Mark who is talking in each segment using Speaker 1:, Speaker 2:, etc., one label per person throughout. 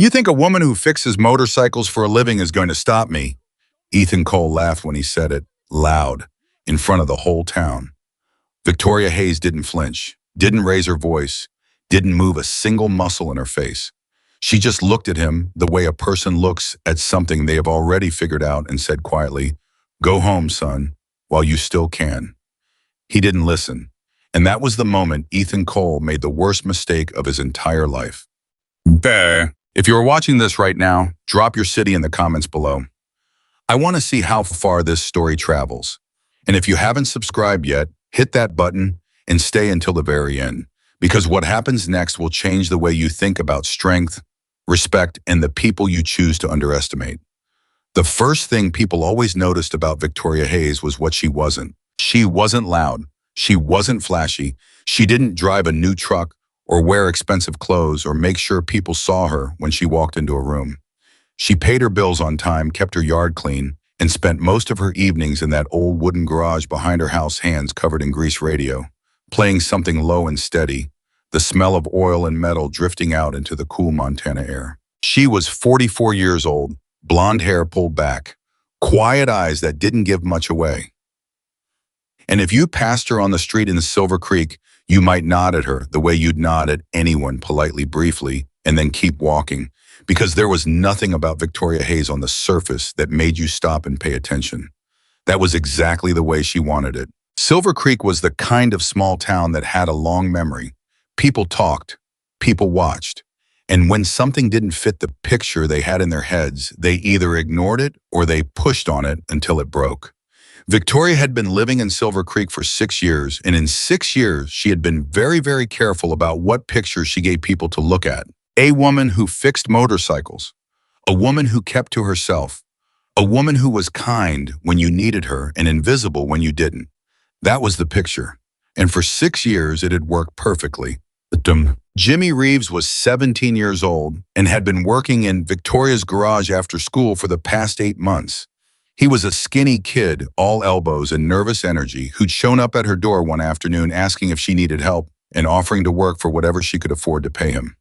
Speaker 1: You think a woman who fixes motorcycles for a living is going to stop me? Ethan Cole laughed when he said it, loud, in front of the whole town. Victoria Hayes didn't flinch, didn't raise her voice, didn't move a single muscle in her face. She just looked at him the way a person looks at something they have already figured out and said quietly, "Go home, son, while you still can." He didn't listen, and that was the moment Ethan Cole made the worst mistake of his entire life. If you are watching this right now, drop your city in the comments below. I want to see how far this story travels. And if you haven't subscribed yet, hit that button and stay until the very end, because what happens next will change the way you think about strength, respect, and the people you choose to underestimate. The first thing people always noticed about Victoria Hayes was what she wasn't. She wasn't loud. She wasn't flashy. She didn't drive a new truck or wear expensive clothes or make sure people saw her when she walked into a room. She paid her bills on time, kept her yard clean, and spent most of her evenings in that old wooden garage behind her house, hands covered in grease radio, playing something low and steady, the smell of oil and metal drifting out into the cool Montana air. She was 44 years old, blonde hair pulled back, quiet eyes that didn't give much away. And if you passed her on the street in Silver Creek, you might nod at her the way you'd nod at anyone politely, briefly, and then keep walking, because there was nothing about Victoria Hayes on the surface that made you stop and pay attention. That was exactly the way she wanted it. Silver Creek was the kind of small town that had a long memory. People talked, people watched, and when something didn't fit the picture they had in their heads, they either ignored it or they pushed on it until it broke. Victoria had been living in Silver Creek for 6 years, and in 6 years, she had been very, very careful about what pictures she gave people to look at. A woman who fixed motorcycles, a woman who kept to herself, a woman who was kind when you needed her and invisible when you didn't. That was the picture, and for 6 years, it had worked perfectly. Jimmy Reeves was 17 years old and had been working in Victoria's garage after school for the past 8 months. He was a skinny kid, all elbows and nervous energy, who'd shown up at her door one afternoon asking if she needed help and offering to work for whatever she could afford to pay him.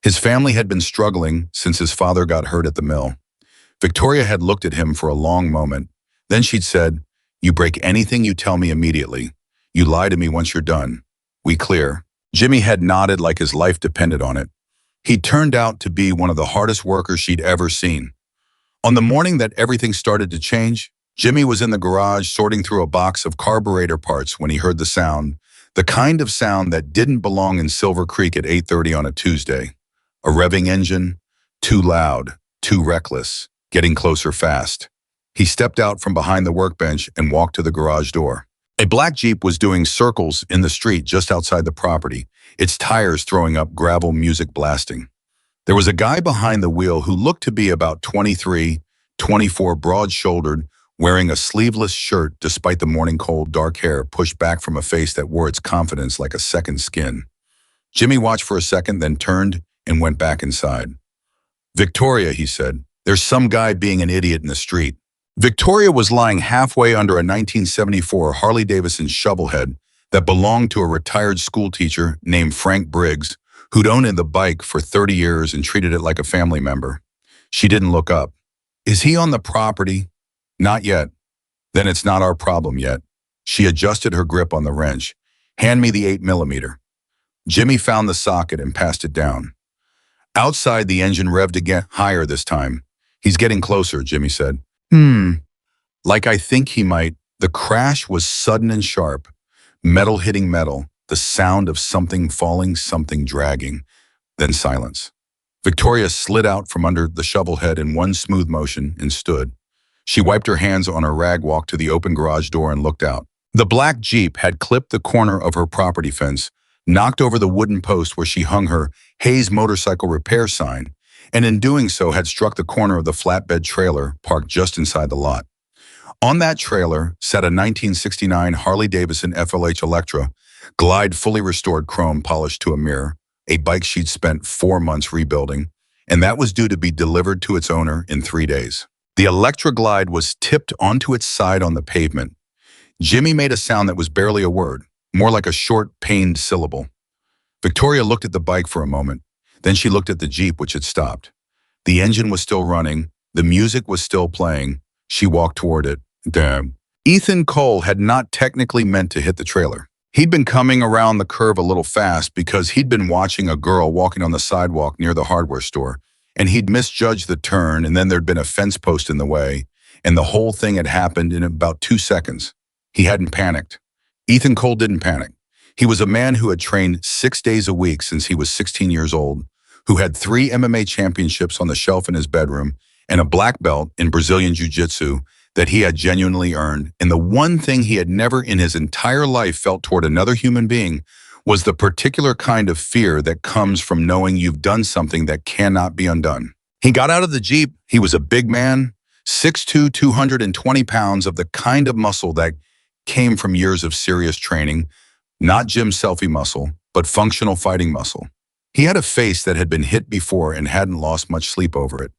Speaker 1: His family had been struggling since his father got hurt at the mill. Victoria had looked at him for a long moment. Then she'd said, "You break anything you tell me immediately. You lie to me once you're done. We clear." Jimmy had nodded like his life depended on it. He turned out to be one of the hardest workers she'd ever seen. On the morning that everything started to change, Jimmy was in the garage sorting through a box of carburetor parts when he heard the sound, the kind of sound that didn't belong in Silver Creek at 8:30 on a Tuesday. A revving engine, too loud, too reckless, getting closer fast. He stepped out from behind the workbench and walked to the garage door. A black Jeep was doing circles in the street just outside the property, its tires throwing up gravel, music blasting. There was a guy behind the wheel who looked to be about 23, 24, broad-shouldered, wearing a sleeveless shirt despite the morning cold, dark hair pushed back from a face that wore its confidence like a second skin. Jimmy watched for a second, then turned and went back inside. "Victoria," he said, "there's some guy being an idiot in the street." Victoria was lying halfway under a 1974 Harley-Davidson shovelhead that belonged to a retired schoolteacher named Frank Briggs, who'd owned the bike for 30 years and treated it like a family member. She didn't look up. "Is he on the property?" "Not yet." "Then it's not our problem yet." She adjusted her grip on the wrench. "Hand me the 8mm. Jimmy found the socket and passed it down. Outside, the engine revved again, higher this time. "He's getting closer," Jimmy said. Like I think he might." The crash was sudden and sharp. Metal hitting metal, the sound of something falling, something dragging. Then silence. Victoria slid out from under the shovelhead in one smooth motion and stood. She wiped her hands on her rag, walked to the open garage door and looked out. The black Jeep had clipped the corner of her property fence, knocked over the wooden post where she hung her Hayes Motorcycle Repair sign, and in doing so had struck the corner of the flatbed trailer parked just inside the lot. On that trailer sat a 1969 Harley-Davidson FLH Electra, Glide fully restored chrome polished to a mirror, a bike she'd spent 4 months rebuilding, and that was due to be delivered to its owner in 3 days. The Electra Glide was tipped onto its side on the pavement. Jimmy made a sound that was barely a word, more like a short, pained syllable. Victoria looked at the bike for a moment. Then she looked at the Jeep, which had stopped. The engine was still running. The music was still playing. She walked toward it. Damn. Ethan Cole had not technically meant to hit the trailer. He'd been coming around the curve a little fast because he'd been watching a girl walking on the sidewalk near the hardware store, and he'd misjudged the turn, and then there'd been a fence post in the way, and the whole thing had happened in about 2 seconds. He hadn't panicked. Ethan Cole didn't panic. He was a man who had trained 6 days a week since he was 16 years old, who had 3 MMA championships on the shelf in his bedroom, and a black belt in Brazilian Jiu-Jitsu that he had genuinely earned. And the one thing he had never in his entire life felt toward another human being was the particular kind of fear that comes from knowing you've done something that cannot be undone. He got out of the Jeep. He was a big man, 6'2", 220 pounds of the kind of muscle that came from years of serious training, not gym selfie muscle, but functional fighting muscle. He had a face that had been hit before and hadn't lost much sleep over it.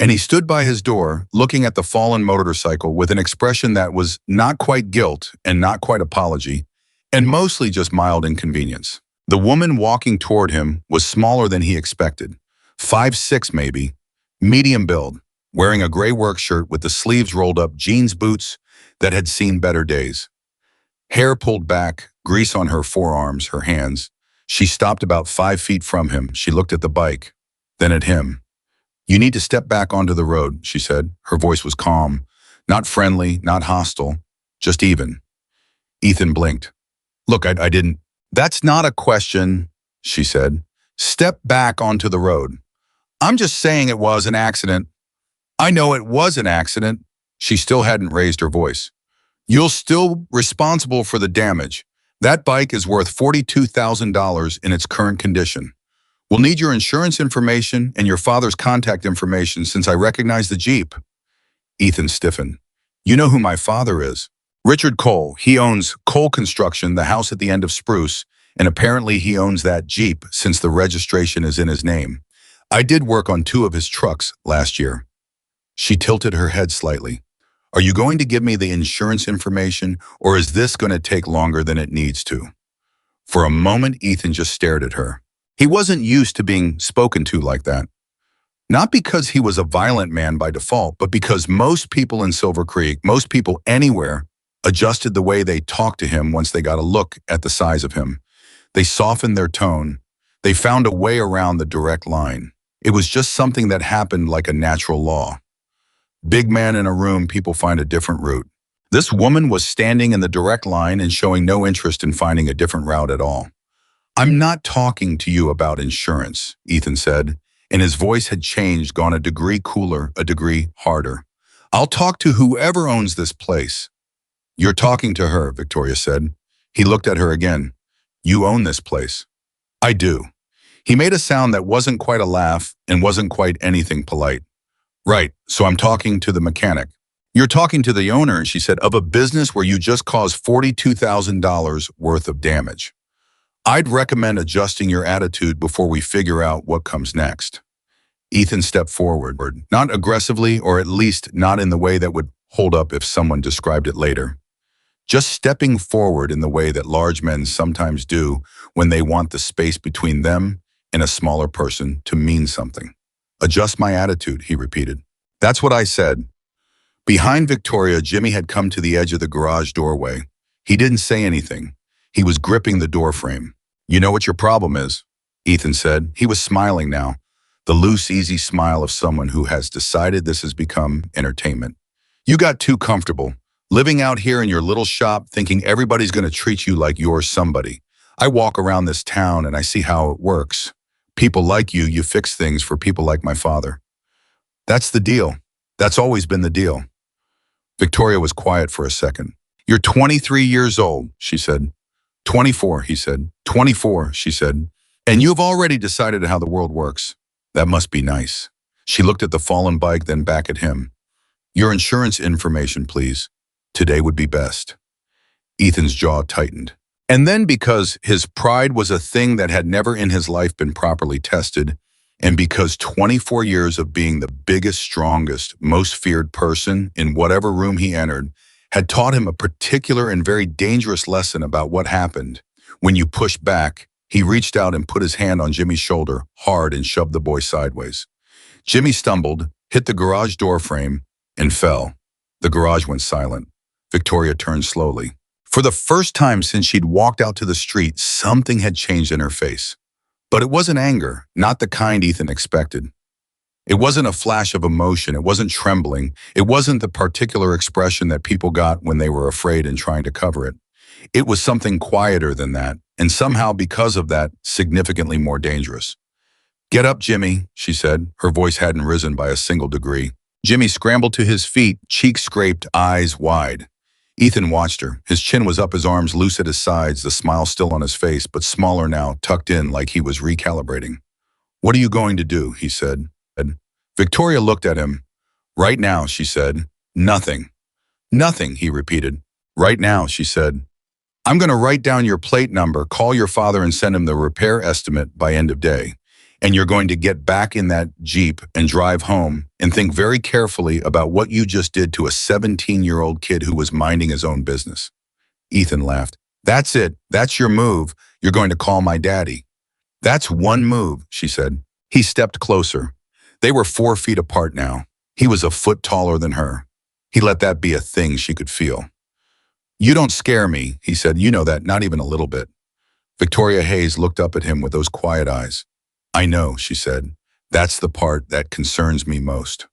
Speaker 1: And he stood by his door, looking at the fallen motorcycle with an expression that was not quite guilt and not quite apology, and mostly just mild inconvenience. The woman walking toward him was smaller than he expected, 5'6" maybe, medium build, wearing a gray work shirt with the sleeves rolled up, jeans boots that had seen better days. Hair pulled back, grease on her forearms, her hands. She stopped about 5 feet from him. She looked at the bike, then at him. "You need to step back onto the road," she said. Her voice was calm, not friendly, not hostile, just even. Ethan blinked. "Look, I didn't." "That's not a question," she said. "Step back onto the road." "I'm just saying it was an accident." "I know it was an accident." She still hadn't raised her voice. "You're still responsible for the damage. That bike is worth $42,000 in its current condition. We'll need your insurance information and your father's contact information since I recognize the Jeep." Ethan stiffened. "You know who my father is. Richard Cole. He owns Cole Construction, the house at the end of Spruce, and apparently he owns that Jeep since the registration is in his name. I did work on 2 of his trucks last year." She tilted her head slightly. "Are you going to give me the insurance information, or is this going to take longer than it needs to?" For a moment, Ethan just stared at her. He wasn't used to being spoken to like that. Not because he was a violent man by default, but because most people in Silver Creek, most people anywhere, adjusted the way they talked to him once they got a look at the size of him. They softened their tone. They found a way around the direct line. It was just something that happened like a natural law. Big man in a room, people find a different route. This woman was standing in the direct line and showing no interest in finding a different route at all. "I'm not talking to you about insurance," Ethan said, and his voice had changed, gone a degree cooler, a degree harder. "I'll talk to whoever owns this place." "You're talking to her," Victoria said. He looked at her again. "You own this place." "I do." He made a sound that wasn't quite a laugh and wasn't quite anything polite. "Right, so I'm talking to the mechanic." "You're talking to the owner," she said, "of a business where you just caused $42,000 worth of damage. I'd recommend adjusting your attitude before we figure out what comes next." Ethan stepped forward, not aggressively, or at least not in the way that would hold up if someone described it later. Just stepping forward in the way that large men sometimes do when they want the space between them and a smaller person to mean something. "Adjust my attitude," he repeated. "That's what I said." Behind Victoria, Jimmy had come to the edge of the garage doorway. He didn't say anything. He was gripping the door frame. "You know what your problem is?" Ethan said. He was smiling now, the loose, easy smile of someone who has decided this has become entertainment. "You got too comfortable, living out here in your little shop thinking everybody's going to treat you like you're somebody. I walk around this town and I see how it works. People like you fix things for people like my father. That's the deal. That's always been the deal." Victoria was quiet for a second. "You're 23 years old," she said. 24, he said. 24, she said. "And you've already decided how the world works. That must be nice." She looked at the fallen bike, then back at him. "Your insurance information, please. Today would be best." Ethan's jaw tightened. And then, because his pride was a thing that had never in his life been properly tested, and because 24 years of being the biggest, strongest, most feared person in whatever room he entered had taught him a particular and very dangerous lesson about what happened when you push back, he reached out and put his hand on Jimmy's shoulder hard and shoved the boy sideways. Jimmy stumbled, hit the garage door frame, and fell. The garage went silent. Victoria turned slowly. For the first time since she'd walked out to the street, something had changed in her face. But it wasn't anger, not the kind Ethan expected. It wasn't a flash of emotion, it wasn't trembling, it wasn't the particular expression that people got when they were afraid and trying to cover it. It was something quieter than that, and somehow because of that, significantly more dangerous. "Get up, Jimmy," she said. Her voice hadn't risen by a single degree. Jimmy scrambled to his feet, cheeks scraped, eyes wide. Ethan watched her. His chin was up, his arms loose at his sides, the smile still on his face, but smaller now, tucked in like he was recalibrating. "What are you going to do?" he said. Victoria looked at him. "Right now," she said. "Nothing." "Nothing," he repeated. "Right now," she said. "I'm going to write down your plate number, call your father and send him the repair estimate by end of day. And you're going to get back in that Jeep and drive home and think very carefully about what you just did to a 17-year-old kid who was minding his own business." Ethan laughed. "That's it. That's your move. You're going to call my daddy." "That's one move," she said. He stepped closer. They were 4 feet apart now. He was a foot taller than her. He let that be a thing she could feel. "You don't scare me," he said. "You know that, not even a little bit." Victoria Hayes looked up at him with those quiet eyes. "I know," she said. "That's the part that concerns me most."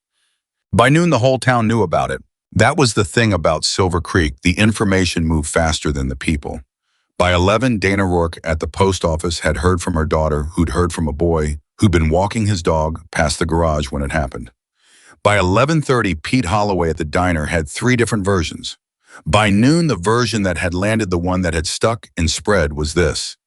Speaker 1: By noon, the whole town knew about it. That was the thing about Silver Creek. The information moved faster than the people. By 11, Dana Rourke at the post office had heard from her daughter, who'd heard from a boy who'd been walking his dog past the garage when it happened. By 11:30, Pete Holloway at the diner had 3 different versions. By noon, the version that had landed, the one that had stuck and spread, was this.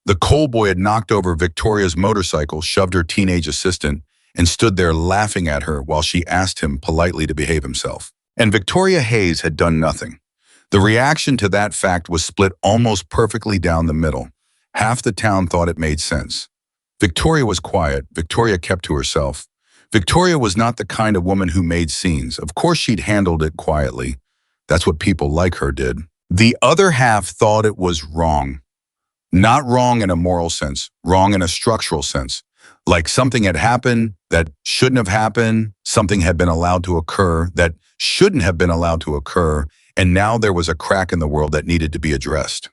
Speaker 1: The coal boy had knocked over Victoria's motorcycle, shoved her teenage assistant, and stood there laughing at her while she asked him politely to behave himself. And Victoria Hayes had done nothing. The reaction to that fact was split almost perfectly down the middle. Half the town thought it made sense. Victoria was quiet. Victoria kept to herself. Victoria was not the kind of woman who made scenes. Of course she'd handled it quietly. That's what people like her did. The other half thought it was wrong. Not wrong in a moral sense, wrong in a structural sense. Like something had happened that shouldn't have happened, something had been allowed to occur that shouldn't have been allowed to occur, and now there was a crack in the world that needed to be addressed.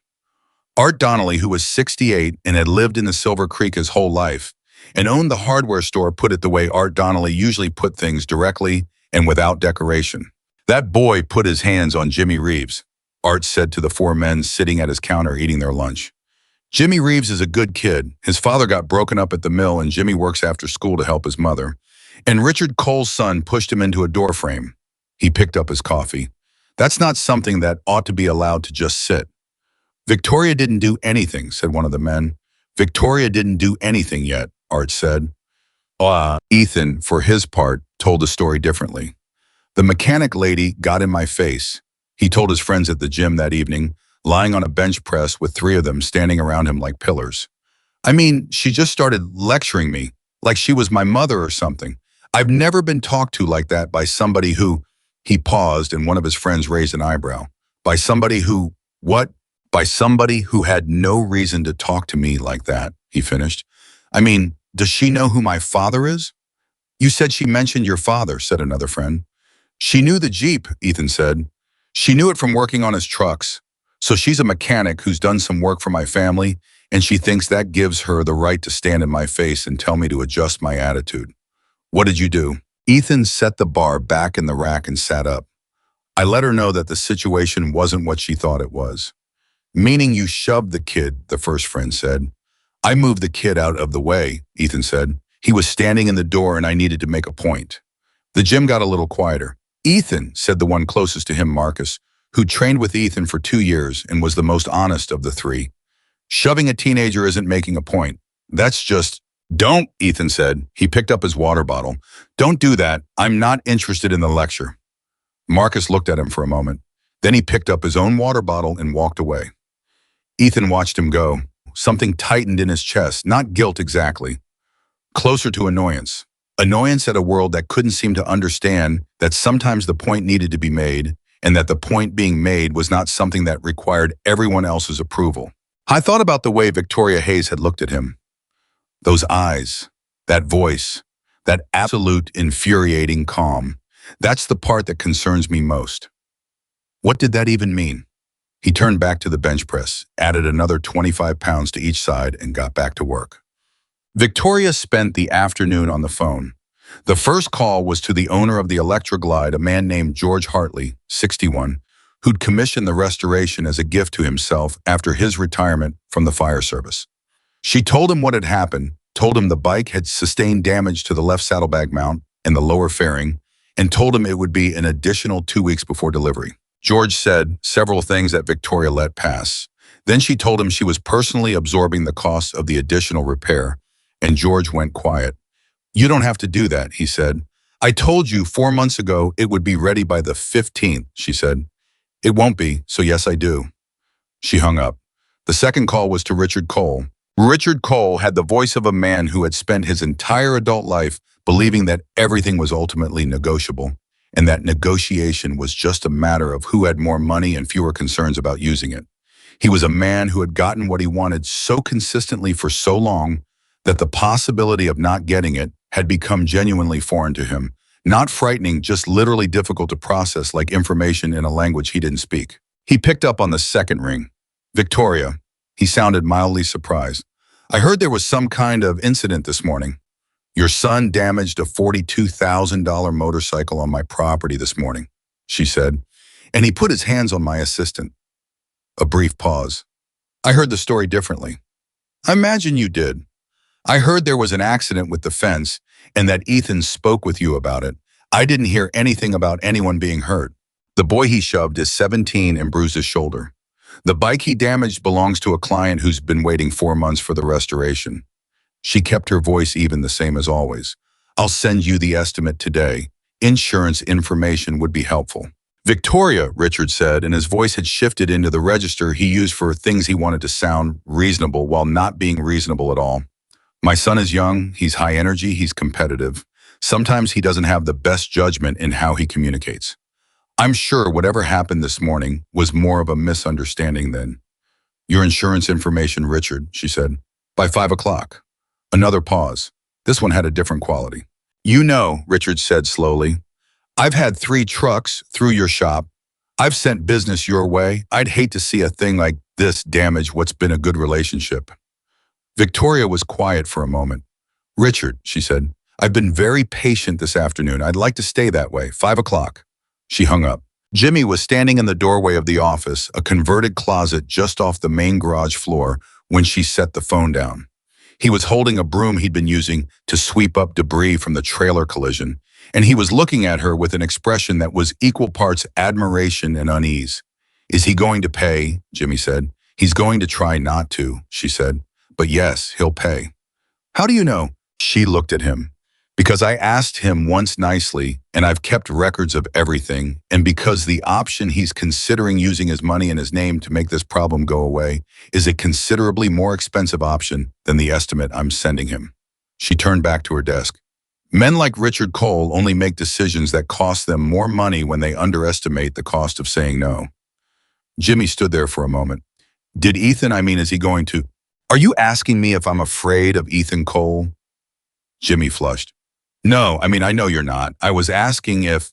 Speaker 1: Art Donnelly, who was 68 and had lived in the Silver Creek his whole life, and owned the hardware store, put it the way Art Donnelly usually put things, directly and without decoration. "That boy put his hands on Jimmy Reeves," Art said to the 4 men sitting at his counter eating their lunch. "Jimmy Reeves is a good kid. His father got broken up at the mill and Jimmy works after school to help his mother. And Richard Cole's son pushed him into a door frame." He picked up his coffee. "That's not something that ought to be allowed to just sit." "Victoria didn't do anything," said one of the men. "Victoria didn't do anything yet," Art said. Ethan, for his part, told the story differently. "The mechanic lady got in my face," he told his friends at the gym that evening, lying on a bench press with 3 of them standing around him like pillars. "I mean, she just started lecturing me, like she was my mother or something. I've never been talked to like that by somebody who—" He paused and one of his friends raised an eyebrow. "By somebody who— what?" "By somebody who had no reason to talk to me like that," he finished. "I mean, does she know who my father is?" "You said she mentioned your father," said another friend. "She knew the Jeep," Ethan said. "She knew it from working on his trucks. So she's a mechanic who's done some work for my family, and she thinks that gives her the right to stand in my face and tell me to adjust my attitude." "What did you do?" Ethan set the bar back in the rack and sat up. "I let her know that the situation wasn't what she thought it was." "Meaning you shoved the kid," the first friend said. "I moved the kid out of the way," Ethan said. "He was standing in the door and I needed to make a point." The gym got a little quieter. "Ethan," said the one closest to him, Marcus, who trained with Ethan for 2 years and was the most honest of the 3. "Shoving a teenager isn't making a point. That's just—" "Don't," Ethan said. He picked up his water bottle. "Don't do that. I'm not interested in the lecture." Marcus looked at him for a moment. Then he picked up his own water bottle and walked away. Ethan watched him go. Something tightened in his chest, not guilt exactly. Closer to annoyance. Annoyance at a world that couldn't seem to understand that sometimes the point needed to be made, and that the point being made was not something that required everyone else's approval. I thought about the way Victoria Hayes had looked at him. Those eyes, that voice, That absolute infuriating calm. That's the part that concerns me most. What did that even mean? He turned back to the bench press, added another 25 pounds to each side, and got back to work. Victoria spent the afternoon on the phone. The first call was to the owner of the Electroglide, a man named George Hartley, 61, who'd commissioned the restoration as a gift to himself after his retirement from the fire service. She told him what had happened, told him the bike had sustained damage to the left saddlebag mount and the lower fairing, and told him it would be an additional 2 weeks before delivery. George said several things that Victoria let pass. Then she told him she was personally absorbing the cost of the additional repair, and George went quiet. "You don't have to do that," he said. "I told you 4 months ago it would be ready by the 15th, she said. "It won't be, so yes, I do." She hung up. The second call was to Richard Cole. Richard Cole had the voice of a man who had spent his entire adult life believing that everything was ultimately negotiable, and that negotiation was just a matter of who had more money and fewer concerns about using it. He was a man who had gotten what he wanted so consistently for so long that the possibility of not getting it had become genuinely foreign to him, not frightening, just literally difficult to process, like information in a language he didn't speak. He picked up on the second ring. "Victoria." He sounded mildly surprised. "I heard there was some kind of incident this morning. Your son damaged a $42,000 motorcycle on my property this morning," she said, "and he put his hands on my assistant." A brief pause. "I heard the story differently." "I imagine you did. I heard there was an accident with the fence and that Ethan spoke with you about it. I didn't hear anything about anyone being hurt. The boy he shoved is 17 and bruised his shoulder. The bike he damaged belongs to a client who's been waiting 4 months for the restoration." She kept her voice even, the same as always. "I'll send you the estimate today. Insurance information would be helpful." "Victoria," Richard said, and his voice had shifted into the register he used for things he wanted to sound reasonable while not being reasonable at all. "My son is young, he's high energy, he's competitive. Sometimes he doesn't have the best judgment in how he communicates. I'm sure whatever happened this morning was more of a misunderstanding than—" "Your insurance information, Richard," she said. "By 5 o'clock. Another pause. This one had a different quality. "You know," Richard said slowly, "I've had 3 trucks through your shop. I've sent business your way. I'd hate to see a thing like this damage what's been a good relationship." Victoria was quiet for a moment. "Richard," she said, "I've been very patient this afternoon. I'd like to stay that way. 5 o'clock. She hung up. Jimmy was standing in the doorway of the office, a converted closet just off the main garage floor, when she set the phone down. He was holding a broom he'd been using to sweep up debris from the trailer collision, and he was looking at her with an expression that was equal parts admiration and unease. "Is he going to pay?" Jimmy said. "He's going to try not to," she said. "But yes, he'll pay." "How do you know?" She looked at him. "Because I asked him once nicely, and I've kept records of everything, and because the option he's considering using his money and his name to make this problem go away is a considerably more expensive option than the estimate I'm sending him." She turned back to her desk. "Men like Richard Cole only make decisions that cost them more money when they underestimate the cost of saying no." Jimmy stood there for a moment. Is he going to—" "Are you asking me if I'm afraid of Ethan Cole?" Jimmy flushed. "No, I know you're not. I was asking if—"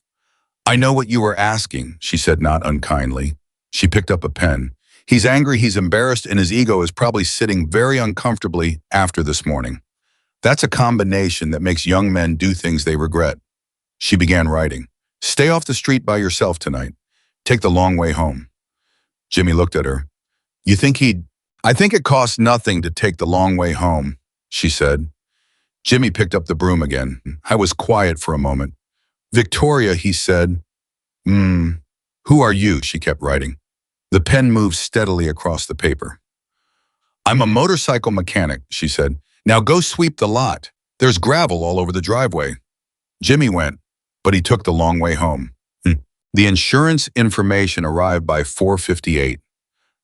Speaker 1: "I know what you were asking," she said, not unkindly. She picked up a pen. "He's angry, he's embarrassed, and his ego is probably sitting very uncomfortably after this morning. That's a combination that makes young men do things they regret." She began writing. "Stay off the street by yourself tonight. Take the long way home." Jimmy looked at her. "You think he'd—" "I think it costs nothing to take the long way home," she said. Jimmy picked up the broom again. I was quiet for a moment. "Victoria," he said. Who are you?" she kept writing. The pen moved steadily across the paper. "I'm a motorcycle mechanic," she said. "Now go sweep the lot. There's gravel all over the driveway." Jimmy went, but he took the long way home. The insurance information arrived by 4:58.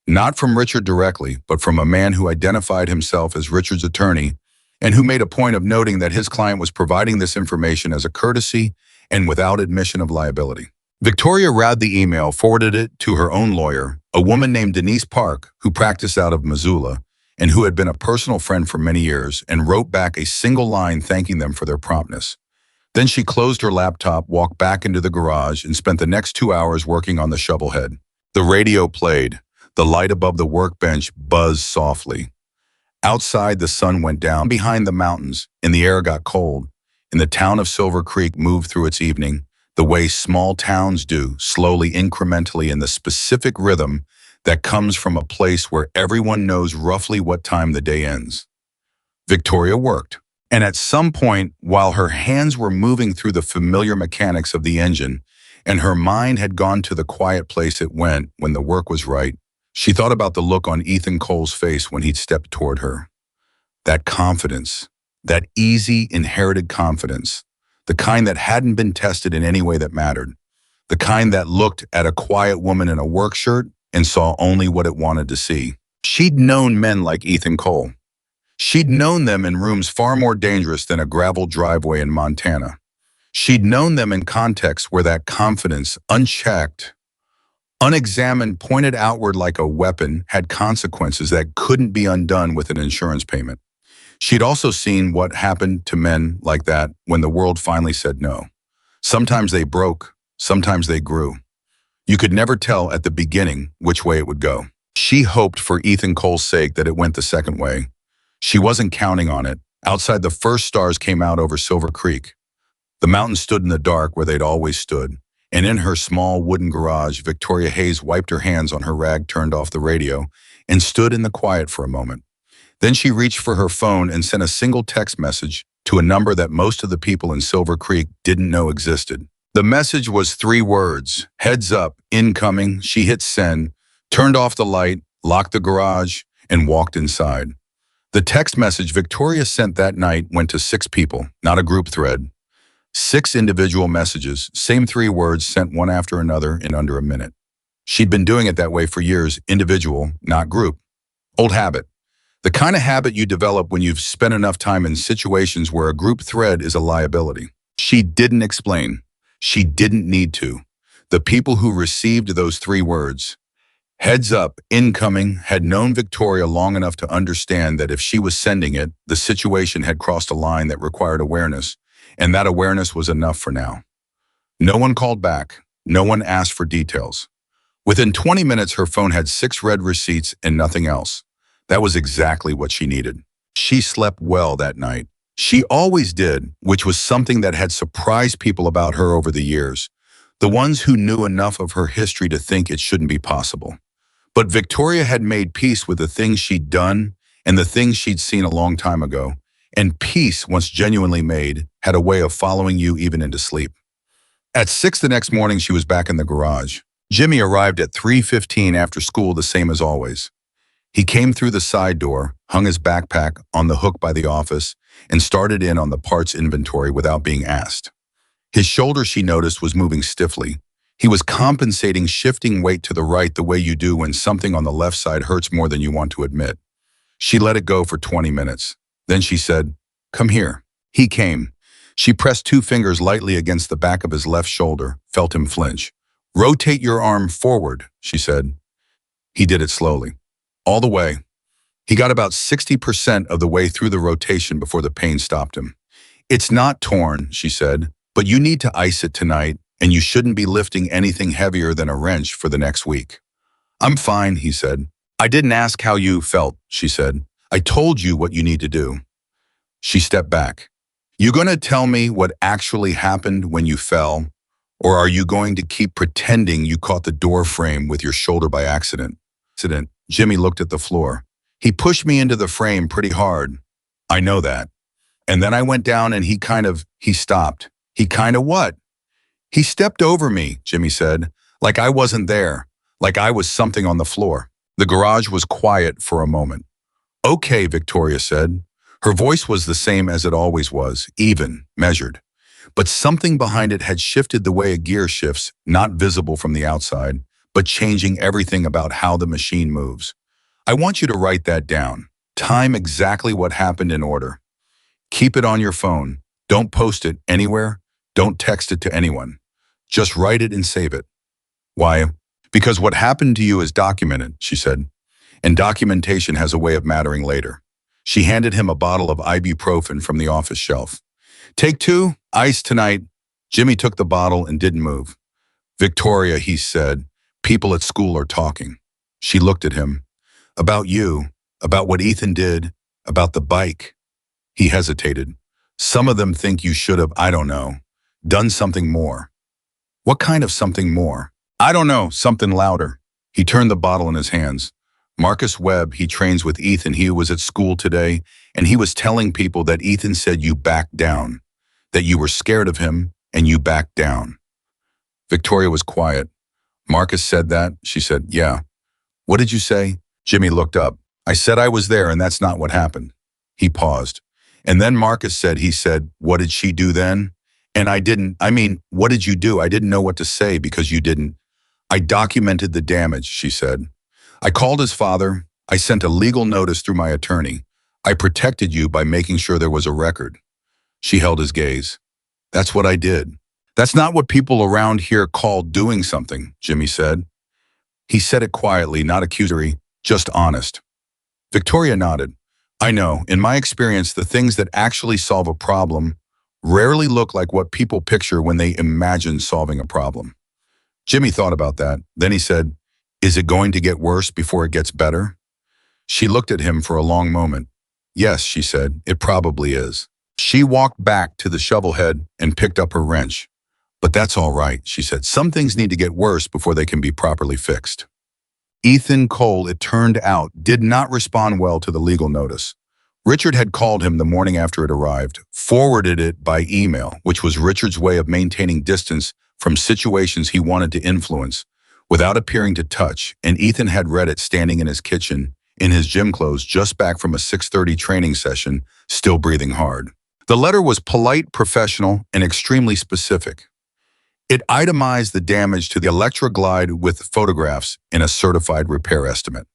Speaker 1: Not from Richard directly, but from a man who identified himself as Richard's attorney and who made a point of noting that his client was providing this information as a courtesy and without admission of liability. Victoria read the email, forwarded it to her own lawyer, a woman named Denise Park, who practiced out of Missoula, and who had been a personal friend for many years, and wrote back a single line thanking them for their promptness. Then she closed her laptop, walked back into the garage, and spent the next 2 hours working on the shovelhead. The radio played. The light above the workbench buzzed softly. Outside, the sun went down behind the mountains, and the air got cold. And the town of Silver Creek moved through its evening, the way small towns do, slowly, incrementally, in the specific rhythm that comes from a place where everyone knows roughly what time the day ends. Victoria worked. And at some point, while her hands were moving through the familiar mechanics of the engine, and her mind had gone to the quiet place it went when the work was right, she thought about the look on Ethan Cole's face when he'd stepped toward her. That confidence, that easy, inherited confidence, the kind that hadn't been tested in any way that mattered, the kind that looked at a quiet woman in a work shirt and saw only what it wanted to see. She'd known men like Ethan Cole. She'd known them in rooms far more dangerous than a gravel driveway in Montana. She'd known them in contexts where that confidence, unchecked, unexamined, pointed outward like a weapon, had consequences that couldn't be undone with an insurance payment. She'd also seen what happened to men like that when the world finally said no. Sometimes they broke, sometimes they grew. You could never tell at the beginning which way it would go. She hoped for Ethan Cole's sake that it went the second way. She wasn't counting on it. Outside, the first stars came out over Silver Creek. The mountains stood in the dark where they'd always stood, and in her small wooden garage, Victoria Hayes wiped her hands on her rag, turned off the radio, and stood in the quiet for a moment. Then she reached for her phone and sent a single text message to a number that most of the people in Silver Creek didn't know existed. The message was 3 words: heads up, incoming. She hit send, turned off the light, locked the garage, and walked inside. The text message Victoria sent that night went to 6 people, not a group thread. 6 individual messages, same 3 words sent one after another in under a minute. She'd been doing it that way for years, individual, not group. Old habit. The kind of habit you develop when you've spent enough time in situations where a group thread is a liability. She didn't explain. She didn't need to. The people who received those 3 words, heads up, incoming, had known Victoria long enough to understand that if she was sending it, the situation had crossed a line that required awareness, and that awareness was enough for now. No one called back. No one asked for details. Within 20 minutes, her phone had 6 red receipts and nothing else. That was exactly what she needed. She slept well that night. She always did, which was something that had surprised people about her over the years, the ones who knew enough of her history to think it shouldn't be possible. But Victoria had made peace with the things she'd done and the things she'd seen a long time ago, and peace, once genuinely made, had a way of following you even into sleep. At 6 the next morning, she was back in the garage. Jimmy arrived at 3:15 after school, the same as always. He came through the side door, hung his backpack on the hook by the office, and started in on the parts inventory without being asked. His shoulder, she noticed, was moving stiffly. He was compensating, shifting weight to the right the way you do when something on the left side hurts more than you want to admit. She let it go for 20 minutes. Then she said, "Come here." He came. She pressed 2 fingers lightly against the back of his left shoulder, felt him flinch. "Rotate your arm forward," she said. He did it slowly. All the way. He got about 60% of the way through the rotation before the pain stopped him. "It's not torn," she said, "but you need to ice it tonight, and you shouldn't be lifting anything heavier than a wrench for the next week." "I'm fine," he said. "I didn't ask how you felt," she said. "I told you what you need to do." She stepped back. "You going to tell me what actually happened when you fell, or are you going to keep pretending you caught the door frame with your shoulder by accident?" Jimmy looked at the floor. "He pushed me into the frame pretty hard." "I know that. And then I went down and he stopped. He kind of what?" "He stepped over me," Jimmy said, "like I wasn't there, like I was something on the floor." The garage was quiet for a moment. "Okay," Victoria said. Her voice was the same as it always was, even, measured. But something behind it had shifted the way a gear shifts, not visible from the outside, but changing everything about how the machine moves. "I want you to write that down. Time exactly what happened in order. Keep it on your phone. Don't post it anywhere. Don't text it to anyone. Just write it and save it." "Why?" "Because what happened to you is documented," she said. And documentation has a way of mattering later. She handed him a bottle of ibuprofen from the office shelf. Take two, ice tonight. Jimmy took the bottle and didn't move. Victoria, he said, people at school are talking. She looked at him. About you, about what Ethan did, about the bike. He hesitated. Some of them think you should have, I don't know, done something more. What kind of something more? I don't know, something louder. He turned the bottle in his hands. Marcus Webb, he trains with Ethan. He was at school today, and he was telling people that Ethan said you backed down, that you were scared of him, and you backed down. Victoria was quiet. Marcus said that? She said, yeah. What did you say? Jimmy looked up. I said I was there, and that's not what happened. He paused. And then Marcus said, he said, what did she do then? And what did you do? I didn't know what to say because you didn't. I documented the damage, she said. I called his father. I sent a legal notice through my attorney. I protected you by making sure there was a record. She held his gaze. That's what I did. That's not what people around here call doing something, Jimmy said. He said it quietly, not accusatory, just honest. Victoria nodded. I know, in my experience, the things that actually solve a problem rarely look like what people picture when they imagine solving a problem. Jimmy thought about that. Then he said, is it going to get worse before it gets better? She looked at him for a long moment. Yes, she said, it probably is. She walked back to the shovel head and picked up her wrench. But that's all right, she said. Some things need to get worse before they can be properly fixed. Ethan Cole, it turned out, did not respond well to the legal notice. Richard had called him the morning after it arrived, forwarded it by email, which was Richard's way of maintaining distance from situations he wanted to influence, without appearing to touch, and Ethan had read it standing in his kitchen, in his gym clothes, just back from a 6:30 training session, still breathing hard. The letter was polite, professional, and extremely specific. It itemized the damage to the Electroglide with photographs in a certified repair estimate.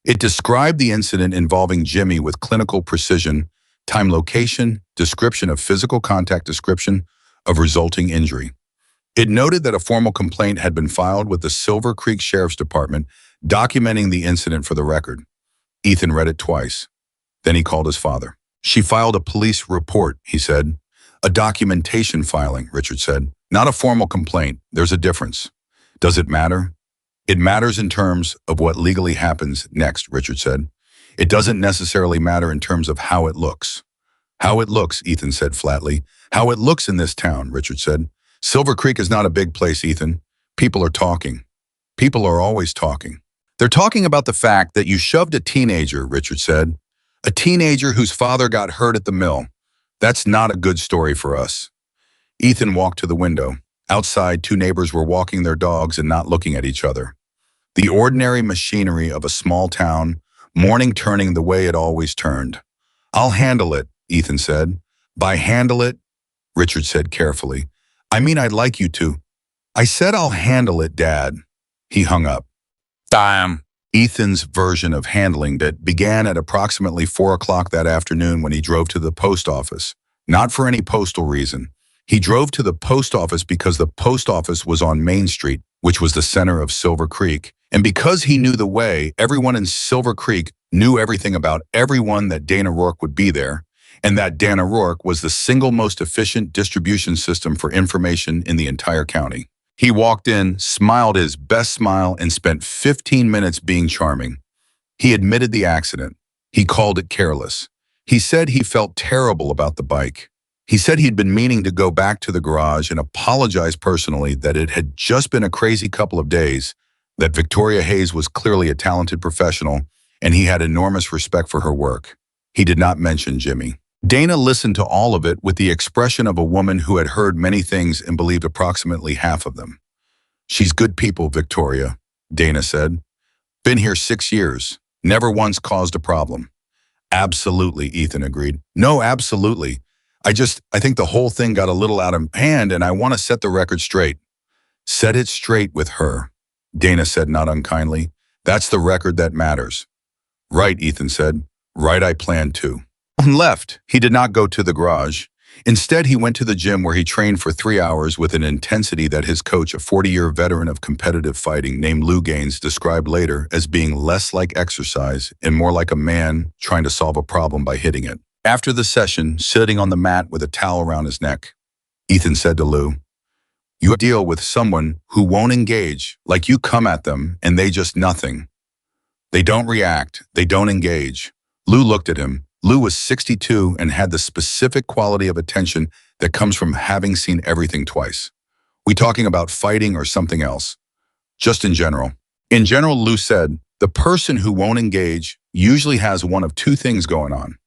Speaker 1: It described the incident involving Jimmy with clinical precision, time, location, description of physical contact, description of resulting injury. It noted that a formal complaint had been filed with the Silver Creek Sheriff's Department, documenting the incident for the record. Ethan read it twice. Then he called his father. She filed a police report, he said. A documentation filing, Richard said. Not a formal complaint. There's a difference. Does it matter? It matters in terms of what legally happens next, Richard said. It doesn't necessarily matter in terms of how it looks. How it looks, Ethan said flatly. How it looks in this town, Richard said. Silver Creek is not a big place, Ethan. People are talking. People are always talking. They're talking about the fact that you shoved a teenager, Richard said. A teenager whose father got hurt at the mill. That's not a good story for us. Ethan walked to the window. Outside, two neighbors were walking their dogs and not looking at each other. The ordinary machinery of a small town, morning turning the way it always turned. I'll handle it, Ethan said. By handle it, Richard said carefully, I mean I'd like you to. I said I'll handle it, Dad. He hung up. Damn. Ethan's version of handling it began at approximately 4 o'clock that afternoon when he drove to the post office. Not for any postal reason. He drove to the post office because the post office was on Main Street, which was the center of Silver Creek. And because he knew the way, everyone in Silver Creek knew everything about everyone, that Dana Rourke would be there, and that Dana Rourke was the single most efficient distribution system for information in the entire county. He walked in, smiled his best smile, and spent 15 minutes being charming. He admitted the accident. He called it careless. He said he felt terrible about the bike. He said he'd been meaning to go back to the garage and apologize personally, that it had just been a crazy couple of days, that Victoria Hayes was clearly a talented professional, and he had enormous respect for her work. He did not mention Jimmy. Dana listened to all of it with the expression of a woman who had heard many things and believed approximately half of them. She's good people, Victoria, Dana said. Been here 6 years. Never once caused a problem. Absolutely, Ethan agreed. No, absolutely. I think the whole thing got a little out of hand, and I want to set the record straight. Set it straight with her, Dana said, not unkindly. That's the record that matters. Right, Ethan said. Right, I planned to. On left, he did not go to the garage. Instead, he went to the gym where he trained for 3 hours with an intensity that his coach, a 40-year veteran of competitive fighting named Lou Gaines, described later as being less like exercise and more like a man trying to solve a problem by hitting it. After the session, sitting on the mat with a towel around his neck, Ethan said to Lou, "You deal with someone who won't engage, like you come at them and they just nothing. They don't react, they don't engage." Lou looked at him. Lou was 62 and had the specific quality of attention that comes from having seen everything twice. We talking about fighting or something else? Just in general. In general, Lou said, the person who won't engage usually has one of two things going on.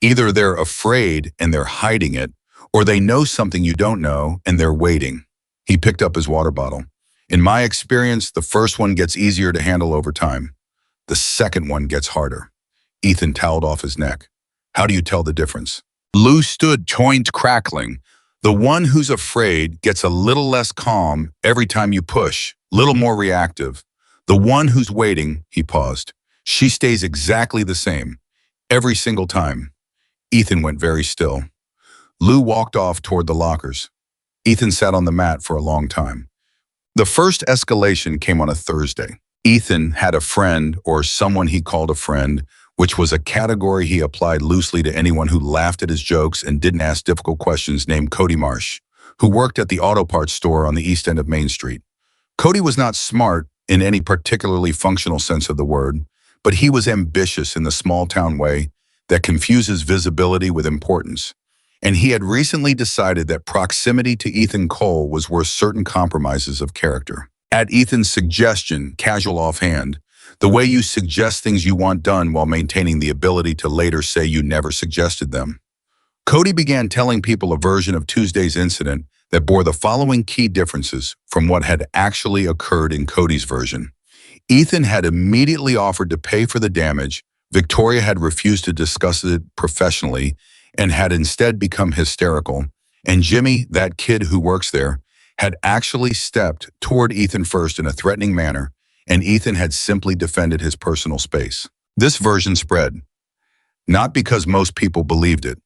Speaker 1: Either they're afraid and they're hiding it, or they know something you don't know and they're waiting. He picked up his water bottle. In my experience, the first one gets easier to handle over time. The second one gets harder. Ethan toweled off his neck. How do you tell the difference? Lou stood, joint crackling. The one who's afraid gets a little less calm every time you push, little more reactive. The one who's waiting, he paused, she stays exactly the same, every single time. Ethan went very still. Lou walked off toward the lockers. Ethan sat on the mat for a long time. The first escalation came on a Thursday. Ethan had a friend, or someone he called a friend, which was a category he applied loosely to anyone who laughed at his jokes and didn't ask difficult questions, named Cody Marsh, who worked at the auto parts store on the east end of Main Street. Cody was not smart in any particularly functional sense of the word, but he was ambitious in the small-town way that confuses visibility with importance. And he had recently decided that proximity to Ethan Cole was worth certain compromises of character. At Ethan's suggestion, casual offhand, the way you suggest things you want done while maintaining the ability to later say you never suggested them. Cody began telling people a version of Tuesday's incident that bore the following key differences from what had actually occurred in Cody's version. Ethan had immediately offered to pay for the damage. Victoria had refused to discuss it professionally and had instead become hysterical. And Jimmy, that kid who works there, had actually stepped toward Ethan first in a threatening manner, and Ethan had simply defended his personal space. This version spread, not because most people believed it,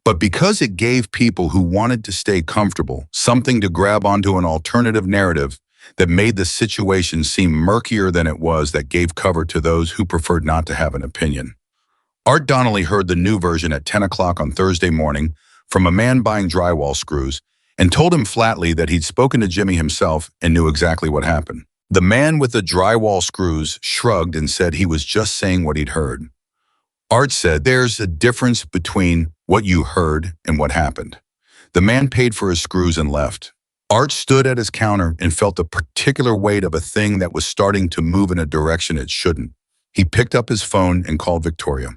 Speaker 1: but because it gave people who wanted to stay comfortable something to grab onto, an alternative narrative that made the situation seem murkier than it was, that gave cover to those who preferred not to have an opinion. Art Donnelly heard the new version at 10 o'clock on Thursday morning from a man buying drywall screws and told him flatly that he'd spoken to Jimmy himself and knew exactly what happened. The man with the drywall screws shrugged and said he was just saying what he'd heard. Art said, "There's a difference between what you heard and what happened." The man paid for his screws and left. Art stood at his counter and felt the particular weight of a thing that was starting to move in a direction it shouldn't. He picked up his phone and called Victoria.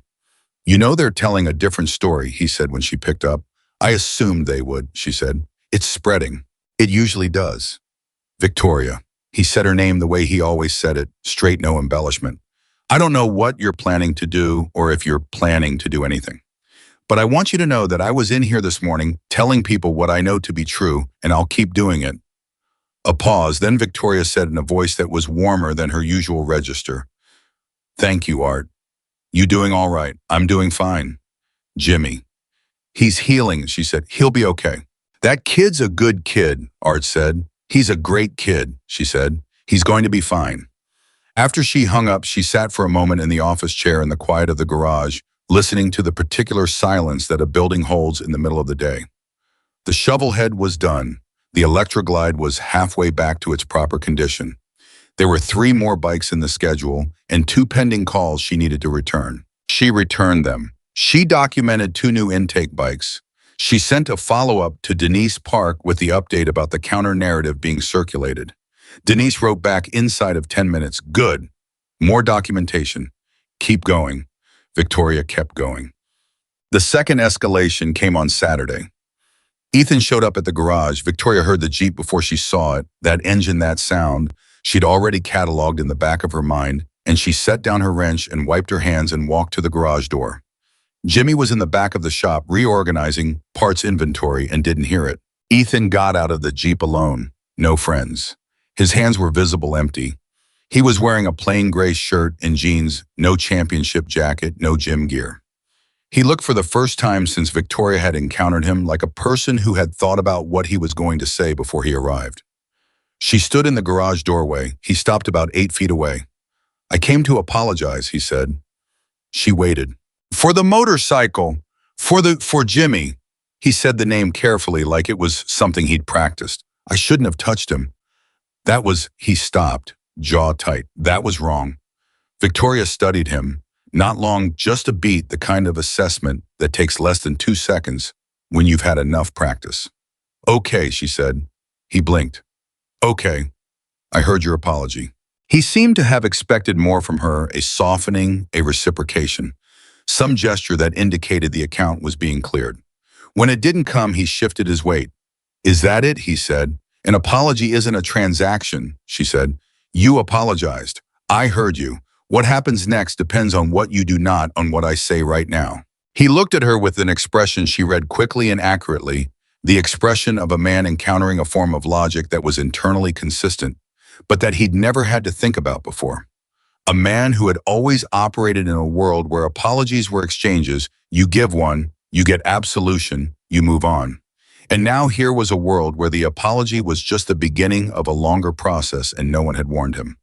Speaker 1: "You know they're telling a different story," he said when she picked up. "I assumed they would," she said. "It's spreading. It usually does." "Victoria." He said her name the way he always said it, straight, no embellishment. "I don't know what you're planning to do or if you're planning to do anything. But I want you to know that I was in here this morning telling people what I know to be true, and I'll keep doing it." A pause, then Victoria said in a voice that was warmer than her usual register, "Thank you, Art. You doing all right? I'm doing fine. Jimmy." "He's healing," she said. "He'll be okay." "That kid's a good kid," Art said. "He's a great kid," she said. "He's going to be fine." After she hung up, she sat for a moment in the office chair in the quiet of the garage, listening to the particular silence that a building holds in the middle of the day. The shovel head was done. The Electroglide was halfway back to its proper condition. There were 3 more bikes in the schedule and 2 pending calls she needed to return. She returned them. She documented 2 new intake bikes. She sent a follow-up to Denise Park with the update about the counter-narrative being circulated. Denise wrote back inside of 10 minutes, "Good. More documentation. Keep going." Victoria kept going. The second escalation came on Saturday. Ethan showed up at the garage. Victoria heard the Jeep before she saw it, that engine, that sound. She'd already cataloged in the back of her mind, and she set down her wrench and wiped her hands and walked to the garage door. Jimmy was in the back of the shop reorganizing parts inventory and didn't hear it. Ethan got out of the Jeep alone. No friends. His hands were visible empty. He was wearing a plain gray shirt and jeans, no championship jacket, no gym gear. He looked for the first time since Victoria had encountered him like a person who had thought about what he was going to say before he arrived. She stood in the garage doorway. He stopped about 8 feet away. "I came to apologize," he said. She waited. "For the motorcycle. For Jimmy." He said the name carefully like it was something he'd practiced. "I shouldn't have touched him." He stopped, jaw tight. That was wrong. Victoria studied him. Not long, just a beat, the kind of assessment that takes less than 2 seconds when you've had enough practice. "Okay," she said. He blinked. "Okay, I heard your apology." He seemed to have expected more from her, a softening, a reciprocation, some gesture that indicated the account was being cleared. When it didn't come, he shifted his weight. "Is that it?" he said. "An apology isn't a transaction," she said. "You apologized. I heard you. What happens next depends on what you do, not on what I say right now." He looked at her with an expression she read quickly and accurately, the expression of a man encountering a form of logic that was internally consistent, but that he'd never had to think about before. A man who had always operated in a world where apologies were exchanges. You give one, you get absolution, you move on. And now here was a world where the apology was just the beginning of a longer process and no one had warned him.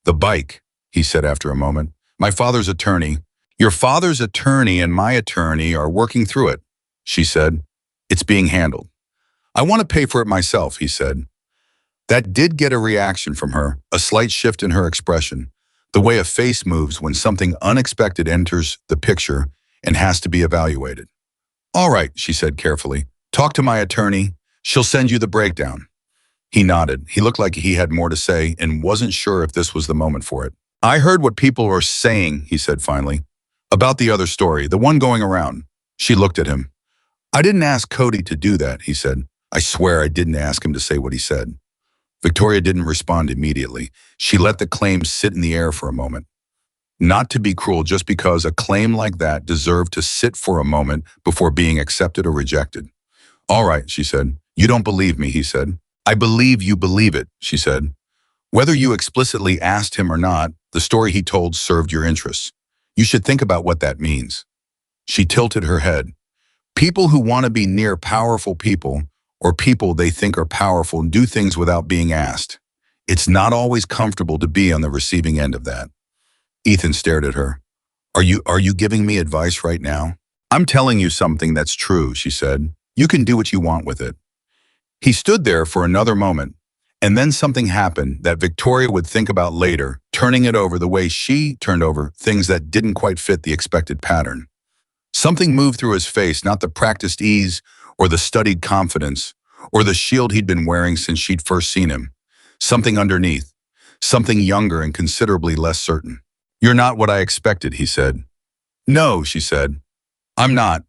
Speaker 1: "The bike," he said after a moment. "My father's attorney." "Your father's attorney and my attorney are working through it," she said. "It's being handled." "I want to pay for it myself," he said. That did get a reaction from her, a slight shift in her expression, the way a face moves when something unexpected enters the picture and has to be evaluated. "All right," she said carefully. "Talk to my attorney. She'll send you the breakdown." He nodded. He looked like he had more to say and wasn't sure if this was the moment for it. "I heard what people were saying," he said finally. "About the other story, the one going around." She looked at him. "I didn't ask Cody to do that," he said. "I swear I didn't ask him to say what he said." Victoria didn't respond immediately. She let the claim sit in the air for a moment. Not to be cruel, just because a claim like that deserved to sit for a moment before being accepted or rejected. "All right," she said. "You don't believe me," he said. "I believe you believe it," she said. "Whether you explicitly asked him or not, the story he told served your interests. You should think about what that means." She tilted her head. "People who want to be near powerful people, or people they think are powerful, do things without being asked. It's not always comfortable to be on the receiving end of that." Ethan stared at her. Are you giving me advice right now?" "I'm telling you something that's true," she said. "You can do what you want with it." He stood there for another moment, and then something happened that Victoria would think about later, turning it over the way she turned over things that didn't quite fit the expected pattern. Something moved through his face, not the practiced ease or the studied confidence or the shield he'd been wearing since she'd first seen him. Something underneath, something younger and considerably less certain. "You're not what I expected," he said. "No," she said. "I'm not."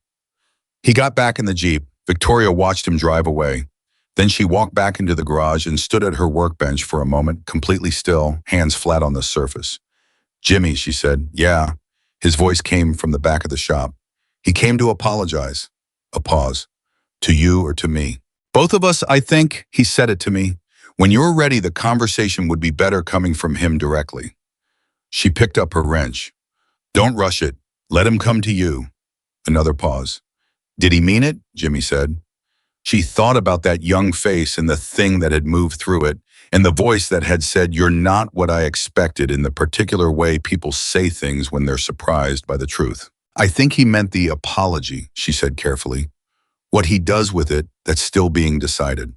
Speaker 1: He got back in the Jeep. Victoria watched him drive away. Then she walked back into the garage and stood at her workbench for a moment, completely still, hands flat on the surface. "Jimmy," she said. "Yeah." His voice came from the back of the shop. "He came to apologize." A pause. "To you or to me?" "Both of us, I think," he said it to me. "When you're ready, the conversation would be better coming from him directly." She picked up her wrench. "Don't rush it. Let him come to you." Another pause. "Did he mean it?" Jimmy said. She thought about that young face and the thing that had moved through it, and the voice that had said, "You're not what I expected," in the particular way people say things when they're surprised by the truth. "I think he meant the apology," she said carefully. "What he does with it, that's still being decided."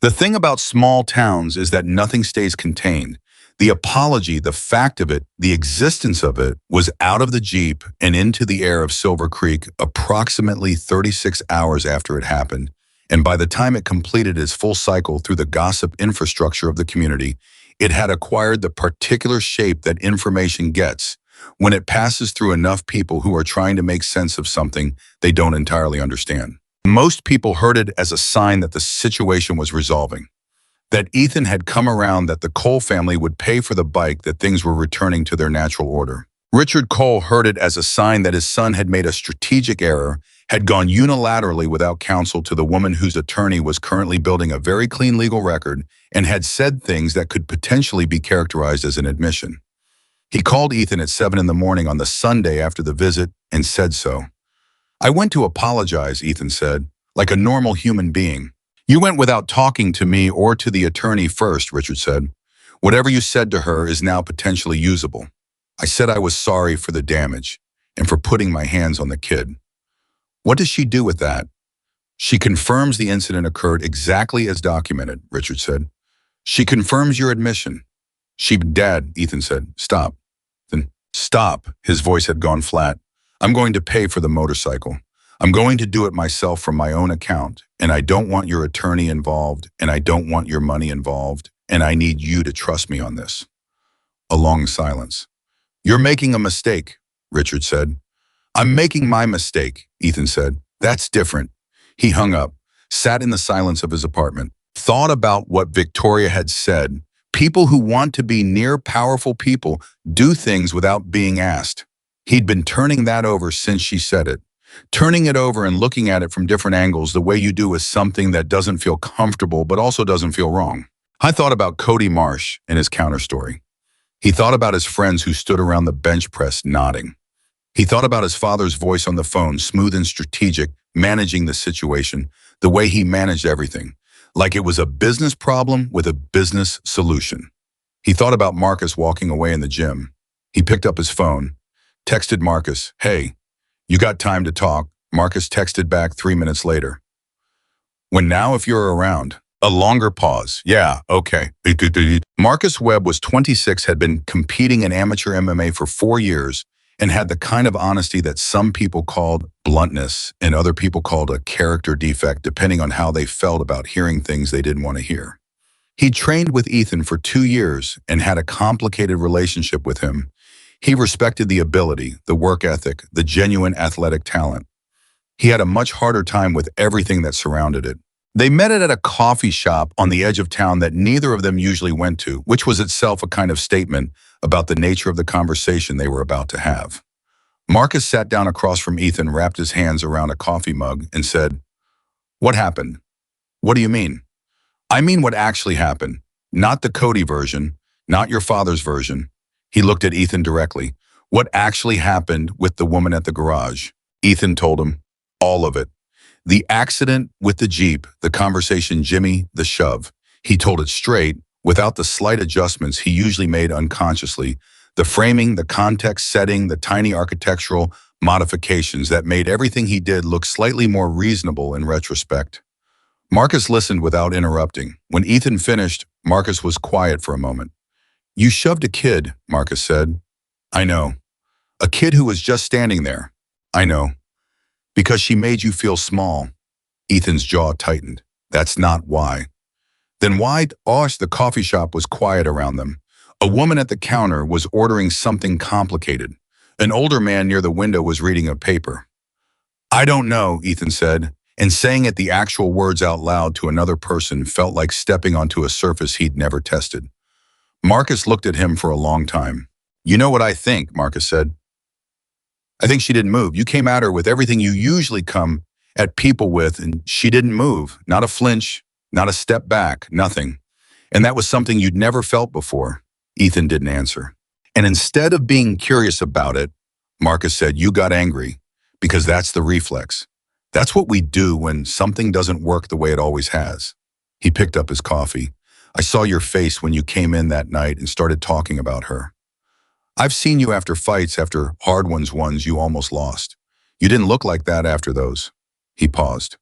Speaker 1: The thing about small towns is that nothing stays contained. The apology, the fact of it, the existence of it, was out of the Jeep and into the air of Silver Creek approximately 36 hours after it happened, and by the time it completed its full cycle through the gossip infrastructure of the community, it had acquired the particular shape that information gets when it passes through enough people who are trying to make sense of something they don't entirely understand. Most people heard it as a sign that the situation was resolving, that Ethan had come around, that the Cole family would pay for the bike, that things were returning to their natural order. Richard Cole heard it as a sign that his son had made a strategic error, had gone unilaterally without counsel to the woman whose attorney was currently building a very clean legal record, and had said things that could potentially be characterized as an admission. He called Ethan at 7 in the morning on the Sunday after the visit and said so. I went to apologize, Ethan said, like a normal human being. You went without talking to me or to the attorney first, Richard said. Whatever you said to her is now potentially usable. I said I was sorry for the damage and for putting my hands on the kid. What does she do with that? She confirms the incident occurred exactly as documented, Richard said. She confirms your admission. Dad, Ethan said. Stop. Then, stop. His voice had gone flat. I'm going to pay for the motorcycle. I'm going to do it myself from my own account, and I don't want your attorney involved, and I don't want your money involved, and I need you to trust me on this. A long silence. You're making a mistake, Richard said. I'm making my mistake, Ethan said. That's different. He hung up, sat in the silence of his apartment, thought about what Victoria had said. People who want to be near powerful people do things without being asked. He'd been turning that over since she said it. Turning it over and looking at it from different angles the way you do with something that doesn't feel comfortable but also doesn't feel wrong. I thought about Cody Marsh and his counterstory. He thought about his friends who stood around the bench press nodding. He thought about his father's voice on the phone, smooth and strategic, managing the situation, the way he managed everything, like it was a business problem with a business solution. He thought about Marcus walking away in the gym. He picked up his phone, texted Marcus, "Hey, you got time to talk?" Marcus texted back 3 minutes later. "When now if you're around." A longer pause. "Yeah, okay." Marcus Webb was 26, had been competing in amateur MMA for 4 years, and had the kind of honesty that some people called bluntness and other people called a character defect, depending on how they felt about hearing things they didn't want to hear. He trained with Ethan for 2 years and had a complicated relationship with him. He respected the ability, the work ethic, the genuine athletic talent. He had a much harder time with everything that surrounded it. They met it at a coffee shop on the edge of town that neither of them usually went to, which was itself a kind of statement about the nature of the conversation they were about to have. Marcus sat down across from Ethan, wrapped his hands around a coffee mug, and said, "What happened?" "What do you mean?" "I mean what actually happened. Not the Cody version, not your father's version." He looked at Ethan directly. "What actually happened with the woman at the garage?" Ethan told him, "All of it. The accident with the Jeep, the conversation Jimmy, the shove." He told it straight, without the slight adjustments he usually made unconsciously, the framing, the context setting, the tiny architectural modifications that made everything he did look slightly more reasonable in retrospect. Marcus listened without interrupting. When Ethan finished, Marcus was quiet for a moment. "You shoved a kid," Marcus said. "I know. A kid who was just standing there." "I know. Because she made you feel small." Ethan's jaw tightened. "That's not why." "Then why?" The coffee shop was quiet around them. A woman at the counter was ordering something complicated. An older man near the window was reading a paper. "I don't know," Ethan said, and saying it the actual words out loud to another person felt like stepping onto a surface he'd never tested. Marcus looked at him for a long time. "You know what I think," Marcus said. "I think she didn't move. You came at her with everything you usually come at people with, and she didn't move. Not a flinch, not a step back, nothing. And that was something you'd never felt before." Ethan didn't answer. "And instead of being curious about it," Marcus said, "you got angry, because that's the reflex. That's what we do when something doesn't work the way it always has." He picked up his coffee. "I saw your face when you came in that night and started talking about her. I've seen you after fights, after hard ones you almost lost. You didn't look like that after those." He paused.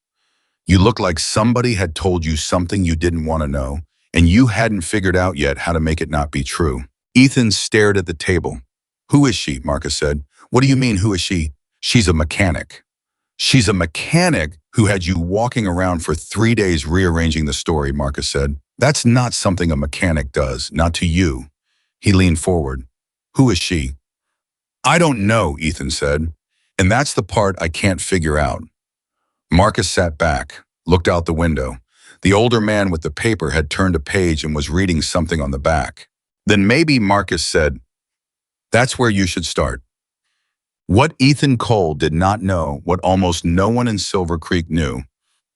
Speaker 1: "You looked like somebody had told you something you didn't want to know, and you hadn't figured out yet how to make it not be true." Ethan stared at the table. "Who is she?" Marcus said. "What do you mean, who is she?" "She's a mechanic." "She's a mechanic who had you walking around for 3 days rearranging the story," Marcus said. "That's not something a mechanic does, not to you." He leaned forward. "Who is she?" "I don't know," Ethan said. "And that's the part I can't figure out." Marcus sat back, looked out the window. The older man with the paper had turned a page and was reading something on the back. "Then maybe," Marcus said, "that's where you should start." What Ethan Cole did not know, what almost no one in Silver Creek knew,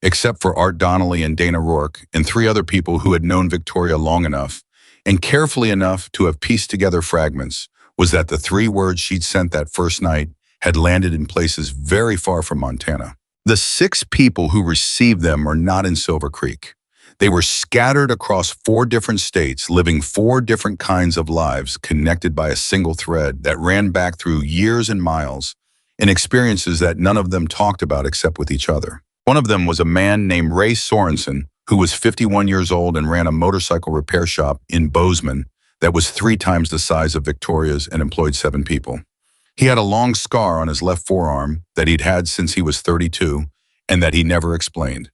Speaker 1: except for Art Donnelly and Dana Rourke and 3 other people who had known Victoria long enough and carefully enough to have pieced together fragments, was that the 3 words she'd sent that first night had landed in places very far from Montana. The 6 people who received them are not in Silver Creek. They were scattered across 4 different states, living 4 different kinds of lives connected by a single thread that ran back through years and miles, and experiences that none of them talked about except with each other. One of them was a man named Ray Sorensen, who was 51 years old and ran a motorcycle repair shop in Bozeman that was 3 times the size of Victoria's and employed 7 people. He had a long scar on his left forearm that he'd had since he was 32 and that he never explained.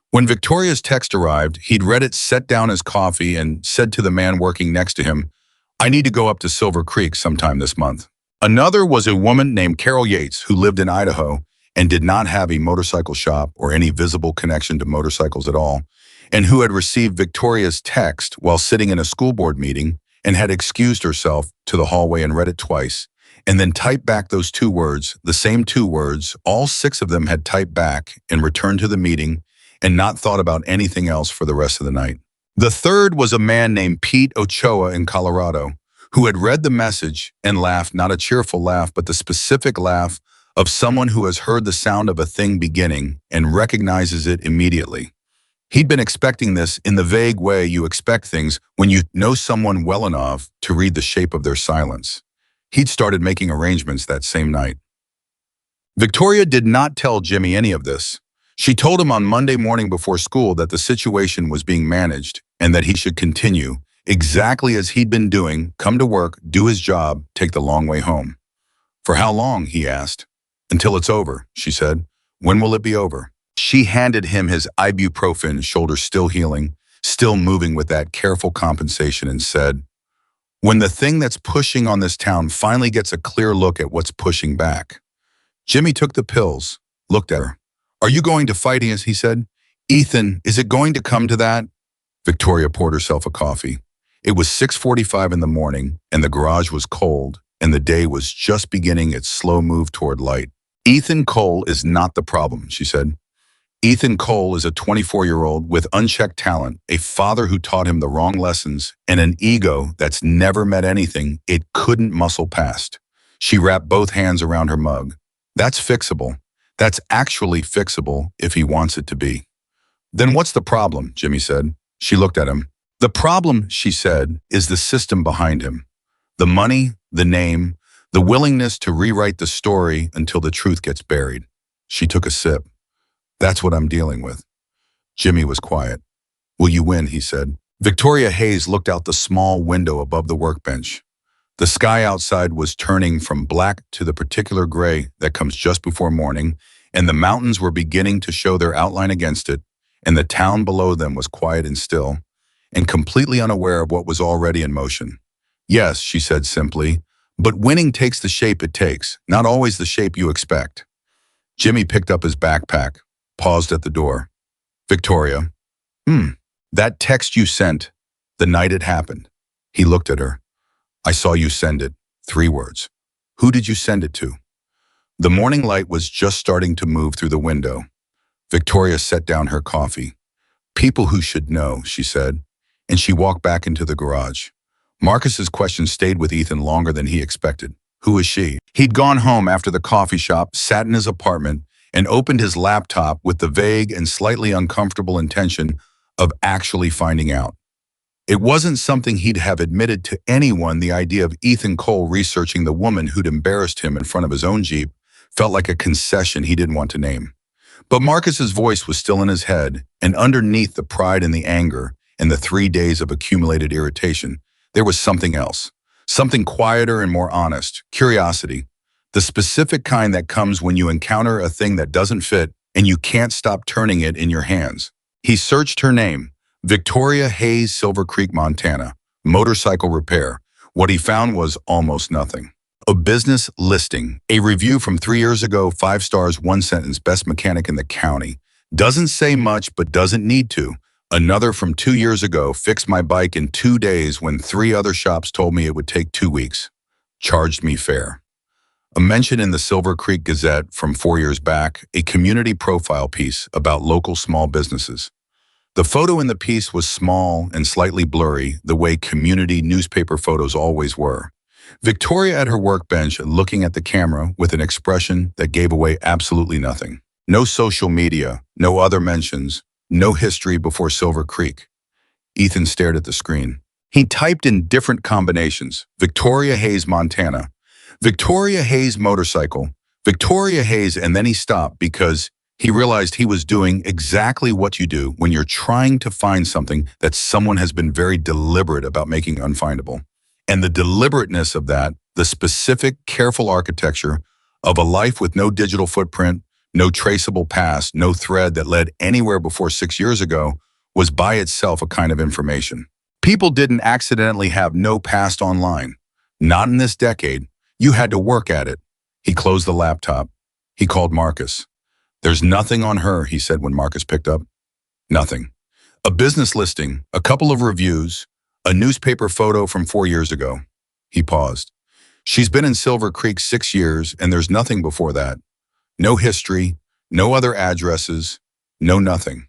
Speaker 1: When Victoria's text arrived, he'd read it, set down his coffee, and said to the man working next to him, "I need to go up to Silver Creek sometime this month." Another was a woman named Carol Yates, who lived in Idaho and did not have a motorcycle shop or any visible connection to motorcycles at all, and who had received Victoria's text while sitting in a school board meeting and had excused herself to the hallway and read it twice, and then typed back those 2 words, the same 2 words, all 6 of them had typed back and returned to the meeting and not thought about anything else for the rest of the night. The third was a man named Pete Ochoa in Colorado, who had read the message and laughed, not a cheerful laugh, but the specific laugh of someone who has heard the sound of a thing beginning and recognizes it immediately. He'd been expecting this in the vague way you expect things when you know someone well enough to read the shape of their silence. He'd started making arrangements that same night. Victoria did not tell Jimmy any of this. She told him on Monday morning before school that the situation was being managed and that he should continue, exactly as he'd been doing, come to work, do his job, take the long way home. "For how long?" he asked. "Until it's over," she said. "When will it be over?" She handed him his ibuprofen, shoulder still healing, still moving with that careful compensation, and said, "When the thing that's pushing on this town finally gets a clear look at what's pushing back." Jimmy took the pills, looked at her. "Are you going to fight us?" he said. "Ethan, is it going to come to that?" Victoria poured herself a coffee. It was 6:45 in the morning, and the garage was cold, and the day was just beginning its slow move toward light. "Ethan Cole is not the problem," she said. "Ethan Cole is a 24-year-old with unchecked talent, a father who taught him the wrong lessons, and an ego that's never met anything it couldn't muscle past." She wrapped both hands around her mug. "That's fixable. That's actually fixable if he wants it to be." "Then what's the problem?" Jimmy said. She looked at him. "The problem," she said, "is the system behind him. The money, the name, the willingness to rewrite the story until the truth gets buried." She took a sip. "That's what I'm dealing with." Jimmy was quiet. "Will you win?" he said. Victoria Hayes looked out the small window above the workbench. The sky outside was turning from black to the particular gray that comes just before morning, and the mountains were beginning to show their outline against it, and the town below them was quiet and still, and completely unaware of what was already in motion. "Yes," she said simply, "but winning takes the shape it takes, not always the shape you expect." Jimmy picked up his backpack, paused at the door. "Victoria, that text you sent, the night it happened." He looked at her. "I saw you send it. 3 words. Who did you send it to?" The morning light was just starting to move through the window. Victoria set down her coffee. "People who should know," she said, and she walked back into the garage. Marcus's question stayed with Ethan longer than he expected. Who is she? He'd gone home after the coffee shop, sat in his apartment, and opened his laptop with the vague and slightly uncomfortable intention of actually finding out. It wasn't something he'd have admitted to anyone. The idea of Ethan Cole researching the woman who'd embarrassed him in front of his own Jeep felt like a concession he didn't want to name. But Marcus's voice was still in his head, and underneath the pride and the anger and the 3 days of accumulated irritation, there was something else. Something quieter and more honest. Curiosity. The specific kind that comes when you encounter a thing that doesn't fit and you can't stop turning it in your hands. He searched her name. Victoria Hayes, Silver Creek, Montana. Motorcycle repair. What he found was almost nothing. A business listing. A review from 3 years ago, 5 stars, 1 sentence, best mechanic in the county. Doesn't say much, but doesn't need to. Another from 2 years ago, fixed my bike in 2 days when 3 other shops told me it would take 2 weeks. Charged me fair. A mention in the Silver Creek Gazette from 4 years back, a community profile piece about local small businesses. The photo in the piece was small and slightly blurry, the way community newspaper photos always were. Victoria at her workbench looking at the camera with an expression that gave away absolutely nothing. No social media, no other mentions, no history before Silver Creek. Ethan stared at the screen. He typed in different combinations. Victoria Hayes, Montana. Victoria Hayes motorcycle. Victoria Hayes, and then he stopped because he realized he was doing exactly what you do when you're trying to find something that someone has been very deliberate about making unfindable. And the deliberateness of that, the specific, careful architecture of a life with no digital footprint, no traceable past, no thread that led anywhere before 6 years ago, was by itself a kind of information. People didn't accidentally have no past online. Not in this decade. You had to work at it. He closed the laptop. He called Marcus. There's nothing on her, he said when Marcus picked up. Nothing. A business listing, a couple of reviews, a newspaper photo from 4 years ago. He paused. She's been in Silver Creek 6 years, and there's nothing before that. No history, no other addresses, no nothing.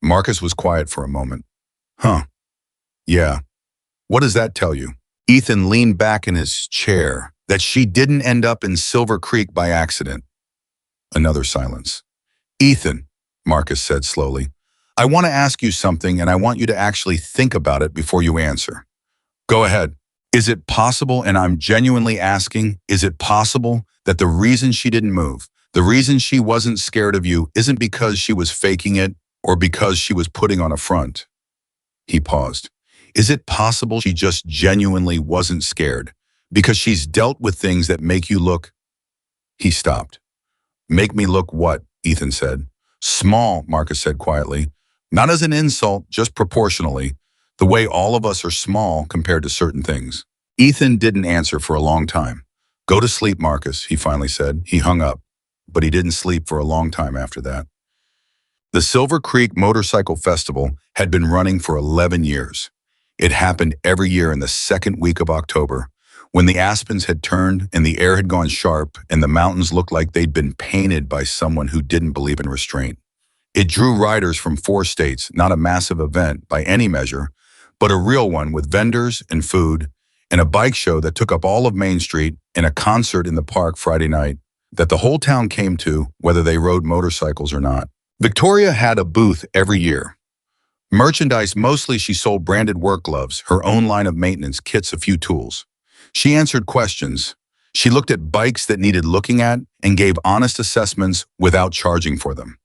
Speaker 1: Marcus was quiet for a moment. Huh. Yeah. What does that tell you? Ethan leaned back in his chair. That she didn't end up in Silver Creek by accident. Another silence. Ethan, Marcus said slowly, I want to ask you something and I want you to actually think about it before you answer. Go ahead. Is it possible, and I'm genuinely asking, is it possible that the reason she didn't move, the reason she wasn't scared of you isn't because she was faking it or because she was putting on a front? He paused. Is it possible she just genuinely wasn't scared because she's dealt with things that make you look? He stopped. Make me look what? Ethan said. Small, Marcus said quietly. Not as an insult, just proportionally. The way all of us are small compared to certain things. Ethan didn't answer for a long time. Go to sleep, Marcus, he finally said. He hung up, but he didn't sleep for a long time after that. The Silver Creek Motorcycle Festival had been running for 11 years. It happened every year in the second week of October, when the aspens had turned and the air had gone sharp and the mountains looked like they'd been painted by someone who didn't believe in restraint. It drew riders from 4 states, not a massive event by any measure, but a real one with vendors and food, and a bike show that took up all of Main Street, and a concert in the park Friday night that the whole town came to, whether they rode motorcycles or not. Victoria had a booth every year. Merchandise, mostly she sold branded work gloves, her own line of maintenance kits, a few tools. She answered questions. She looked at bikes that needed looking at and gave honest assessments without charging for them.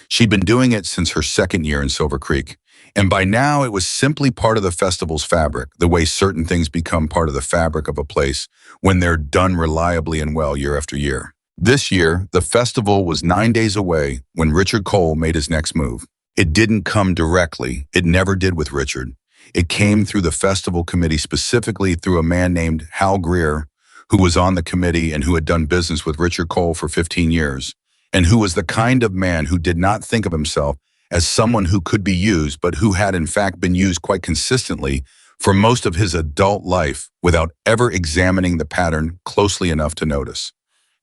Speaker 1: She'd been doing it since her second year in Silver Creek, and by now it was simply part of the festival's fabric, the way certain things become part of the fabric of a place when they're done reliably and well year after year. This year, the festival was 9 days away when Richard Cole made his next move. It didn't come directly. It never did with Richard. It came through the festival committee, specifically through a man named Hal Greer, who was on the committee and who had done business with Richard Cole for 15 years, and who was the kind of man who did not think of himself as someone who could be used, but who had in fact been used quite consistently for most of his adult life without ever examining the pattern closely enough to notice.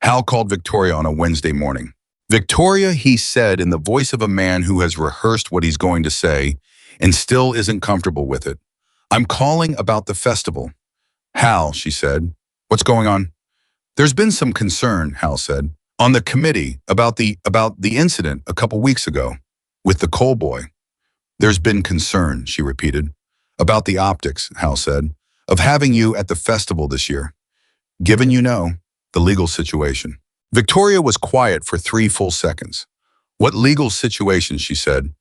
Speaker 1: Hal called Victoria on a Wednesday morning. Victoria, he said in the voice of a man who has rehearsed what he's going to say and still isn't comfortable with it. I'm calling about the festival. Hal, she said. What's going on? There's been some concern, Hal said, on the committee about the incident a couple weeks ago with the Cole boy. There's been concern, she repeated, about the optics, Hal said, of having you at the festival this year. Given the legal situation. Victoria was quiet for 3 full seconds. What legal situation, she said.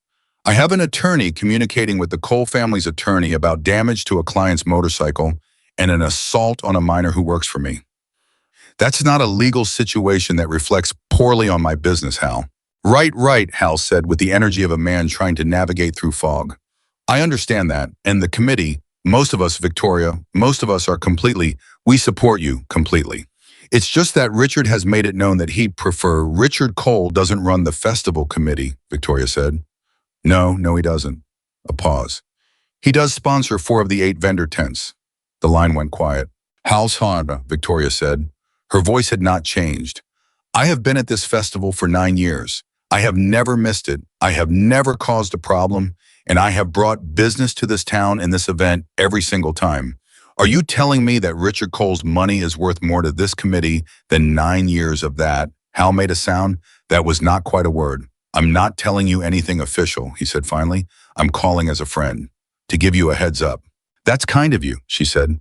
Speaker 1: I have an attorney communicating with the Cole family's attorney about damage to a client's motorcycle and an assault on a minor who works for me. That's not a legal situation that reflects poorly on my business, Hal. Right, Hal said with the energy of a man trying to navigate through fog. I understand that, and the committee, most of us, Victoria, most of us are we support you completely. It's just that Richard has made it known that he'd prefer Richard Cole doesn't run the festival committee, Victoria said. No, he doesn't. A pause. He does sponsor 4 of the 8 vendor tents. The line went quiet. Hal's Honda, Victoria said. Her voice had not changed. I have been at this festival for 9 years. I have never missed it. I have never caused a problem, and I have brought business to this town and this event every single time. Are you telling me that Richard Cole's money is worth more to this committee than 9 years of that? Hal made a sound that was not quite a word. I'm not telling you anything official, he said finally. I'm calling as a friend, to give you a heads up. That's kind of you, she said.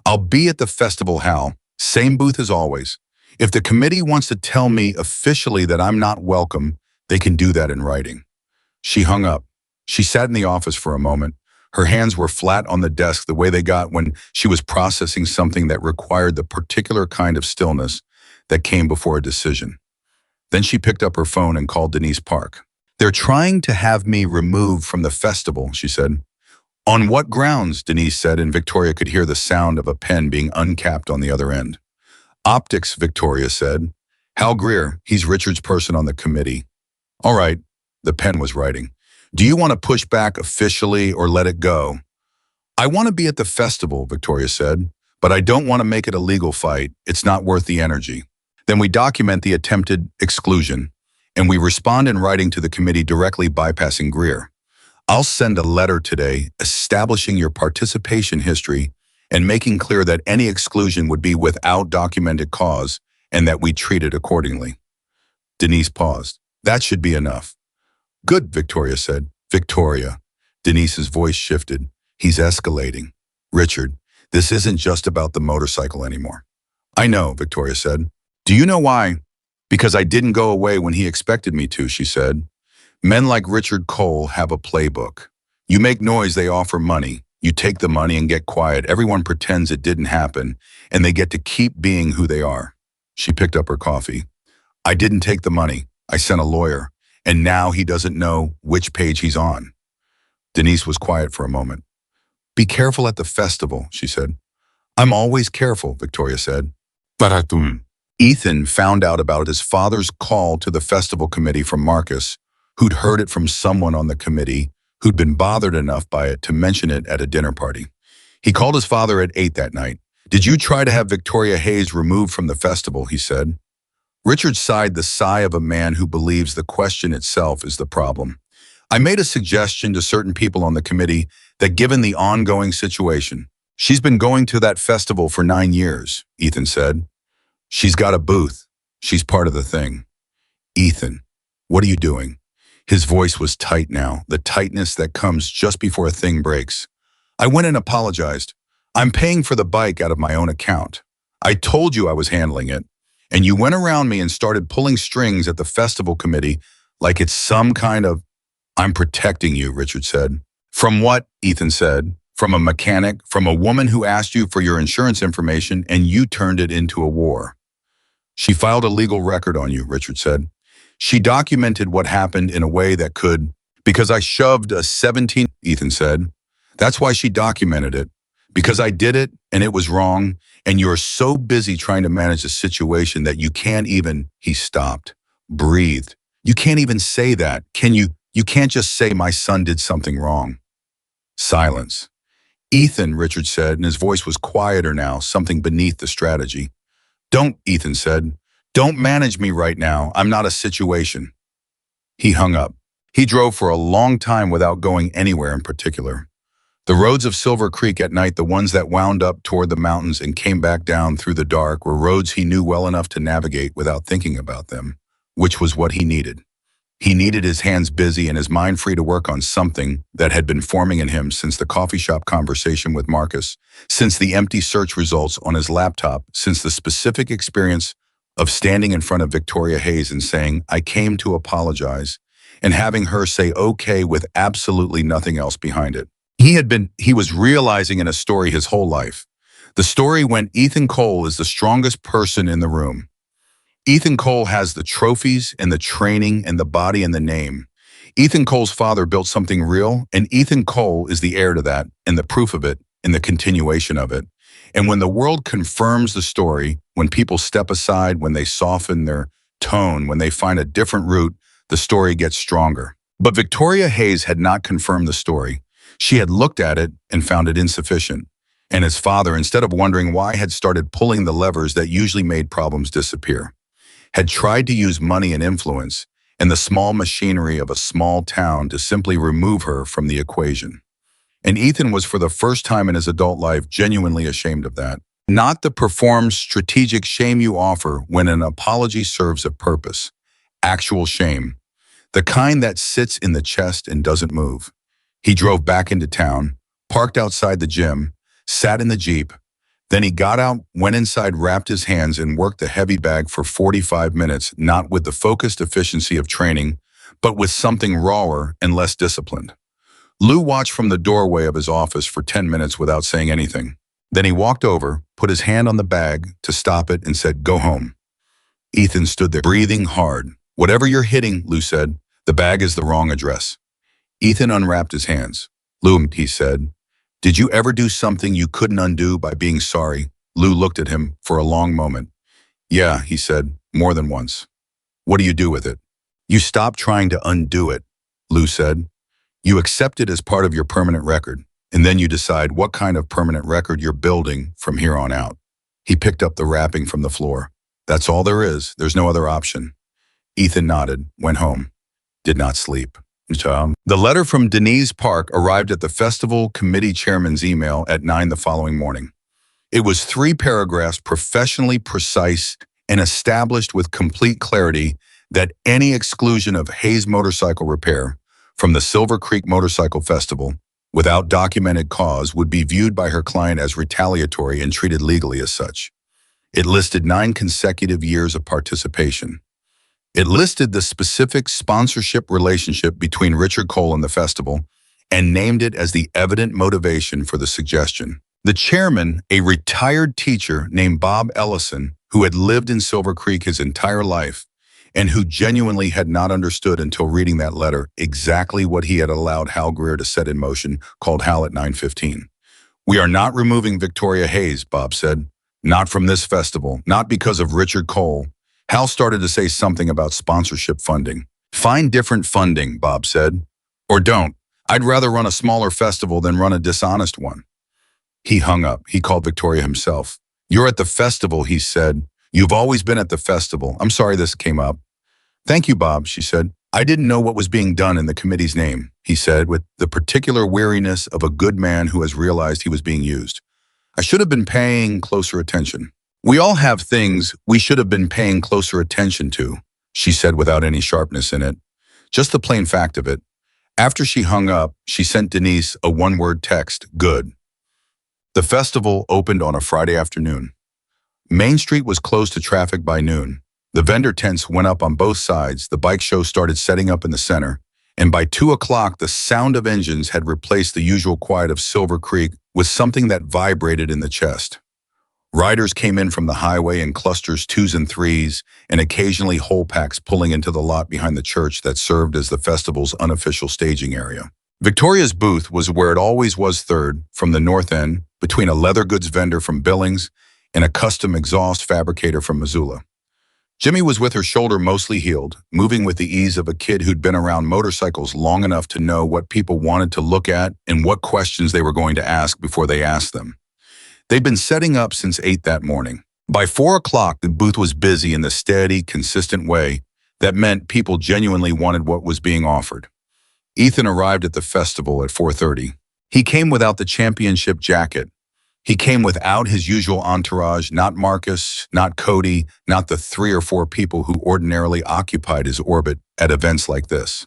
Speaker 1: I'll be at the festival, Hal. Same booth as always. If the committee wants to tell me officially that I'm not welcome, they can do that in writing. She hung up. She sat in the office for a moment. Her hands were flat on the desk the way they got when she was processing something that required the particular kind of stillness that came before a decision. Then she picked up her phone and called Denise Park. They're trying to have me removed from the festival, she said. On what grounds? Denise said, and Victoria could hear the sound of a pen being uncapped on the other end. Optics, Victoria said. Hal Greer, he's Richard's person on the committee. All right, the pen was writing. Do you want to push back officially or let it go? I want to be at the festival, Victoria said, but I don't want to make it a legal fight. It's not worth the energy. Then we document the attempted exclusion, and we respond in writing to the committee directly bypassing Greer. I'll send a letter today establishing your participation history and making clear that any exclusion would be without documented cause and that we treat it accordingly. Denise paused. That should be enough. Good, Victoria said. Victoria. Denise's voice shifted. He's escalating. Richard, this isn't just about the motorcycle anymore. I know, Victoria said. Do you know why? Because I didn't go away when he expected me to, she said. Men like Richard Cole have a playbook. You make noise, they offer money. You take the money and get quiet. Everyone pretends it didn't happen, and they get to keep being who they are. She picked up her coffee. I didn't take the money. I sent a lawyer, and now he doesn't know which page he's on. Denise was quiet for a moment. Be careful at the festival, she said. I'm always careful, Victoria said. Baratum. Ethan found out about his father's call to the festival committee from Marcus, who'd heard it from someone on the committee who'd been bothered enough by it to mention it at a dinner party. He called his father at 8 that night. Did you try to have Victoria Hayes removed from the festival, he said. Richard sighed the sigh of a man who believes the question itself is the problem. I made a suggestion to certain people on the committee that given the ongoing situation, she's been going to that festival for 9 years, Ethan said. She's got a booth. She's part of the thing. Ethan, what are you doing? His voice was tight now, the tightness that comes just before a thing breaks. I went and apologized. I'm paying for the bike out of my own account. I told you I was handling it, and you went around me and started pulling strings at the festival committee like it's some kind of... I'm protecting you, Richard said. From what? Ethan said. From a mechanic, from a woman who asked you for your insurance information and you turned it into a war. She filed a legal record on you, Richard said. She documented what happened in a way that could, because I shoved a 17, Ethan said. That's why she documented it. Because I did it and it was wrong, and you're so busy trying to manage the situation that you can't even, he stopped, breathed. You can't even say that, can you? You can't just say my son did something wrong. Silence. Ethan, Richard said, and his voice was quieter now, something beneath the strategy. Don't, Ethan said. Don't manage me right now. I'm not a situation. He hung up. He drove for a long time without going anywhere in particular. The roads of Silver Creek at night, the ones that wound up toward the mountains and came back down through the dark, were roads he knew well enough to navigate without thinking about them, which was what he needed. He needed his hands busy and his mind free to work on something that had been forming in him since the coffee shop conversation with Marcus, since the empty search results on his laptop, since the specific experience of standing in front of Victoria Hayes and saying, I came to apologize, and having her say okay with absolutely nothing else behind it. He was realizing in a story his whole life. The story when Ethan Cole is the strongest person in the room. Ethan Cole has the trophies and the training and the body and the name. Ethan Cole's father built something real, and Ethan Cole is the heir to that and the proof of it and the continuation of it. And when the world confirms the story, when people step aside, when they soften their tone, when they find a different route, the story gets stronger. But Victoria Hayes had not confirmed the story. She had looked at it and found it insufficient. And his father, instead of wondering why, had started pulling the levers that usually made problems disappear. Had tried to use money and influence and the small machinery of a small town to simply remove her from the equation. And Ethan was, for the first time in his adult life, genuinely ashamed of that. Not the performed strategic shame you offer when an apology serves a purpose. Actual shame. The kind that sits in the chest and doesn't move. He drove back into town, parked outside the gym, sat in the Jeep. Then he got out, went inside, wrapped his hands, and worked the heavy bag for 45 minutes, not with the focused efficiency of training, but with something rawer and less disciplined. Lou watched from the doorway of his office for 10 minutes without saying anything. Then he walked over, put his hand on the bag to stop it, and said, "Go home." Ethan stood there, breathing hard. "Whatever you're hitting," Lou said, "the bag is the wrong address." Ethan unwrapped his hands. "Lou," he said, "did you ever do something you couldn't undo by being sorry?" Lou looked at him for a long moment. "Yeah," he said, "more than once." "What do you do with it?" "You stop trying to undo it," Lou said. "You accept it as part of your permanent record, and then you decide what kind of permanent record you're building from here on out." He picked up the wrapping from the floor. "That's all there is. There's no other option." Ethan nodded, went home, did not sleep. The letter from Denise Park arrived at the festival committee chairman's email at 9 the following morning. It was 3 paragraphs, professionally precise and established with complete clarity that any exclusion of Hayes Motorcycle Repair from the Silver Creek Motorcycle Festival without documented cause would be viewed by her client as retaliatory and treated legally as such. It listed 9 consecutive years of participation. It listed the specific sponsorship relationship between Richard Cole and the festival and named it as the evident motivation for the suggestion. The chairman, a retired teacher named Bob Ellison, who had lived in Silver Creek his entire life and who genuinely had not understood until reading that letter exactly what he had allowed Hal Greer to set in motion, called Hal at 9:15. "We are not removing Victoria Hayes," Bob said. "Not from this festival, not because of Richard Cole." Hal started to say something about sponsorship funding. "Find different funding," Bob said. "Or don't. I'd rather run a smaller festival than run a dishonest one." He hung up. He called Victoria himself. "You're at the festival," he said. "You've always been at the festival. I'm sorry this came up." "Thank you, Bob," she said. "I didn't know what was being done in the committee's name," he said, with the particular weariness of a good man who has realized he was being used. "I should have been paying closer attention." "We all have things we should have been paying closer attention to," she said without any sharpness in it. Just the plain fact of it. After she hung up, she sent Denise a one-word text, "Good." The festival opened on a Friday afternoon. Main Street was closed to traffic by noon. The vendor tents went up on both sides, the bike show started setting up in the center, and by 2 o'clock the sound of engines had replaced the usual quiet of Silver Creek with something that vibrated in the chest. Riders came in from the highway in clusters 2s and 3s, and occasionally whole packs pulling into the lot behind the church that served as the festival's unofficial staging area. Victoria's booth was where it always was, third, from the north end, between a leather goods vendor from Billings and a custom exhaust fabricator from Missoula. Jimmy was with her shoulder mostly healed, moving with the ease of a kid who'd been around motorcycles long enough to know what people wanted to look at and what questions they were going to ask before they asked them. They'd been setting up since 8 that morning. By 4 o'clock, the booth was busy in the steady, consistent way that meant people genuinely wanted what was being offered. Ethan arrived at the festival at 4:30. He came without the championship jacket. He came without his usual entourage, not Marcus, not Cody, not the 3 or 4 people who ordinarily occupied his orbit at events like this.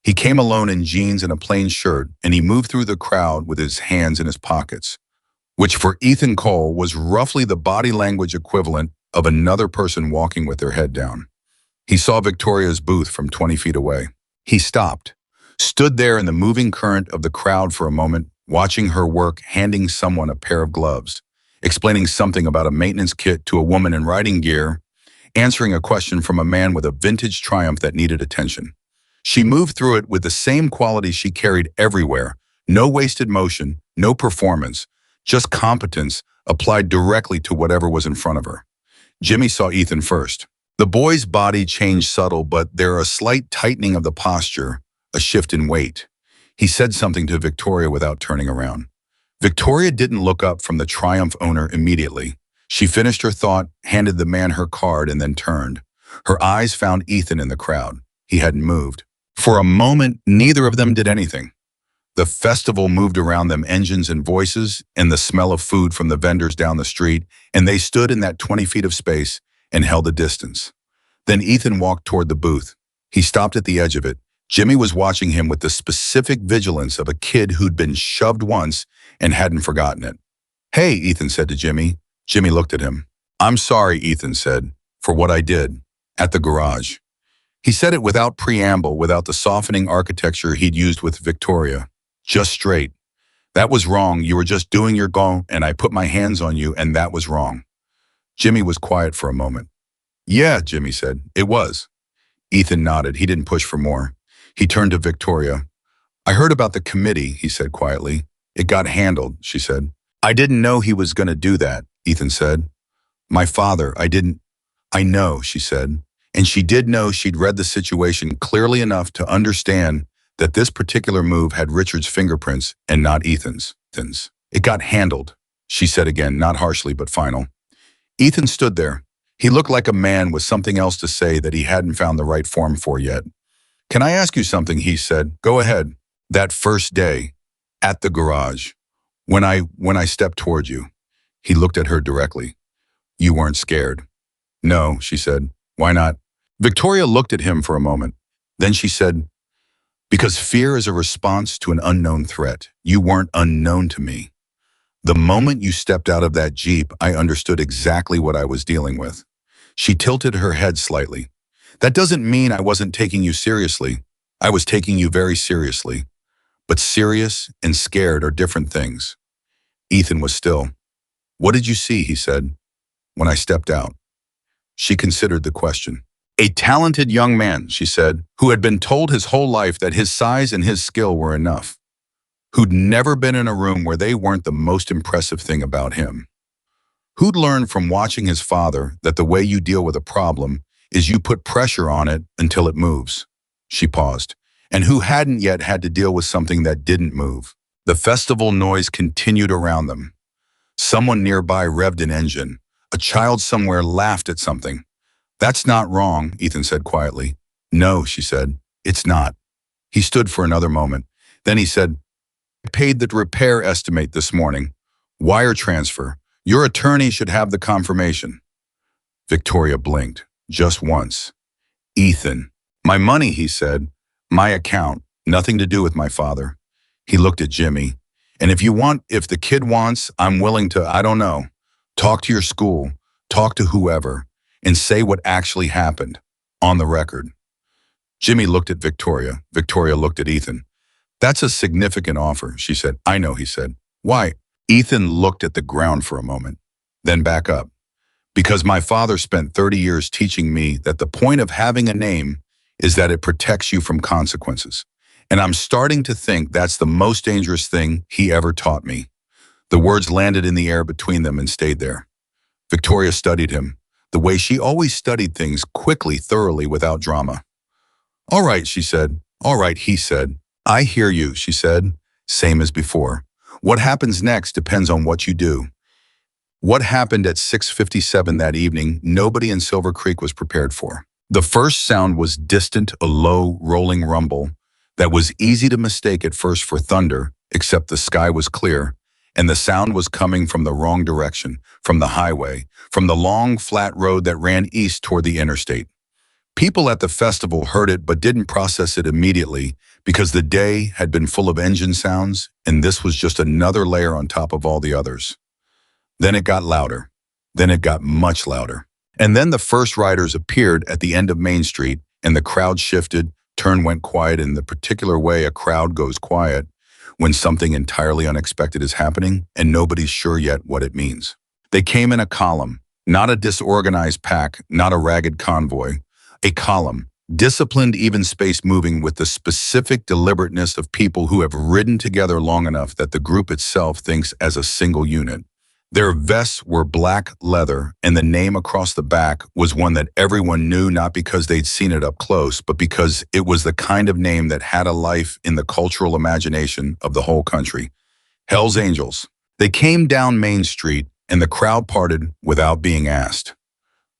Speaker 1: He came alone in jeans and a plain shirt, and he moved through the crowd with his hands in his pockets, which for Ethan Cole was roughly the body language equivalent of another person walking with their head down. He saw Victoria's booth from 20 feet away. He stopped, stood there in the moving current of the crowd for a moment, watching her work, handing someone a pair of gloves, explaining something about a maintenance kit to a woman in riding gear, answering a question from a man with a vintage Triumph that needed attention. She moved through it with the same quality she carried everywhere, no wasted motion, no performance, just competence applied directly to whatever was in front of her. Jimmy saw Ethan first. The boy's body changed subtle, but there a slight tightening of the posture, a shift in weight. He said something to Victoria without turning around. Victoria didn't look up from the Triumph owner immediately. She finished her thought, handed the man her card, and then turned. Her eyes found Ethan in the crowd. He hadn't moved. For a moment, neither of them did anything. The festival moved around them, engines and voices, and the smell of food from the vendors down the street, and they stood in that 20 feet of space and held a distance. Then Ethan walked toward the booth. He stopped at the edge of it. Jimmy was watching him with the specific vigilance of a kid who'd been shoved once and hadn't forgotten it. "Hey," Ethan said to Jimmy. Jimmy looked at him. "I'm sorry," Ethan said, "for what I did at the garage." He said it without preamble, without the softening architecture he'd used with Victoria. Just straight. "That was wrong. You were just doing your goal, and I put my hands on you, and that was wrong." Jimmy was quiet for a moment. "Yeah," Jimmy said, "it was." Ethan nodded. He didn't push for more. He turned to Victoria. "I heard about the committee," he said quietly. "It got handled," she said. "I didn't know he was going to do that," Ethan said. "My father, I know," she said. And she did know she'd read the situation clearly enough to understand that this particular move had Richard's fingerprints and not Ethan's. "It got handled," she said again, not harshly but final. Ethan stood there. He looked like a man with something else to say that he hadn't found the right form for yet. "Can I ask you something?" he said. "Go ahead." "That first day, at the garage, when I stepped toward you," he looked at her directly. "You weren't scared?" "No," she said. "Why not?" Victoria looked at him for a moment. Then she said, "Because fear is a response to an unknown threat. You weren't unknown to me. The moment you stepped out of that Jeep, I understood exactly what I was dealing with." She tilted her head slightly. "That doesn't mean I wasn't taking you seriously. I was taking you very seriously. But serious and scared are different things." Ethan was still. "What did you see?" he said. "When I stepped out." She considered the question. "A talented young man," she said, "who had been told his whole life that his size and his skill were enough. Who'd never been in a room where they weren't the most impressive thing about him. Who'd learned from watching his father that the way you deal with a problem is you put pressure on it until it moves." She paused. "And who hadn't yet had to deal with something that didn't move." The festival noise continued around them. Someone nearby revved an engine. A child somewhere laughed at something. "That's not wrong," Ethan said quietly. "No," she said, "it's not." He stood for another moment. Then he said, "I paid the repair estimate this morning. Wire transfer. Your attorney should have the confirmation." Victoria blinked, just once. "Ethan." "My money," he said. "My account. Nothing to do with my father." He looked at Jimmy. "And if the kid wants, I'm willing to, I don't know. Talk to your school. Talk to whoever. And say what actually happened. On the record." Jimmy looked at Victoria. Victoria looked at Ethan. "That's a significant offer," she said. "I know," he said. "Why?" Ethan looked at the ground for a moment, then back up. "Because my father spent 30 years teaching me that the point of having a name is that it protects you from consequences. And I'm starting to think that's the most dangerous thing he ever taught me." The words landed in the air between them and stayed there. Victoria studied him, the way she always studied things, quickly, thoroughly, without drama. "All right," she said. "All right," he said. "I hear you," she said. "Same as before. What happens next depends on what you do." What happened at 6:57 that evening, nobody in Silver Creek was prepared for. The first sound was distant, a low, rolling rumble that was easy to mistake at first for thunder, except the sky was clear, and the sound was coming from the wrong direction, from the highway, from the long, flat road that ran east toward the interstate. People at the festival heard it but didn't process it immediately because the day had been full of engine sounds, and this was just another layer on top of all the others. Then it got louder. Then it got much louder. And then the first riders appeared at the end of Main Street, and the crowd shifted, turn went quiet in the particular way a crowd goes quiet when something entirely unexpected is happening and nobody's sure yet what it means. They came in a column, not a disorganized pack, not a ragged convoy. A column, disciplined, even space moving with the specific deliberateness of people who have ridden together long enough that the group itself thinks as a single unit. Their vests were black leather, and the name across the back was one that everyone knew, not because they'd seen it up close, but because it was the kind of name that had a life in the cultural imagination of the whole country. Hell's Angels. They came down Main Street, and the crowd parted without being asked.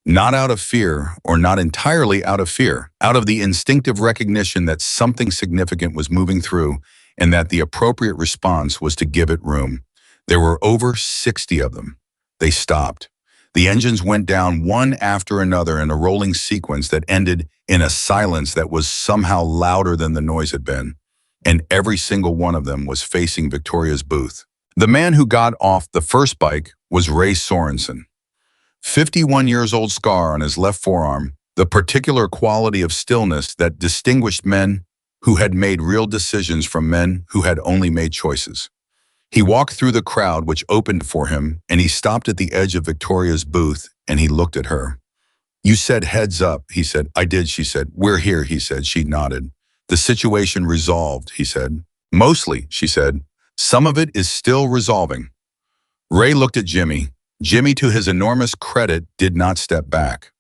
Speaker 1: Not out of fear, or not entirely out of fear, out of the instinctive recognition that something significant was moving through, and that the appropriate response was to give it room. There were over 60 of them. They stopped. The engines went down one after another in a rolling sequence that ended in a silence that was somehow louder than the noise had been. And every single one of them was facing Victoria's booth. The man who got off the first bike was Ray Sorensen. 51 years old, scar on his left forearm, the particular quality of stillness that distinguished men who had made real decisions from men who had only made choices. He walked through the crowd which opened for him, and he stopped at the edge of Victoria's booth, and he looked at her. "You said heads up," he said. "I did," she said. "We're here," he said. She nodded. "The situation resolved," he said. "Mostly," she said. "Some of it is still resolving." Ray looked at Jimmy. Jimmy, to his enormous credit, did not step back.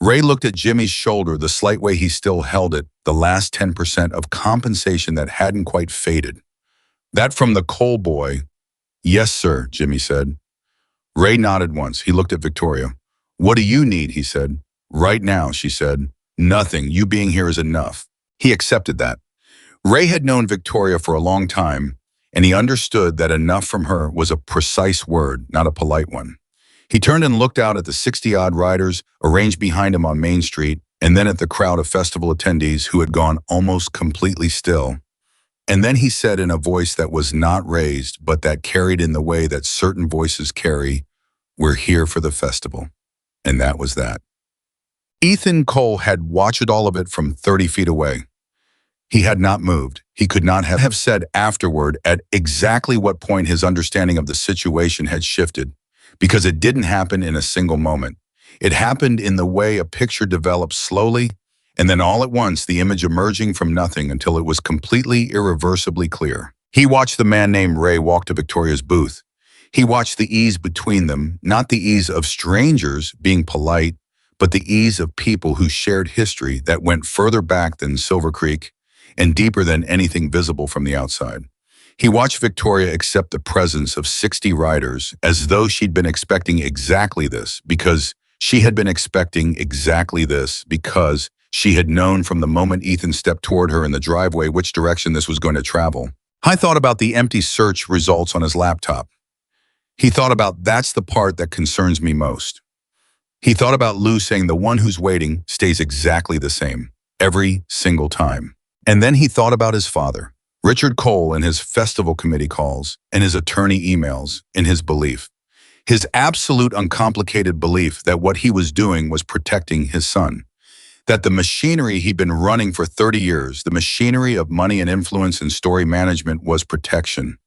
Speaker 1: Ray looked at Jimmy's shoulder, the slight way he still held it, the last 10% of compensation that hadn't quite faded. "That from the coal boy." "Yes, sir," Jimmy said. Ray nodded once. He looked at Victoria. "What do you need?" he said. "Right now," she said. "Nothing. You being here is enough." He accepted that. Ray had known Victoria for a long time, and he understood that enough from her was a precise word, not a polite one. He turned and looked out at the 60-odd riders arranged behind him on Main Street, and then at the crowd of festival attendees who had gone almost completely still. And then he said in a voice that was not raised, but that carried in the way that certain voices carry, "We're here for the festival." And that was that. Ethan Cole had watched all of it from 30 feet away. He had not moved. He could not have said afterward at exactly what point his understanding of the situation had shifted, because it didn't happen in a single moment. It happened in the way a picture develops slowly, and then all at once the image emerging from nothing until it was completely irreversibly clear. He watched the man named Ray walk to Victoria's booth. He watched the ease between them, not the ease of strangers being polite, but the ease of people who shared history that went further back than Silver Creek and deeper than anything visible from the outside. He watched Victoria accept the presence of 60 riders as though she'd been expecting exactly this, because she had been expecting exactly this, because she had known from the moment Ethan stepped toward her in the driveway which direction this was going to travel. I thought about the empty search results on his laptop. He thought about, "That's the part that concerns me most." He thought about Lou saying the one who's waiting stays exactly the same, every single time. And then he thought about his father, Richard Cole, and his festival committee calls, and his attorney emails, and his belief. His absolute uncomplicated belief that what he was doing was protecting his son. That the machinery he'd been running for 30 years, the machinery of money and influence and story management, was protection,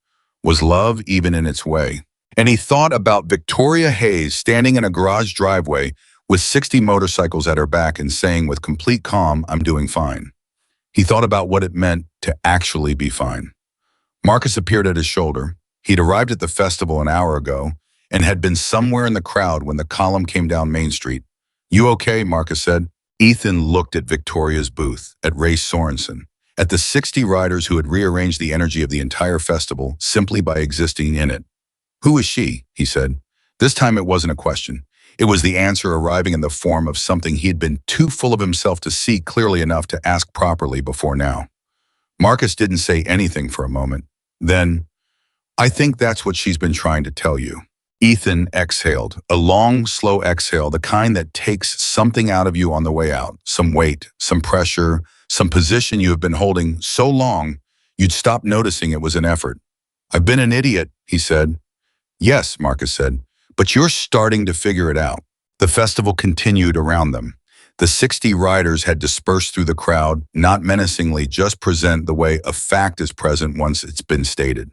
Speaker 1: was love even in its way. And he thought about Victoria Hayes standing in a garage driveway with 60 motorcycles at her back and saying with complete calm, "I'm doing fine." He thought about what it meant to actually be fine. Marcus appeared at his shoulder. He'd arrived at the festival an hour ago and had been somewhere in the crowd when the column came down Main Street. "You okay?" Marcus said. Ethan looked at Victoria's booth, at Ray Sorensen, at the 60 riders who had rearranged the energy of the entire festival simply by existing in it. "Who is she?" he said. This time it wasn't a question. It was the answer arriving in the form of something he had been too full of himself to see clearly enough to ask properly before now. Marcus didn't say anything for a moment. Then, "I think that's what she's been trying to tell you." Ethan exhaled, a long, slow exhale, the kind that takes something out of you on the way out, some weight, some pressure, some position you have been holding so long you'd stop noticing it was an effort. "I've been an idiot," he said. "Yes," Marcus said, "but you're starting to figure it out." The festival continued around them. The 60 riders had dispersed through the crowd, not menacingly, just present the way a fact is present once it's been stated.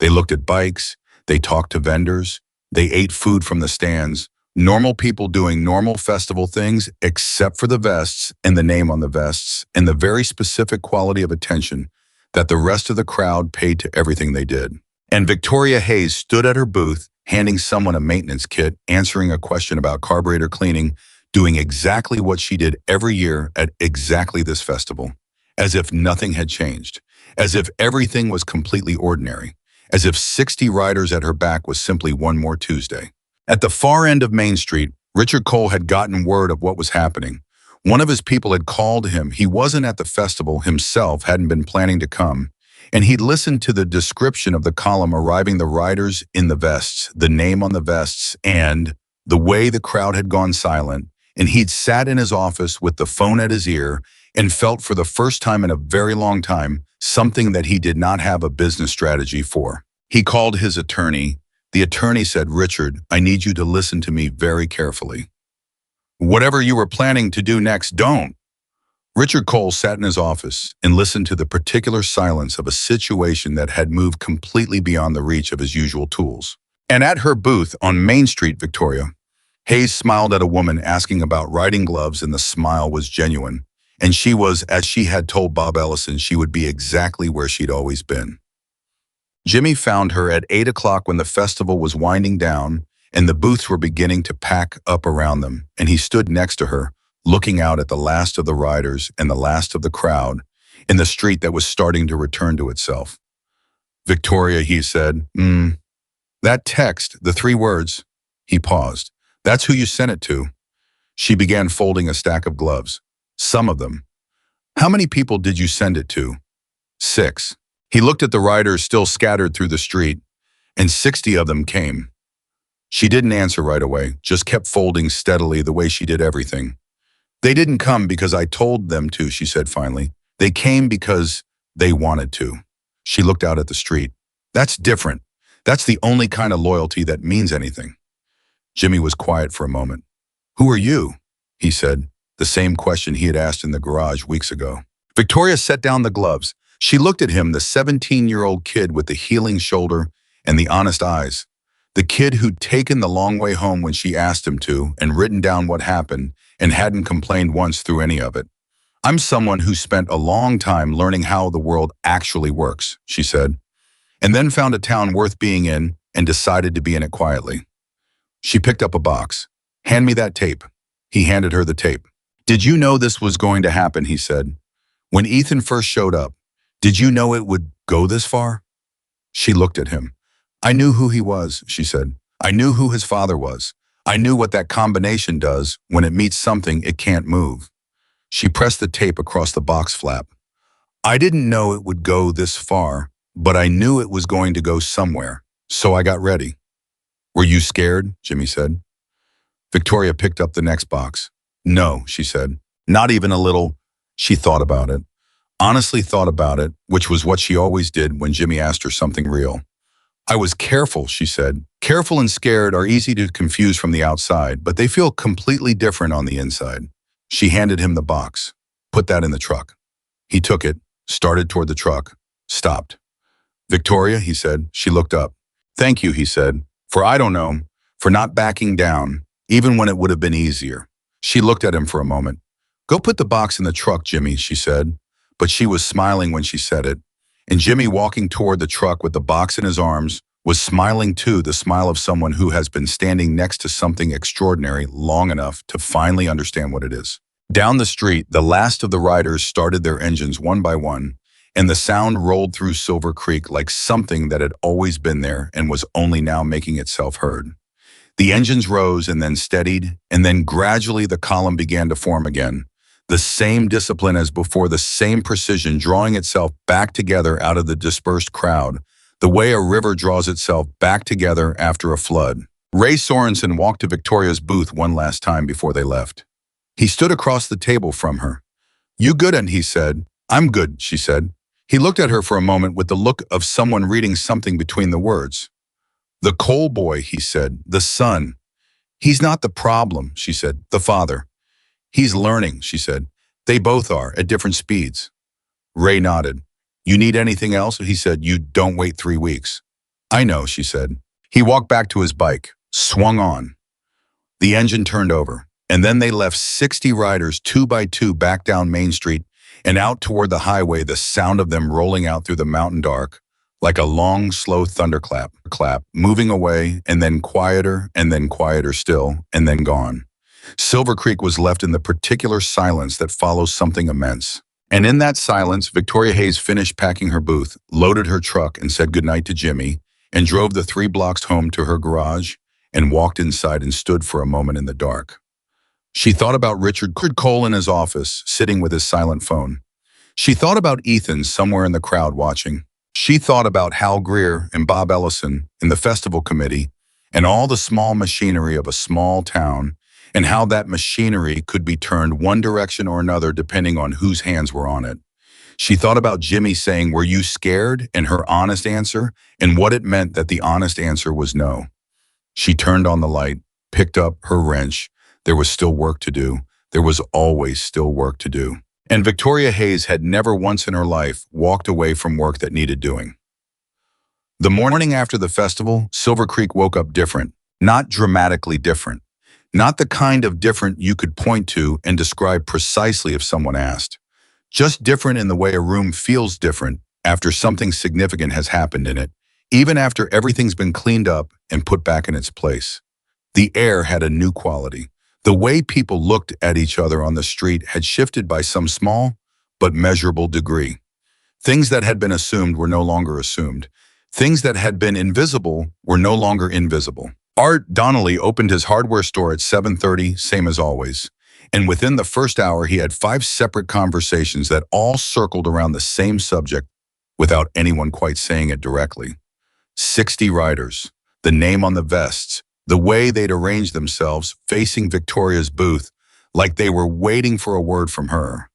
Speaker 1: They looked at bikes, they talked to vendors, they ate food from the stands, normal people doing normal festival things except for the vests and the name on the vests and the very specific quality of attention that the rest of the crowd paid to everything they did. And Victoria Hayes stood at her booth, handing someone a maintenance kit, answering a question about carburetor cleaning, doing exactly what she did every year at exactly this festival, as if nothing had changed, as if everything was completely ordinary, as if 60 riders at her back was simply one more Tuesday. At the far end of Main Street, Richard Cole had gotten word of what was happening. One of his people had called him. He wasn't at the festival himself, hadn't been planning to come, And he'd listened to the description of the column arriving, the riders in the vests, the name on the vests, and the way the crowd had gone silent. And he'd sat in his office with the phone at his ear and felt for the first time in a very long time something that he did not have a business strategy for. He called his attorney. The attorney said, "Richard, I need you to listen to me very carefully. Whatever you were planning to do next, don't." Richard Cole sat in his office and listened to the particular silence of a situation that had moved completely beyond the reach of his usual tools. And at her booth on Main Street, Victoria, Hayes smiled at a woman asking about riding gloves, and the smile was genuine. And she was, as she had told Bob Ellison, she would be exactly where she'd always been. Jimmy found her at 8 o'clock when the festival was winding down and the booths were beginning to pack up around them, and he stood next to her, looking out at the last of the riders and the last of the crowd in the street that was starting to return to itself. "Victoria," he said, "that text, the 3 words." He paused. "That's who you sent it to." She began folding a stack of gloves. "Some of them." "How many people did you send it to?" "6. He looked at the riders still scattered through the street, and 60 of them came. She didn't answer right away, just kept folding steadily the way she did everything. "They didn't come because I told them to," she said finally. "They came because they wanted to." She looked out at the street. "That's different. That's the only kind of loyalty that means anything." Jimmy was quiet for a moment. "Who are you?" he said, the same question he had asked in the garage weeks ago. Victoria set down the gloves. She looked at him, the 17-year-old kid with the healing shoulder and the honest eyes. The kid who'd taken the long way home when she asked him to and written down what happened and hadn't complained once through any of it. "I'm someone who spent a long time learning how the world actually works," she said, "and then found a town worth being in and decided to be in it quietly." She picked up a box. "Hand me that tape." He handed her the tape. "Did you know this was going to happen?" he said. "When Ethan first showed up, did you know it would go this far?" She looked at him. "I knew who he was," she said. "I knew who his father was. I knew what that combination does when it meets something it can't move." She pressed the tape across the box flap. "I didn't know it would go this far, but I knew it was going to go somewhere, so I got ready." "Were you scared?" Jimmy said. Victoria picked up the next box. "No," she said. "Not even a little." She thought about it. Honestly thought about it, which was what she always did when Jimmy asked her something real. "I was careful," she said. "Careful and scared are easy to confuse from the outside, but they feel completely different on the inside." She handed him the box. "Put that in the truck." He took it, started toward the truck, stopped. "Victoria," he said. She looked up. "Thank you," he said, "for I don't know, for not backing down, even when it would have been easier." She looked at him for a moment. "Go put the box in the truck, Jimmy," she said, but she was smiling when she said it. And Jimmy, walking toward the truck with the box in his arms, was smiling too, the smile of someone who has been standing next to something extraordinary long enough to finally understand what it is. Down the street, the last of the riders started their engines one by one, and the sound rolled through Silver Creek like something that had always been there and was only now making itself heard. The engines rose and then steadied, and then gradually the column began to form again. The same discipline as before, the same precision, drawing itself back together out of the dispersed crowd, the way a river draws itself back together after a flood. Ray Sorensen walked to Victoria's booth one last time before they left. He stood across the table from her. "You good?" And he said. "I'm good," she said. He looked at her for a moment with the look of someone reading something between the words. "The Cole boy," he said, "the son. He's not the problem," she said, "the father. He's learning," she said. "They both are, at different speeds." Ray nodded. "You need anything else?" He said. "You don't wait 3 weeks." "I know," she said. He walked back to his bike, swung on. The engine turned over, and then they left 60 riders 2 by 2 back down Main Street and out toward the highway, the sound of them rolling out through the mountain dark, like a long, slow thunderclap, moving away, and then quieter still, and then gone. Silver Creek was left in the particular silence that follows something immense. And in that silence, Victoria Hayes finished packing her booth, loaded her truck, and said goodnight to Jimmy, and drove the 3 blocks home to her garage, and walked inside and stood for a moment in the dark. She thought about Richard Cole in his office, sitting with his silent phone. She thought about Ethan somewhere in the crowd watching. She thought about Hal Greer and Bob Ellison in the festival committee and all the small machinery of a small town and how that machinery could be turned one direction or another depending on whose hands were on it. She thought about Jimmy saying, "Were you scared?" and her honest answer, and what it meant that the honest answer was no. She turned on the light, picked up her wrench. There was still work to do. There was always still work to do. And Victoria Hayes had never once in her life walked away from work that needed doing. The morning after the festival, Silver Creek woke up different, not dramatically different, not the kind of different you could point to and describe precisely if someone asked. Just different in the way a room feels different after something significant has happened in it, even after everything's been cleaned up and put back in its place. The air had a new quality. The way people looked at each other on the street had shifted by some small but measurable degree. Things that had been assumed were no longer assumed. Things that had been invisible were no longer invisible. Art Donnelly opened his hardware store at 7:30, same as always. And within the first hour, he had 5 separate conversations that all circled around the same subject without anyone quite saying it directly. 60 riders, the name on the vests, the way they'd arranged themselves facing Victoria's booth like they were waiting for a word from her.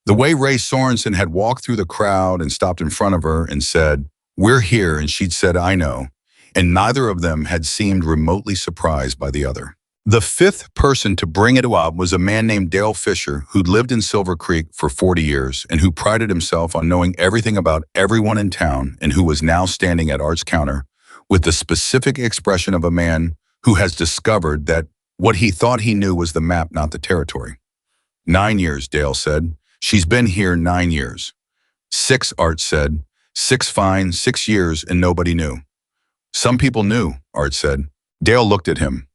Speaker 1: The way Ray Sorensen had walked through the crowd and stopped in front of her and said, "We're here," and she'd said, "I know." And neither of them had seemed remotely surprised by the other. The 5th person to bring it up was a man named Dale Fisher, who'd lived in Silver Creek for 40 years and who prided himself on knowing everything about everyone in town and who was now standing at Art's counter with the specific expression of a man who has discovered that what he thought he knew was the map, not the territory. 9 years, Dale said. She's been here 9 years. 6, Art said. 6 fine, 6 years, and nobody knew. Some people knew, Art said. Dale looked at him.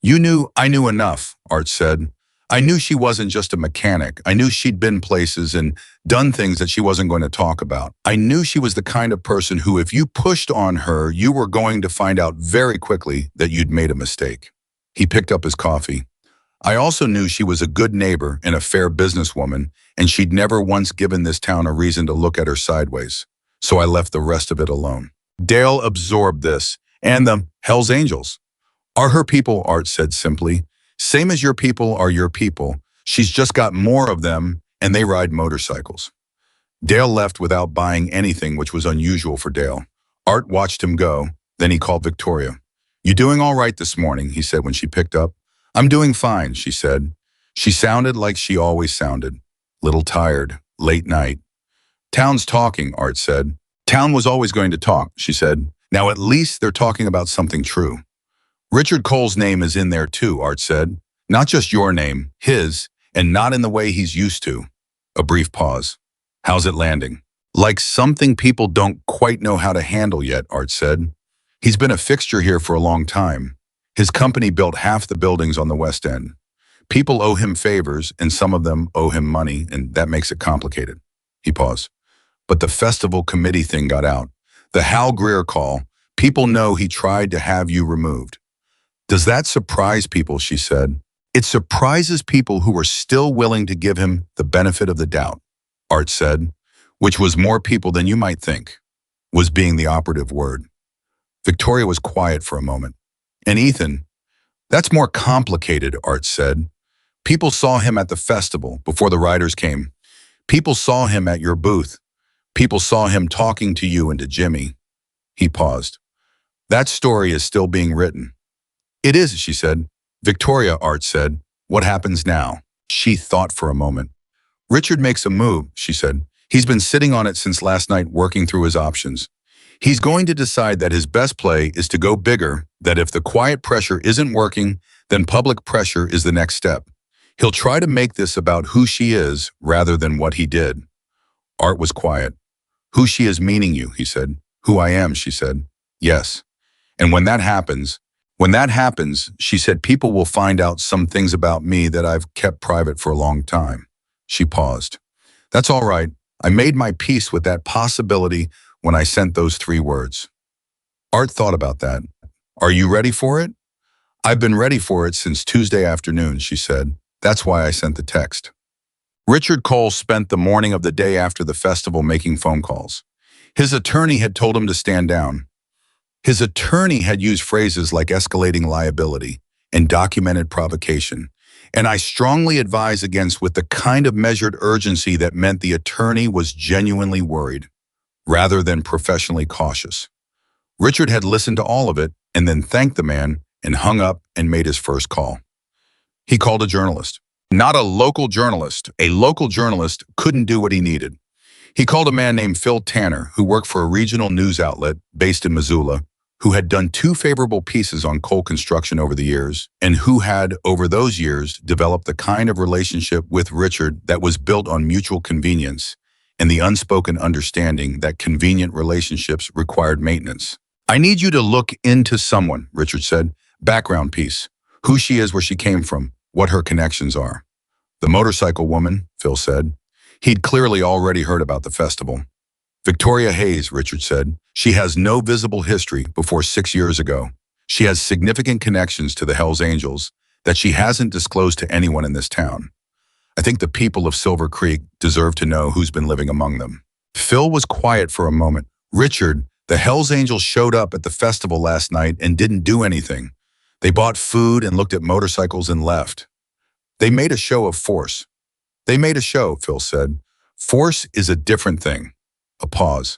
Speaker 1: "You knew I knew enough," Art said. "I knew she wasn't just a mechanic. I knew she'd been places and done things that she wasn't going to talk about. I knew she was the kind of person who, if you pushed on her, you were going to find out very quickly that you'd made a mistake." He picked up his coffee. "I also knew she was a good neighbor and a fair businesswoman, and she'd never once given this town a reason to look at her sideways. So I left the rest of it alone." Dale absorbed this, and the Hell's Angels are her people, Art said simply. "Same as your people are your people. She's just got more of them, and they ride motorcycles." Dale left without buying anything, which was unusual for Dale. Art watched him go, then he called Victoria. "You doing all right this morning?" he said when she picked up. "I'm doing fine," she said. She sounded like she always sounded. Little tired, late night. "Town's talking," Art said. "Town was always going to talk," she said. "Now at least they're talking about something true." "Richard Cole's name is in there too," Art said. "Not just your name, his, and not in the way he's used to." A brief pause. "How's it landing?" "Like something people don't quite know how to handle yet," Art said. "He's been a fixture here for a long time. His company built half the buildings on the West End. People owe him favors, and some of them owe him money, and that makes it complicated." He paused. "But the festival committee thing got out. The Hal Greer call. People know he tried to have you removed." "Does that surprise people?" she said. "It surprises people who are still willing to give him the benefit of the doubt," Art said, "which was more people than you might think," was being the operative word. Victoria was quiet for a moment. "And Ethan, that's more complicated," Art said. "People saw him at the festival before the riders came. People saw him at your booth. People saw him talking to you and to Jimmy." He paused. "That story is still being written." "It is," she said. "Victoria," Art said, "what happens now?" She thought for a moment. "Richard makes a move," she said. "He's been sitting on it since last night, working through his options. He's going to decide that his best play is to go bigger, that if the quiet pressure isn't working, then public pressure is the next step. He'll try to make this about who she is rather than what he did." Art was quiet. "Who she is meaning you," he said. "Who I am," she said. "Yes. And when that happens, she said, people will find out some things about me that I've kept private for a long time." She paused. "That's all right. I made my peace with that possibility when I sent those 3 words." Art thought about that. "Are you ready for it?" "I've been ready for it since Tuesday afternoon," she said. "That's why I sent the text." Richard Cole spent the morning of the day after the festival making phone calls. His attorney had told him to stand down. His attorney had used phrases like escalating liability and documented provocation, and I strongly advise against with the kind of measured urgency that meant the attorney was genuinely worried, rather than professionally cautious. Richard had listened to all of it and then thanked the man and hung up and made his first call. He called a journalist. Not a local journalist. A local journalist couldn't do what he needed. He called a man named Phil Tanner, who worked for a regional news outlet based in Missoula, who had done two favorable pieces on coal construction over the years, and who had, over those years, developed the kind of relationship with Richard that was built on mutual convenience and the unspoken understanding that convenient relationships required maintenance. I need you to look into someone, Richard said. Background piece. Who she is, where she came from, what her connections are. The motorcycle woman, Phil said. He'd clearly already heard about the festival. Victoria Hayes, Richard said. She has no visible history before 6 years ago. She has significant connections to the Hells Angels that she hasn't disclosed to anyone in this town. I think the people of Silver Creek deserve to know who's been living among them. Phil was quiet for a moment. Richard, the Hells Angels showed up at the festival last night and didn't do anything. They bought food and looked at motorcycles and left. They made a show of force. They made a show, Phil said. Force is a different thing. A pause.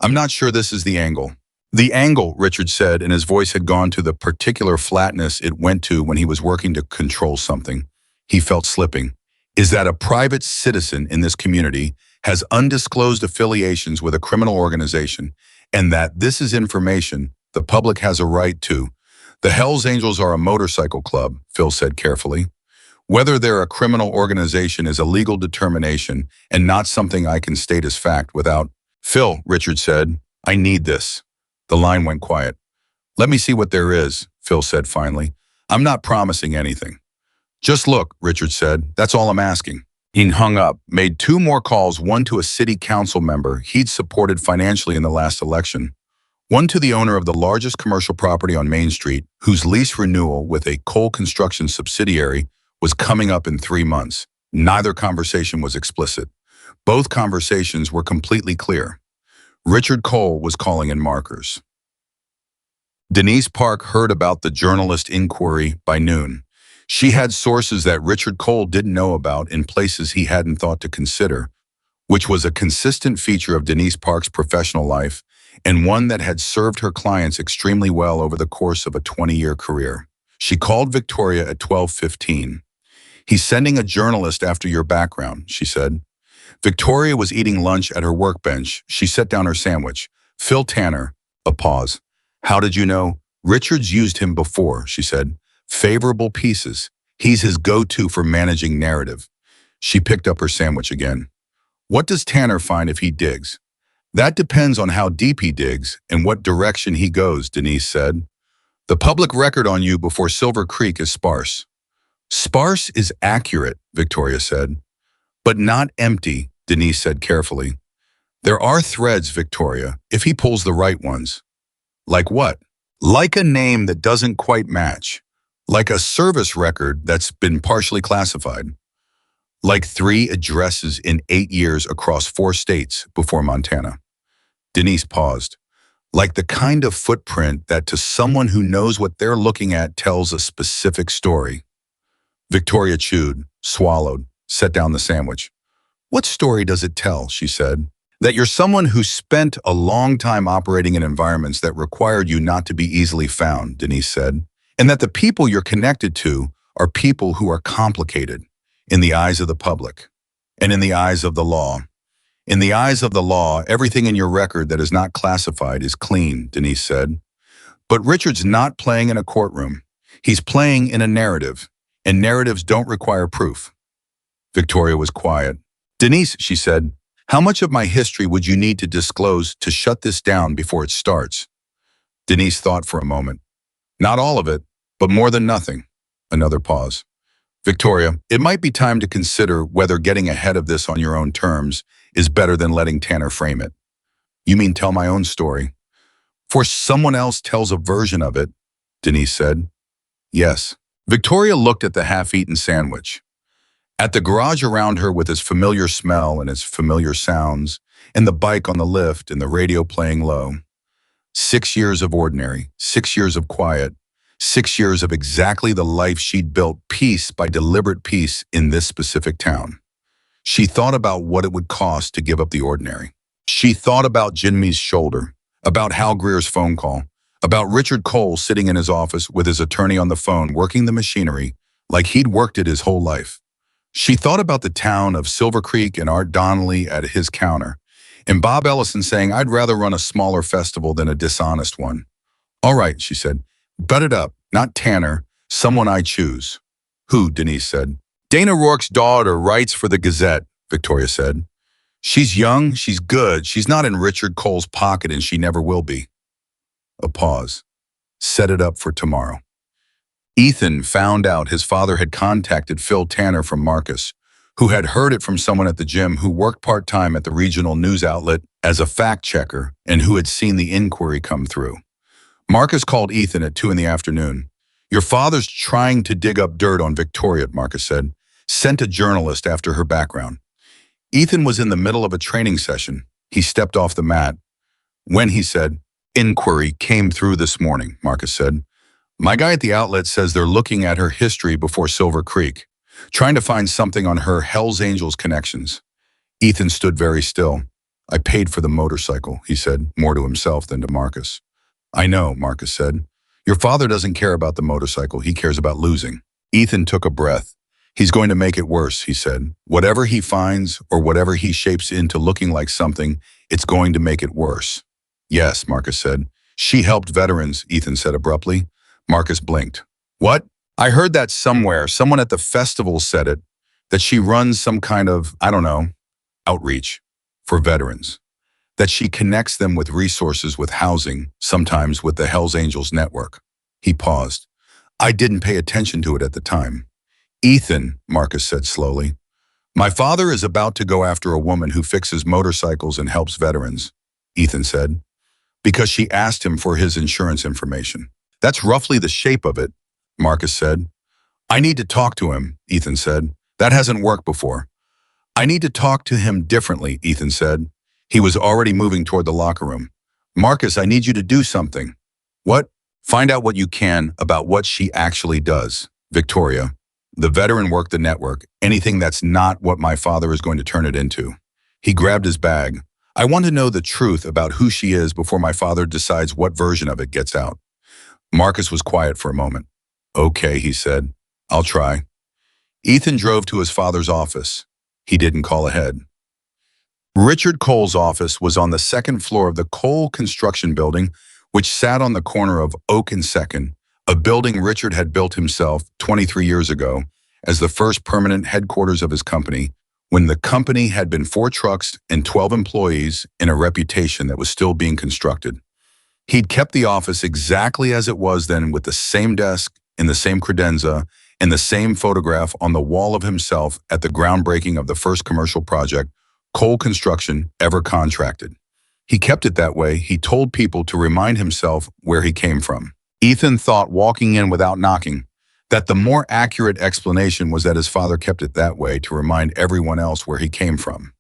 Speaker 1: I'm not sure this is the angle. The angle, Richard said, and his voice had gone to the particular flatness it went to when he was working to control something. He felt slipping. Is that a private citizen in this community has undisclosed affiliations with a criminal organization, and that this is information the public has a right to. The Hells Angels are a motorcycle club, Phil said carefully. Whether they're a criminal organization is a legal determination and not something I can state as fact without. Phil, Richard said, I need this. The line went quiet. Let me see what there is, Phil said finally. I'm not promising anything. Just look, Richard said. That's all I'm asking. He hung up, made 2 more calls, one to a city council member he'd supported financially in the last election, one to the owner of the largest commercial property on Main Street, whose lease renewal with a coal construction subsidiary was coming up in 3 months. Neither conversation was explicit. Both conversations were completely clear. Richard Cole was calling in markers. Denise Park heard about the journalist inquiry by noon. She had sources that Richard Cole didn't know about in places he hadn't thought to consider, which was a consistent feature of Denise Park's professional life and one that had served her clients extremely well over the course of a 20-year career. She called Victoria at 12:15. He's sending a journalist after your background, she said. Victoria was eating lunch at her workbench. She set down her sandwich. Phil Tanner, a pause. How did you know? Richard's used him before, she said. Favorable pieces. He's his go-to for managing narrative. She picked up her sandwich again. What does Tanner find if he digs? That depends on how deep he digs and what direction he goes, Denise said. The public record on you before Silver Creek is sparse. Sparse is accurate, Victoria said. But not empty, Denise said carefully. There are threads, Victoria, if he pulls the right ones. Like what? Like a name that doesn't quite match. Like a service record that's been partially classified. Like 3 addresses in 8 years across 4 states before Montana. Denise paused. Like the kind of footprint that to someone who knows what they're looking at tells a specific story. Victoria chewed, swallowed, set down the sandwich. What story does it tell, she said. That you're someone who spent a long time operating in environments that required you not to be easily found, Denise said. And that the people you're connected to are people who are complicated in the eyes of the public and in the eyes of the law. In the eyes of the law, everything in your record that is not classified is clean, Denise said. But Richard's not playing in a courtroom. He's playing in a narrative, and narratives don't require proof. Victoria was quiet. Denise, she said, how much of my history would you need to disclose to shut this down before it starts? Denise thought for a moment. Not all of it, but more than nothing. Another pause. Victoria, it might be time to consider whether getting ahead of this on your own terms is better than letting Tanner frame it. You mean tell my own story? For someone else tells a version of it, Denise said. Yes. Victoria looked at the half-eaten sandwich. At the garage around her with its familiar smell and its familiar sounds, and the bike on the lift and the radio playing low. 6 years of ordinary, 6 years of quiet, 6 years of exactly the life she'd built piece by deliberate piece in this specific town. She thought about what it would cost to give up the ordinary. She thought about Jinmi's shoulder, about Hal Greer's phone call, about Richard Cole sitting in his office with his attorney on the phone working the machinery like he'd worked it his whole life. She thought about the town of Silver Creek and Art Donnelly at his counter, and Bob Ellison saying, "I'd rather run a smaller festival than a dishonest one." "All right," she said. "Bet it up. Not Tanner. Someone I choose." "Who?" Denise said. "Dana Rourke's daughter writes for the Gazette," Victoria said. "She's young, she's good, she's not in Richard Cole's pocket, and she never will be." A pause. Set it up for tomorrow. Ethan found out his father had contacted Phil Tanner from Marcus, who had heard it from someone at the gym who worked part-time at the regional news outlet as a fact-checker and who had seen the inquiry come through. Marcus called Ethan at 2 in the afternoon. "Your father's trying to dig up dirt on Victoria," Marcus said. "Sent a journalist after her background." Ethan was in the middle of a training session. He stepped off the mat. When he said, "Inquiry came through this morning," Marcus said. "My guy at the outlet says they're looking at her history before Silver Creek, trying to find something on her Hells Angels connections." Ethan stood very still. "I paid for the motorcycle," he said, more to himself than to Marcus. "I know," Marcus said. "Your father doesn't care about the motorcycle. He cares about losing." Ethan took a breath. "He's going to make it worse," he said. "Whatever he finds or whatever he shapes into looking like something, it's going to make it worse." "Yes," Marcus said. "She helped veterans," Ethan said abruptly. Marcus blinked. "What?" "I heard that somewhere. Someone at the festival said it. That she runs some kind of, I don't know, outreach for veterans. That she connects them with resources, with housing, sometimes with the Hells Angels network." He paused. "I didn't pay attention to it at the time." "Ethan," Marcus said slowly, "my father is about to go after a woman who fixes motorcycles and helps veterans," Ethan said, "because she asked him for his insurance information. That's roughly the shape of it," Marcus said. "I need to talk to him," Ethan said. "That hasn't worked before." "I need to talk to him differently," Ethan said. He was already moving toward the locker room. "Marcus, I need you to do something." "What?" "Find out what you can about what she actually does. Victoria. The veteran work the network. Anything that's not what my father is going to turn it into." He grabbed his bag. "I want to know the truth about who she is before my father decides what version of it gets out." Marcus was quiet for a moment. "Okay," he said. "I'll try." Ethan drove to his father's office. He didn't call ahead. Richard Cole's office was on the second floor of the Cole Construction Building, which sat on the corner of Oak and Second, a building Richard had built himself 23 years ago as the first permanent headquarters of his company, when the company had been 4 trucks and 12 employees in a reputation that was still being constructed. He'd kept the office exactly as it was then, with the same desk and the same credenza and the same photograph on the wall of himself at the groundbreaking of the first commercial project Cole Construction ever contracted. He kept it that way. He told people to remind himself where he came from. Ethan thought, walking in without knocking, that the more accurate explanation was that his father kept it that way to remind everyone else where he came from.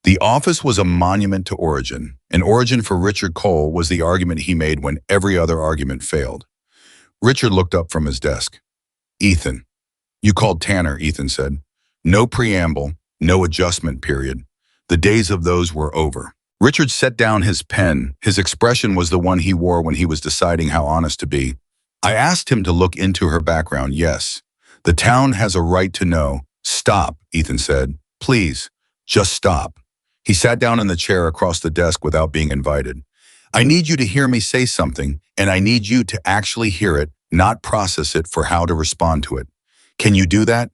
Speaker 1: The office was a monument to origin. An origin for Richard Cole was the argument he made when every other argument failed. Richard looked up from his desk. "Ethan." "You called Tanner," Ethan said. "No preamble, no adjustment period. The days of those were over." Richard set down his pen. His expression was the one he wore when he was deciding how honest to be. "I asked him to look into her background, yes. The town has a right to know." "Stop," Ethan said. "Please, just stop." He sat down in the chair across the desk without being invited. "I need you to hear me say something, and I need you to actually hear it, not process it for how to respond to it. Can you do that?"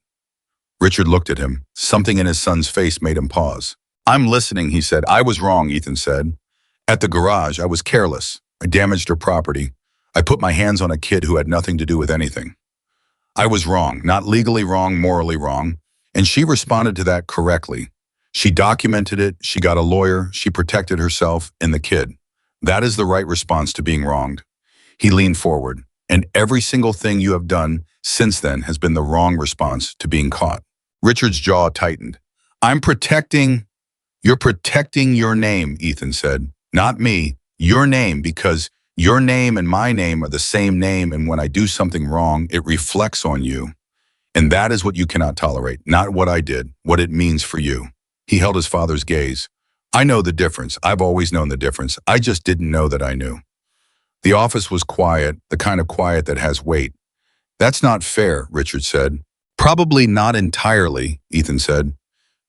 Speaker 1: Richard looked at him. Something in his son's face made him pause. "I'm listening," he said. "I was wrong," Ethan said. "At the garage, I was careless. I damaged her property. I put my hands on a kid who had nothing to do with anything. I was wrong, not legally wrong, morally wrong. And she responded to that correctly. She documented it, she got a lawyer, she protected herself and the kid. That is the right response to being wronged." He leaned forward. "And every single thing you have done since then has been the wrong response to being caught." Richard's jaw tightened. I'm protecting, you're protecting your name, Ethan said. Not me, your name, because your name and my name are the same name, and when I do something wrong, it reflects on you. And that is what you cannot tolerate, not what I did, what it means for you. He held his father's gaze. I know the difference. I've always known the difference. I just didn't know that I knew. The office was quiet, the kind of quiet that has weight. That's not fair, Richard said. Probably not entirely, Ethan said.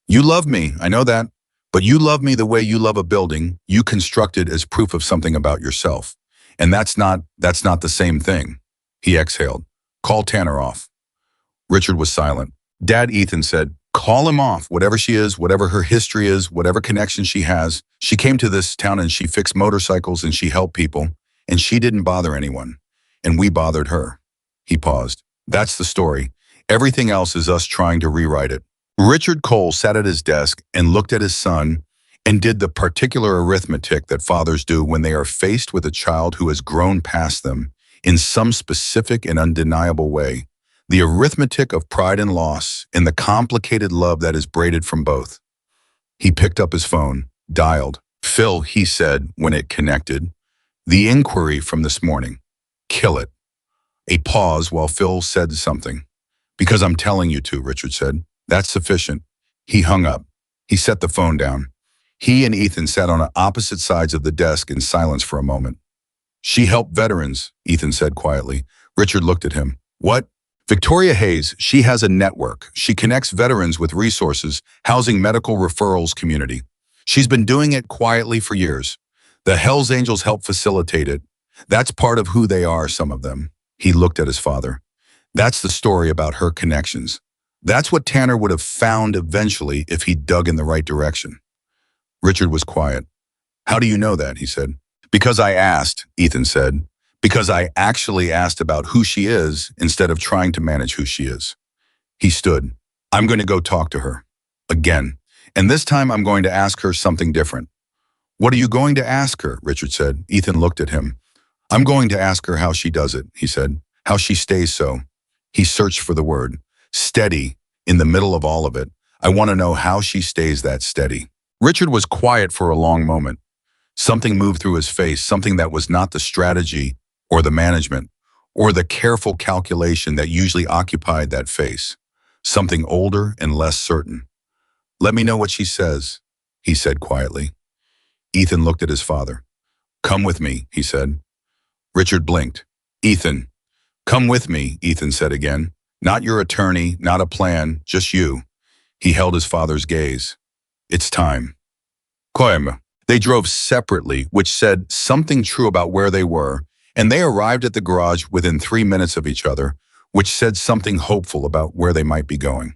Speaker 1: You love me, I know that. But you love me the way you love a building you constructed as proof of something about yourself. And that's not the same thing. He exhaled. Call Tanner off. Richard was silent. Dad, Ethan said, call him off, whatever she is, whatever her history is, whatever connection she has. She came to this town and she fixed motorcycles and she helped people. And she didn't bother anyone. And we bothered her. He paused. That's the story. Everything else is us trying to rewrite it. Richard Cole sat at his desk and looked at his son and did the particular arithmetic that fathers do when they are faced with a child who has grown past them in some specific and undeniable way. The arithmetic of pride and loss and the complicated love that is braided from both. He picked up his phone, dialed. Phil, he said when it connected. The inquiry from this morning. Kill it. A pause while Phil said something. Because I'm telling you to, Richard said. That's sufficient. He hung up. He set the phone down. He and Ethan sat on opposite sides of the desk in silence for a moment. She helped veterans, Ethan said quietly. Richard looked at him. What? Victoria Hayes, she has a network. She connects veterans with resources, housing medical referrals community. She's been doing it quietly for years. The Hells Angels help facilitate it. That's part of who they are, some of them. He looked at his father. That's the story about her connections. That's what Tanner would have found eventually if he dug in the right direction. Richard was quiet. How do you know that? He said. Because I asked, Ethan said. Because I actually asked about who she is instead of trying to manage who she is. He stood. I'm going to go talk to her. Again. And this time I'm going to ask her something different. What are you going to ask her? Richard said. Ethan looked at him. I'm going to ask her how she does it, he said. How she stays so. He searched for the word. Steady, in the middle of all of it. I want to know how she stays that steady. Richard was quiet for a long moment. Something moved through his face, something that was not the strategy or the management or the careful calculation that usually occupied that face. Something older and less certain. Let me know what she says, he said quietly. Ethan looked at his father. Come with me, he said. Richard blinked. Ethan. Come with me, Ethan said again. Not your attorney, not a plan, just you. He held his father's gaze. It's time. Come. They drove separately, which said something true about where they were, and they arrived at the garage within 3 minutes of each other, which said something hopeful about where they might be going.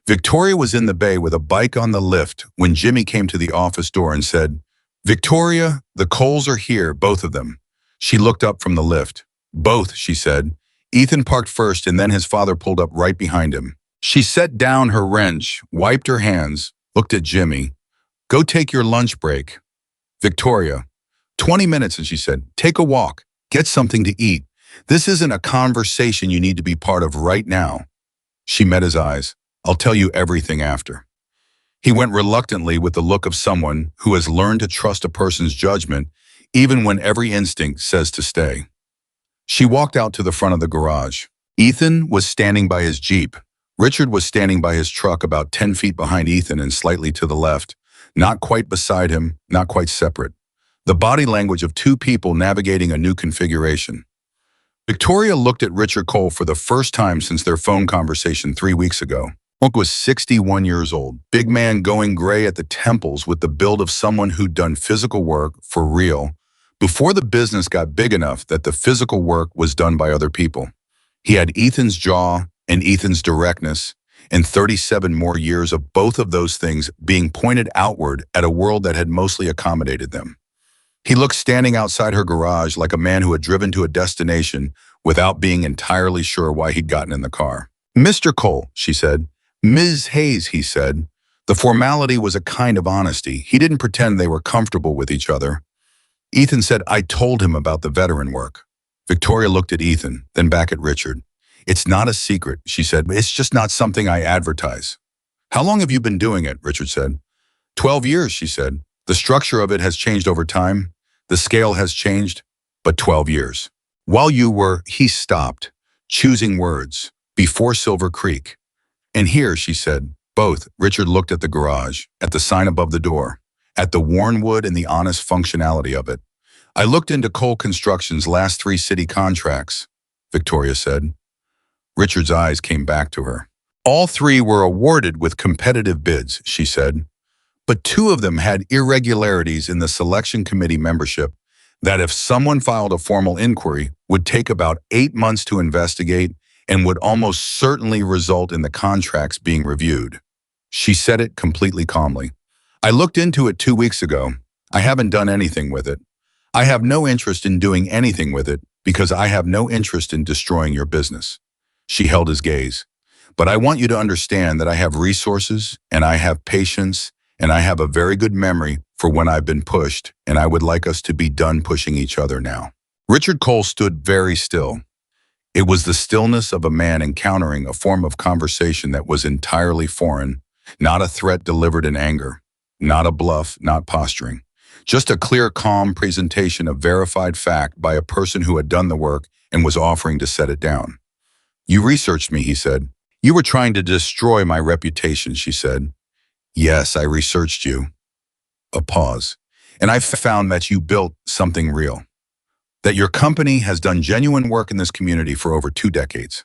Speaker 1: Victoria was in the bay with a bike on the lift when Jimmy came to the office door and said, Victoria, the Coles are here, both of them. She looked up from the lift. Both, she said. Ethan parked first and then his father pulled up right behind him. She set down her wrench, wiped her hands, looked at Jimmy. Go take your lunch break. Victoria, 20 minutes, and she said, take a walk, get something to eat. This isn't a conversation you need to be part of right now. She met his eyes. I'll tell you everything after. He went reluctantly with the look of someone who has learned to trust a person's judgment even when every instinct says to stay. She walked out to the front of the garage. Ethan was standing by his Jeep. Richard was standing by his truck about 10 feet behind Ethan and slightly to the left, not quite beside him, not quite separate. The body language of two people navigating a new configuration. Victoria looked at Richard Cole for the first time since their phone conversation 3 weeks ago. Monk was 61 years old, big man going gray at the temples with the build of someone who'd done physical work for real before the business got big enough that the physical work was done by other people. He had Ethan's jaw and Ethan's directness and 37 more years of both of those things being pointed outward at a world that had mostly accommodated them. He looked standing outside her garage like a man who had driven to a destination without being entirely sure why he'd gotten in the car. Mr. Cole, she said. Ms. Hayes, he said. The formality was a kind of honesty. He didn't pretend they were comfortable with each other. Ethan said, I told him about the veteran work. Victoria looked at Ethan, then back at Richard. It's not a secret, she said, but it's just not something I advertise. How long have you been doing it? Richard said. 12 years, she said. The structure of it has changed over time. The scale has changed, but 12 years. While you were, he stopped, choosing words, before Silver Creek. And here, she said, both. Richard looked at the garage, at the sign above the door, at the worn wood and the honest functionality of it. I looked into Cole Construction's last 3 city contracts, Victoria said. Richard's eyes came back to her. All 3 were awarded with competitive bids, she said, but 2 of them had irregularities in the selection committee membership that if someone filed a formal inquiry would take about 8 months to investigate and would almost certainly result in the contracts being reviewed. She said it completely calmly. I looked into it 2 weeks ago. I haven't done anything with it. I have no interest in doing anything with it because I have no interest in destroying your business. She held his gaze. But I want you to understand that I have resources and I have patience and I have a very good memory for when I've been pushed, and I would like us to be done pushing each other now. Richard Cole stood very still. It was the stillness of a man encountering a form of conversation that was entirely foreign, not a threat delivered in anger, not a bluff, not posturing. Just a clear, calm presentation of verified fact by a person who had done the work and was offering to set it down. You researched me, he said. You were trying to destroy my reputation, she said. Yes, I researched you. A pause. And I found that you built something real. That your company has done genuine work in this community for over 2 decades.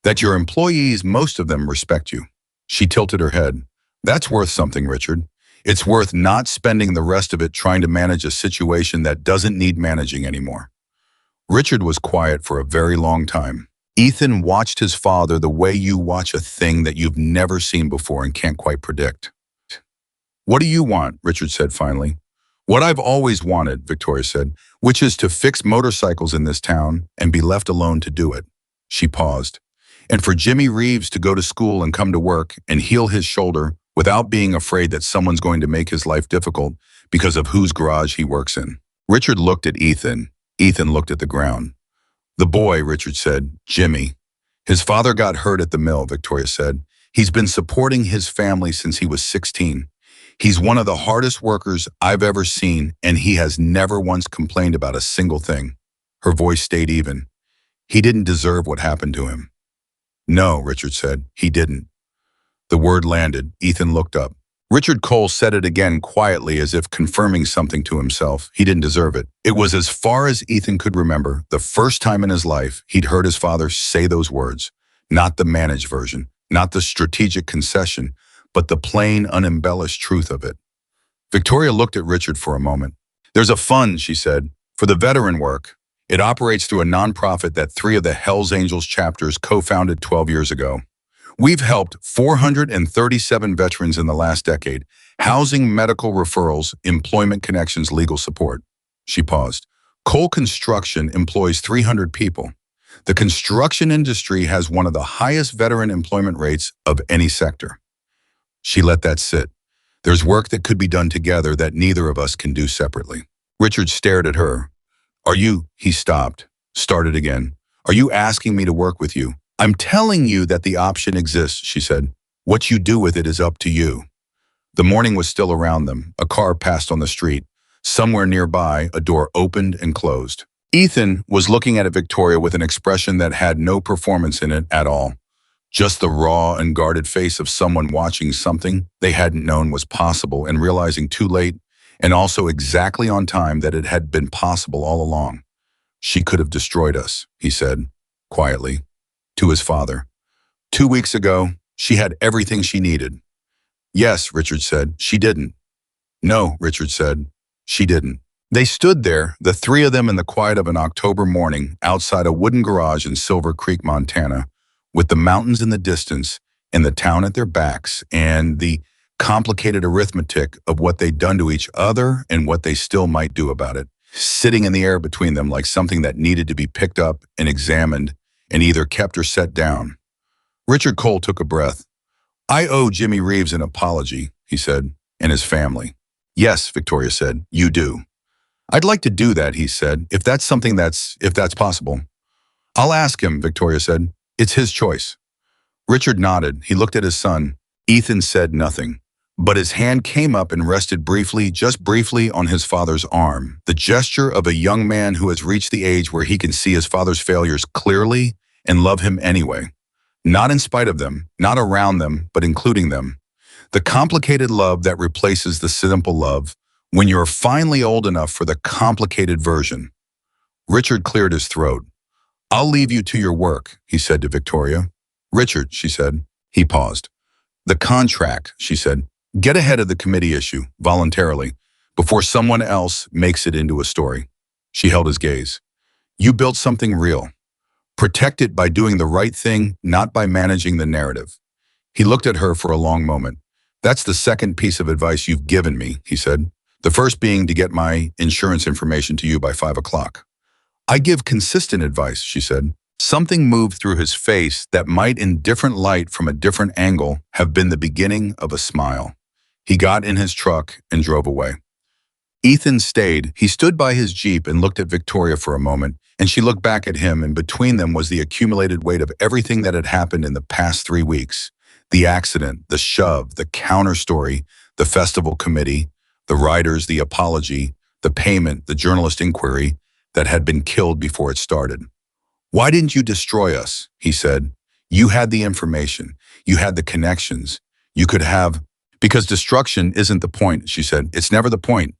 Speaker 1: That your employees, most of them, respect you. She tilted her head. That's worth something, Richard. It's worth not spending the rest of it trying to manage a situation that doesn't need managing anymore. Richard was quiet for a very long time. Ethan watched his father the way you watch a thing that you've never seen before and can't quite predict. What do you want? Richard said finally. What I've always wanted, Victoria said, which is to fix motorcycles in this town and be left alone to do it. She paused. And for Jimmy Reeves to go to school and come to work and heal his shoulder without being afraid that someone's going to make his life difficult because of whose garage he works in. Richard looked at Ethan. Ethan looked at the ground. The boy, Richard said, Jimmy. His father got hurt at the mill, Victoria said. He's been supporting his family since he was 16. He's one of the hardest workers I've ever seen, and he has never once complained about a single thing. Her voice stayed even. He didn't deserve what happened to him. No, Richard said, he didn't. The word landed. Ethan looked up. Richard Cole said it again quietly as if confirming something to himself. He didn't deserve it. It was as far as Ethan could remember, the first time in his life he'd heard his father say those words. Not the managed version, not the strategic concession, but the plain, unembellished truth of it. Victoria looked at Richard for a moment. There's a fund, she said, for the veteran work. It operates through a nonprofit that 3 of the Hells Angels chapters co-founded 12 years ago. We've helped 437 veterans in the last decade, housing, medical referrals, employment connections, legal support. She paused. Cole Construction employs 300 people. The construction industry has one of the highest veteran employment rates of any sector. She let that sit. There's work that could be done together that neither of us can do separately. Richard stared at her. He stopped, started again. Are you asking me to work with you? I'm telling you that the option exists, she said. What you do with it is up to you. The morning was still around them. A car passed on the street. Somewhere nearby, a door opened and closed. Ethan was looking at Victoria with an expression that had no performance in it at all. Just the raw and guarded face of someone watching something they hadn't known was possible and realizing too late, and also exactly on time, that it had been possible all along. She could have destroyed us, he said, quietly, to his father. 2 weeks ago, she had everything she needed. Yes, Richard said, she didn't. No, Richard said, she didn't. They stood there, the 3 of them in the quiet of an October morning, outside a wooden garage in Silver Creek, Montana, with the mountains in the distance and the town at their backs and the complicated arithmetic of what they'd done to each other and what they still might do about it, sitting in the air between them like something that needed to be picked up and examined and either kept or set down. Richard Cole took a breath. I owe Jimmy Reeves an apology, he said, and his family. Yes, Victoria said, you do. I'd like to do that, he said, if that's possible. I'll ask him, Victoria said. It's his choice. Richard nodded. He looked at his son. Ethan said nothing, but his hand came up and rested briefly, just briefly, on his father's arm. The gesture of a young man who has reached the age where he can see his father's failures clearly and love him anyway. Not in spite of them, not around them, but including them. The complicated love that replaces the simple love when you're finally old enough for the complicated version. Richard cleared his throat. "I'll leave you to your work," he said to Victoria. "Richard," she said. He paused. "The contract," she said. "Get ahead of the committee issue, voluntarily, before someone else makes it into a story." She held his gaze. "You built something real. Protect it by doing the right thing, not by managing the narrative." He looked at her for a long moment. "That's the second piece of advice you've given me," he said. "The first being to get my insurance information to you by 5 o'clock. "I give consistent advice," she said. Something moved through his face that might, in different light from a different angle, have been the beginning of a smile. He got in his truck and drove away. Ethan stayed. He stood by his Jeep and looked at Victoria for a moment, and she looked back at him, and between them was the accumulated weight of everything that had happened in the past 3 weeks. The accident, the shove, the counter-story, the festival committee, the writers, the apology, the payment, the journalist inquiry that had been killed before it started. "Why didn't you destroy us?" he said. "You had the information. You had the connections. You could have—" "Because destruction isn't the point," she said. "It's never the point."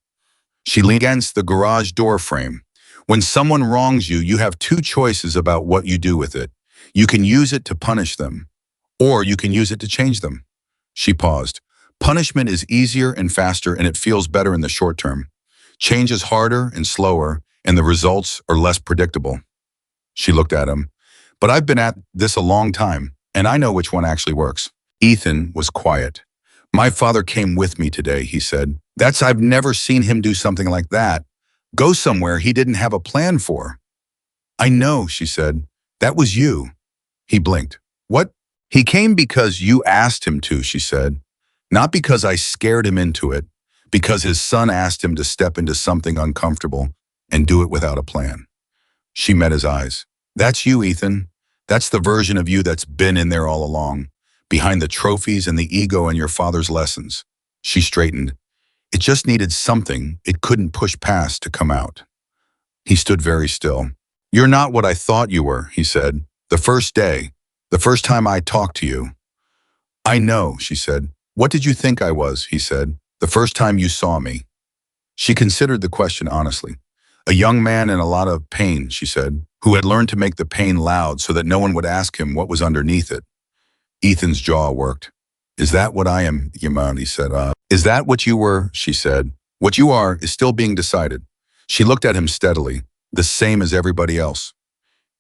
Speaker 1: She leaned against the garage door frame. "When someone wrongs you, you have 2 choices about what you do with it. You can use it to punish them, or you can use it to change them." She paused. "Punishment is easier and faster, and it feels better in the short term. Change is harder and slower, and the results are less predictable." She looked at him. "But I've been at this a long time, and I know which one actually works." Ethan was quiet. "My father came with me today," he said. I've never seen him do something like that. Go somewhere he didn't have a plan for." "I know," she said. "That was you." He blinked. "What?" "He came because you asked him to," she said. "Not because I scared him into it, because his son asked him to step into something uncomfortable and do it without a plan." She met his eyes. "That's you, Ethan. That's the version of you that's been in there all along, behind the trophies and the ego and your father's lessons." She straightened. "It just needed something it couldn't push past to come out." He stood very still. "You're not what I thought you were," he said. "The first day, the first time I talked to you." "I know," she said. "What did you think I was?" he said. "The first time you saw me." She considered the question honestly. "A young man in a lot of pain," she said, "who had learned to make the pain loud so that no one would ask him what was underneath it." Ethan's jaw worked. "Is that what I am, Yaman?" he said. "Is that what you were?" she said. "What you are is still being decided." She looked at him steadily, "The same as everybody else."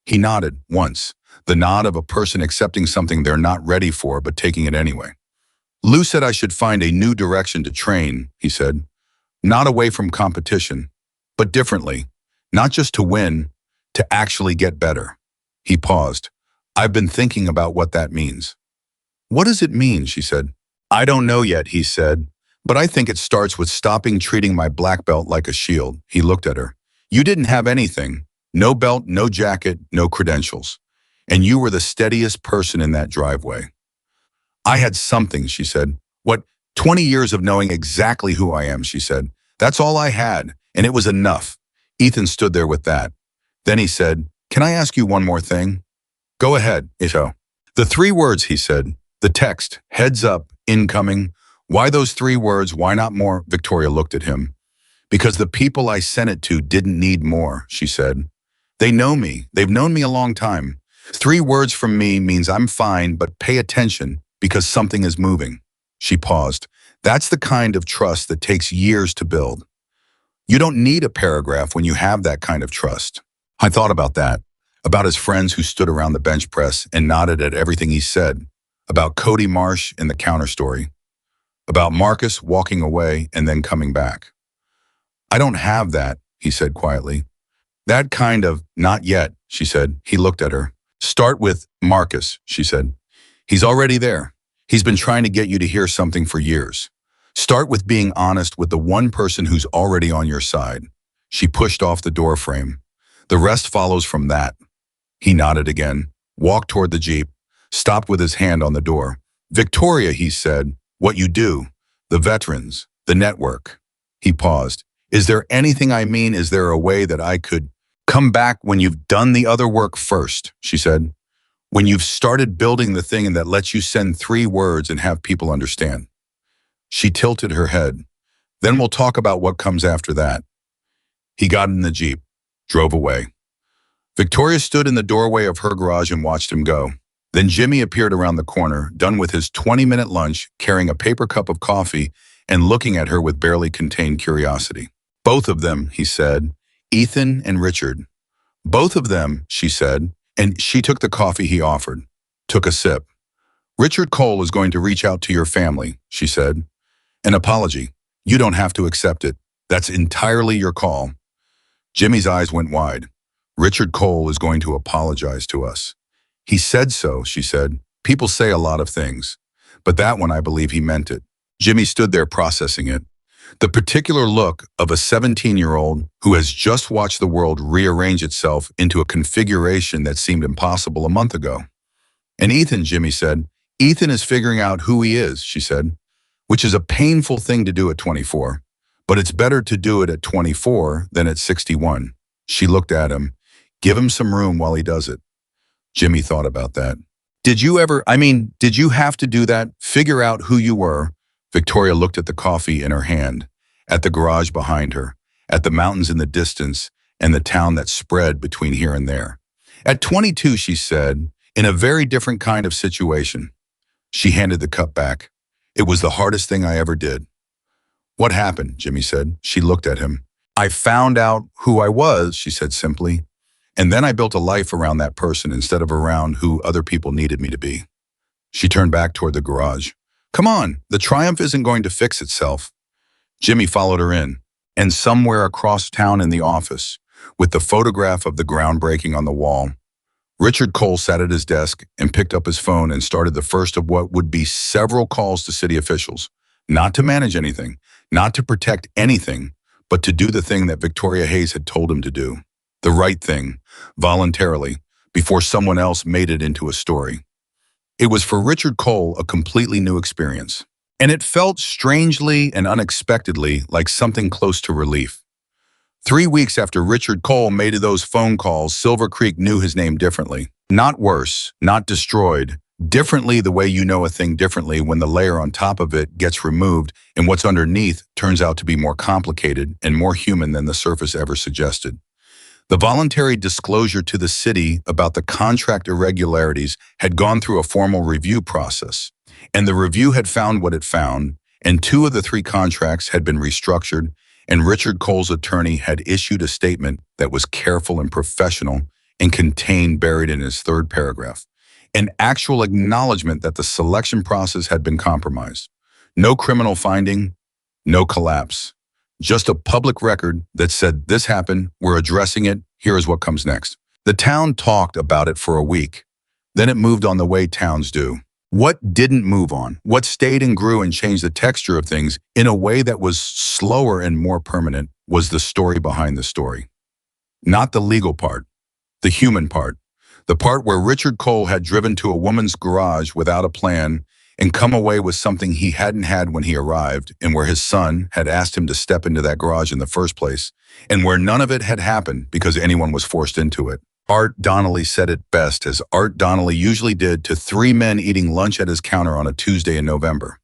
Speaker 1: He nodded once, the nod of a person accepting something they're not ready for but taking it anyway. "Lou said I should find a new direction to train," he said. "Not away from competition, but differently. Not just to win, to actually get better." He paused. "I've been thinking about what that means." "What does it mean?" she said. "I don't know yet," he said. "But I think it starts with stopping treating my black belt like a shield." He looked at her. "You didn't have anything. No belt, no jacket, no credentials. And you were the steadiest person in that driveway." "I had something," she said. "What, 20 years of knowing exactly who I am," she said. "That's all I had, and it was enough." Ethan stood there with that. Then he said, "Can I ask you one more thing?" "Go ahead, Ito." "The 3 words," he said. "The text, heads up, incoming. Why those 3 words? Why not more?" Victoria looked at him. "Because the people I sent it to didn't need more," she said. "They know me. They've known me a long time. 3 words from me means I'm fine, but pay attention because something is moving." She paused. "That's the kind of trust that takes years to build. You don't need a paragraph when you have that kind of trust." I thought about that, about his friends who stood around the bench press and nodded at everything he said, about Cody Marsh in the counter story, about Marcus walking away and then coming back. "I don't have that," he said quietly. "That kind of, not yet," she said. He looked at her. "Start with Marcus," she said. "He's already there. He's been trying to get you to hear something for years. Start with being honest with the one person who's already on your side." She pushed off the door frame. "The rest follows from that." He nodded again, walked toward the Jeep, stopped with his hand on the door. Victoria, he said, what you do, the veterans, the network. He paused. Is there anything I mean? Is there a way that I could come back when you've done the other work first? She said. When you've started building the thing that lets you send 3 words and have people understand. She tilted her head. Then we'll talk about what comes after that. He got in the Jeep, drove away. Victoria stood in the doorway of her garage and watched him go. Then Jimmy appeared around the corner, done with his 20-minute lunch, carrying a paper cup of coffee and looking at her with barely contained curiosity. Both of them, he said, Ethan and Richard. Both of them, she said, and she took the coffee he offered, took a sip. Richard Cole is going to reach out to your family, she said. An apology. You don't have to accept it. That's entirely your call. Jimmy's eyes went wide. Richard Cole is going to apologize to us. He said so, she said. People say a lot of things, but that one I believe he meant it. Jimmy stood there processing it. The particular look of a 17-year-old who has just watched the world rearrange itself into a configuration that seemed impossible a month ago. And Ethan, Jimmy said, Ethan is figuring out who he is, she said, which is a painful thing to do at 24. But it's better to do it at 24 than at 61. She looked at him. Give him some room while he does it. Jimmy thought about that. Did you have to do that? Figure out who you were? Victoria looked at the coffee in her hand, at the garage behind her, at the mountains in the distance, and the town that spread between here and there. At 22, she said, in a very different kind of situation. She handed the cup back. It was the hardest thing I ever did. What happened? Jimmy said. She looked at him. I found out who I was, she said simply. And then I built a life around that person instead of around who other people needed me to be. She turned back toward the garage. Come on, the triumph isn't going to fix itself. Jimmy followed her in, and somewhere across town in the office, with the photograph of the groundbreaking on the wall, Richard Cole sat at his desk and picked up his phone and started the first of what would be several calls to city officials, not to manage anything, not to protect anything, but to do the thing that Victoria Hayes had told him to do. The right thing, voluntarily, before someone else made it into a story. It was for Richard Cole a completely new experience, and it felt strangely and unexpectedly like something close to relief. 3 weeks after Richard Cole made those phone calls, Silver Creek knew his name differently. Not worse, not destroyed, differently the way you know a thing differently when the layer on top of it gets removed and what's underneath turns out to be more complicated and more human than the surface ever suggested. The voluntary disclosure to the city about the contract irregularities had gone through a formal review process, and the review had found what it found, and 2 of the 3 contracts had been restructured, and Richard Cole's attorney had issued a statement that was careful and professional and contained buried in his 3rd paragraph, an actual acknowledgement that the selection process had been compromised. No criminal finding, no collapse. Just a public record that said, this happened, we're addressing it, here is what comes next. The town talked about it for a week. Then it moved on the way towns do. What didn't move on, what stayed and grew and changed the texture of things in a way that was slower and more permanent, was the story behind the story. Not the legal part, the human part. The part where Richard Cole had driven to a woman's garage without a plan and come away with something he hadn't had when he arrived, and where his son had asked him to step into that garage in the first place, and where none of it had happened because anyone was forced into it. Art Donnelly said it best, as Art Donnelly usually did to 3 men eating lunch at his counter on a Tuesday in November.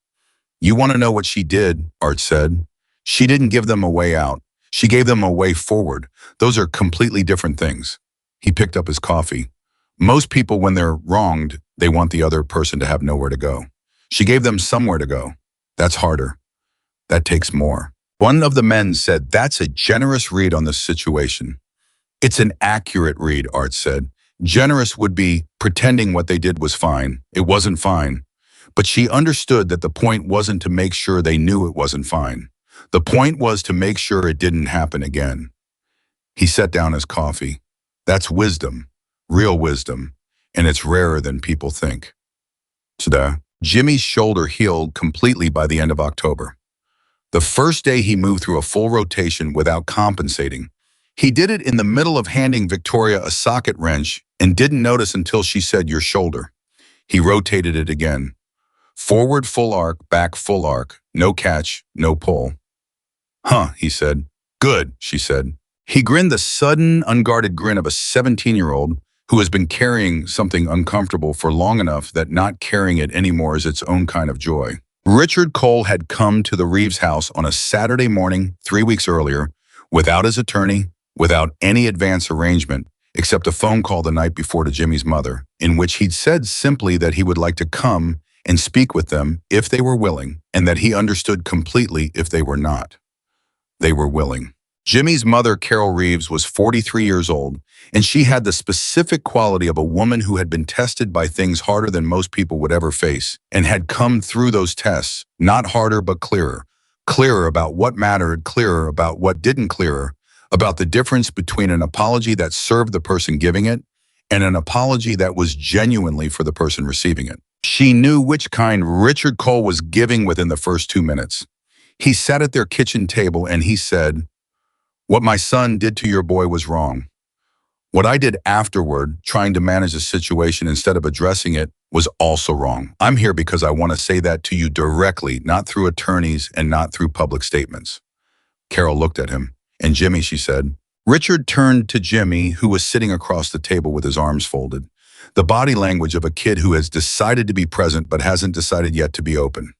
Speaker 1: You want to know what she did, Art said. She didn't give them a way out. She gave them a way forward. Those are completely different things. He picked up his coffee. Most people, when they're wronged, they want the other person to have nowhere to go. She gave them somewhere to go. That's harder. That takes more. One of the men said, that's a generous read on the situation. It's an accurate read, Art said. Generous would be pretending what they did was fine. It wasn't fine. But she understood that the point wasn't to make sure they knew it wasn't fine. The point was to make sure it didn't happen again. He set down his coffee. That's wisdom, real wisdom, and it's rarer than people think. Today, Jimmy's shoulder healed completely by the end of October. The first day he moved through a full rotation without compensating. He did it in the middle of handing Victoria a socket wrench and didn't notice until she said, your shoulder. He rotated it again. Forward full arc, back full arc. No catch, no pull. Huh, he said. Good, she said. He grinned the sudden, unguarded grin of a 17-year-old who has been carrying something uncomfortable for long enough that not carrying it anymore is its own kind of joy. Richard Cole had come to the Reeves house on a Saturday morning 3 weeks earlier, without his attorney, without any advance arrangement, except a phone call the night before to Jimmy's mother, in which he'd said simply that he would like to come and speak with them if they were willing, and that he understood completely if they were not. They were willing. Jimmy's mother, Carol Reeves, was 43 years old, and she had the specific quality of a woman who had been tested by things harder than most people would ever face, and had come through those tests, not harder but clearer. Clearer about what mattered, clearer about what didn't, clearer about the difference between an apology that served the person giving it and an apology that was genuinely for the person receiving it. She knew which kind Richard Cole was giving within the first 2 minutes. He sat at their kitchen table and he said, "What my son did to your boy was wrong. What I did afterward, trying to manage the situation instead of addressing it, was also wrong. I'm here because I want to say that to you directly, not through attorneys and not through public statements." Carol looked at him. "And Jimmy," she said. Richard turned to Jimmy, who was sitting across the table with his arms folded. The body language of a kid who has decided to be present but hasn't decided yet to be open.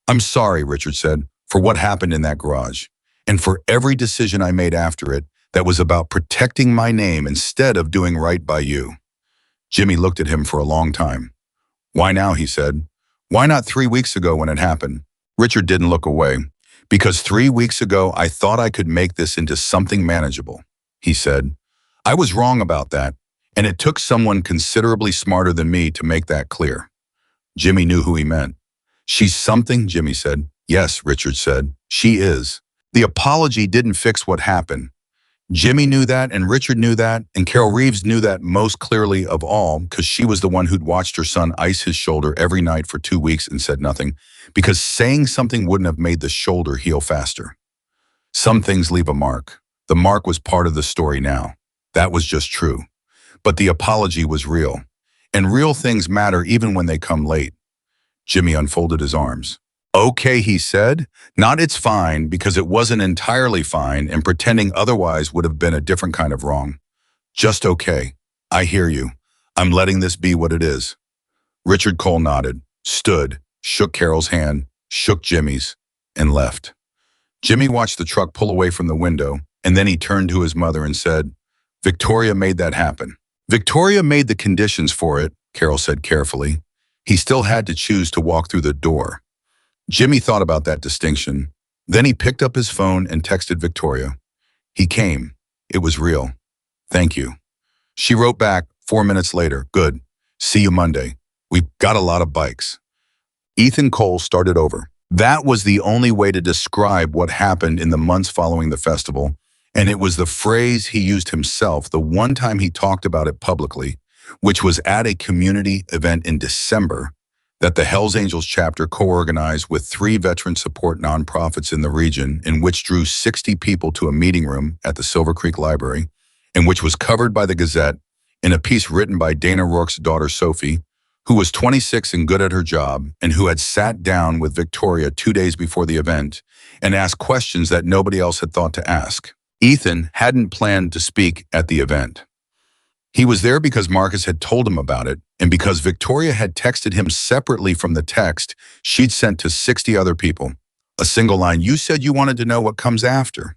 Speaker 1: "I'm sorry," Richard said, "for what happened in that garage, and for every decision I made after it that was about protecting my name instead of doing right by you." Jimmy looked at him for a long time. "Why now?" he said. "Why not 3 weeks ago when it happened?" Richard didn't look away. "Because 3 weeks ago I thought I could make this into something manageable," he said. "I was wrong about that, and it took someone considerably smarter than me to make that clear." Jimmy knew who he meant. "She's something," Jimmy said. "Yes," Richard said. "She is." The apology didn't fix what happened. Jimmy knew that, and Richard knew that, and Carol Reeves knew that most clearly of all because she was the one who'd watched her son ice his shoulder every night for 2 weeks and said nothing, because saying something wouldn't have made the shoulder heal faster. Some things leave a mark. The mark was part of the story now. That was just true. But the apology was real. And real things matter even when they come late. Jimmy unfolded his arms. "Okay," he said. "Not it's fine, because it wasn't entirely fine, and pretending otherwise would have been a different kind of wrong. Just okay. I hear you. I'm letting this be what it is." Richard Cole nodded, stood, shook Carol's hand, shook Jimmy's, and left. Jimmy watched the truck pull away from the window, and then he turned to his mother and said, "Victoria made that happen." "Victoria made the conditions for it," Carol said carefully. "He still had to choose to walk through the door." Jimmy thought about that distinction. Then he picked up his phone and texted Victoria. "He came. It was real. Thank you." She wrote back 4 minutes later, "Good. See you Monday. We've got a lot of bikes." Ethan Cole started over. That was the only way to describe what happened in the months following the festival, and it was the phrase he used himself the one time he talked about it publicly, which was at a community event in December that the Hells Angels chapter co-organized with 3 veteran support nonprofits in the region, in which drew 60 people to a meeting room at the Silver Creek Library, and which was covered by the Gazette in a piece written by Dana Rourke's daughter Sophie, who was 26 and good at her job, and who had sat down with Victoria 2 days before the event and asked questions that nobody else had thought to ask. Ethan hadn't planned to speak at the event. He was there because Marcus had told him about it, and because Victoria had texted him separately from the text she'd sent to 60 other people. A single line, "You said you wanted to know what comes after."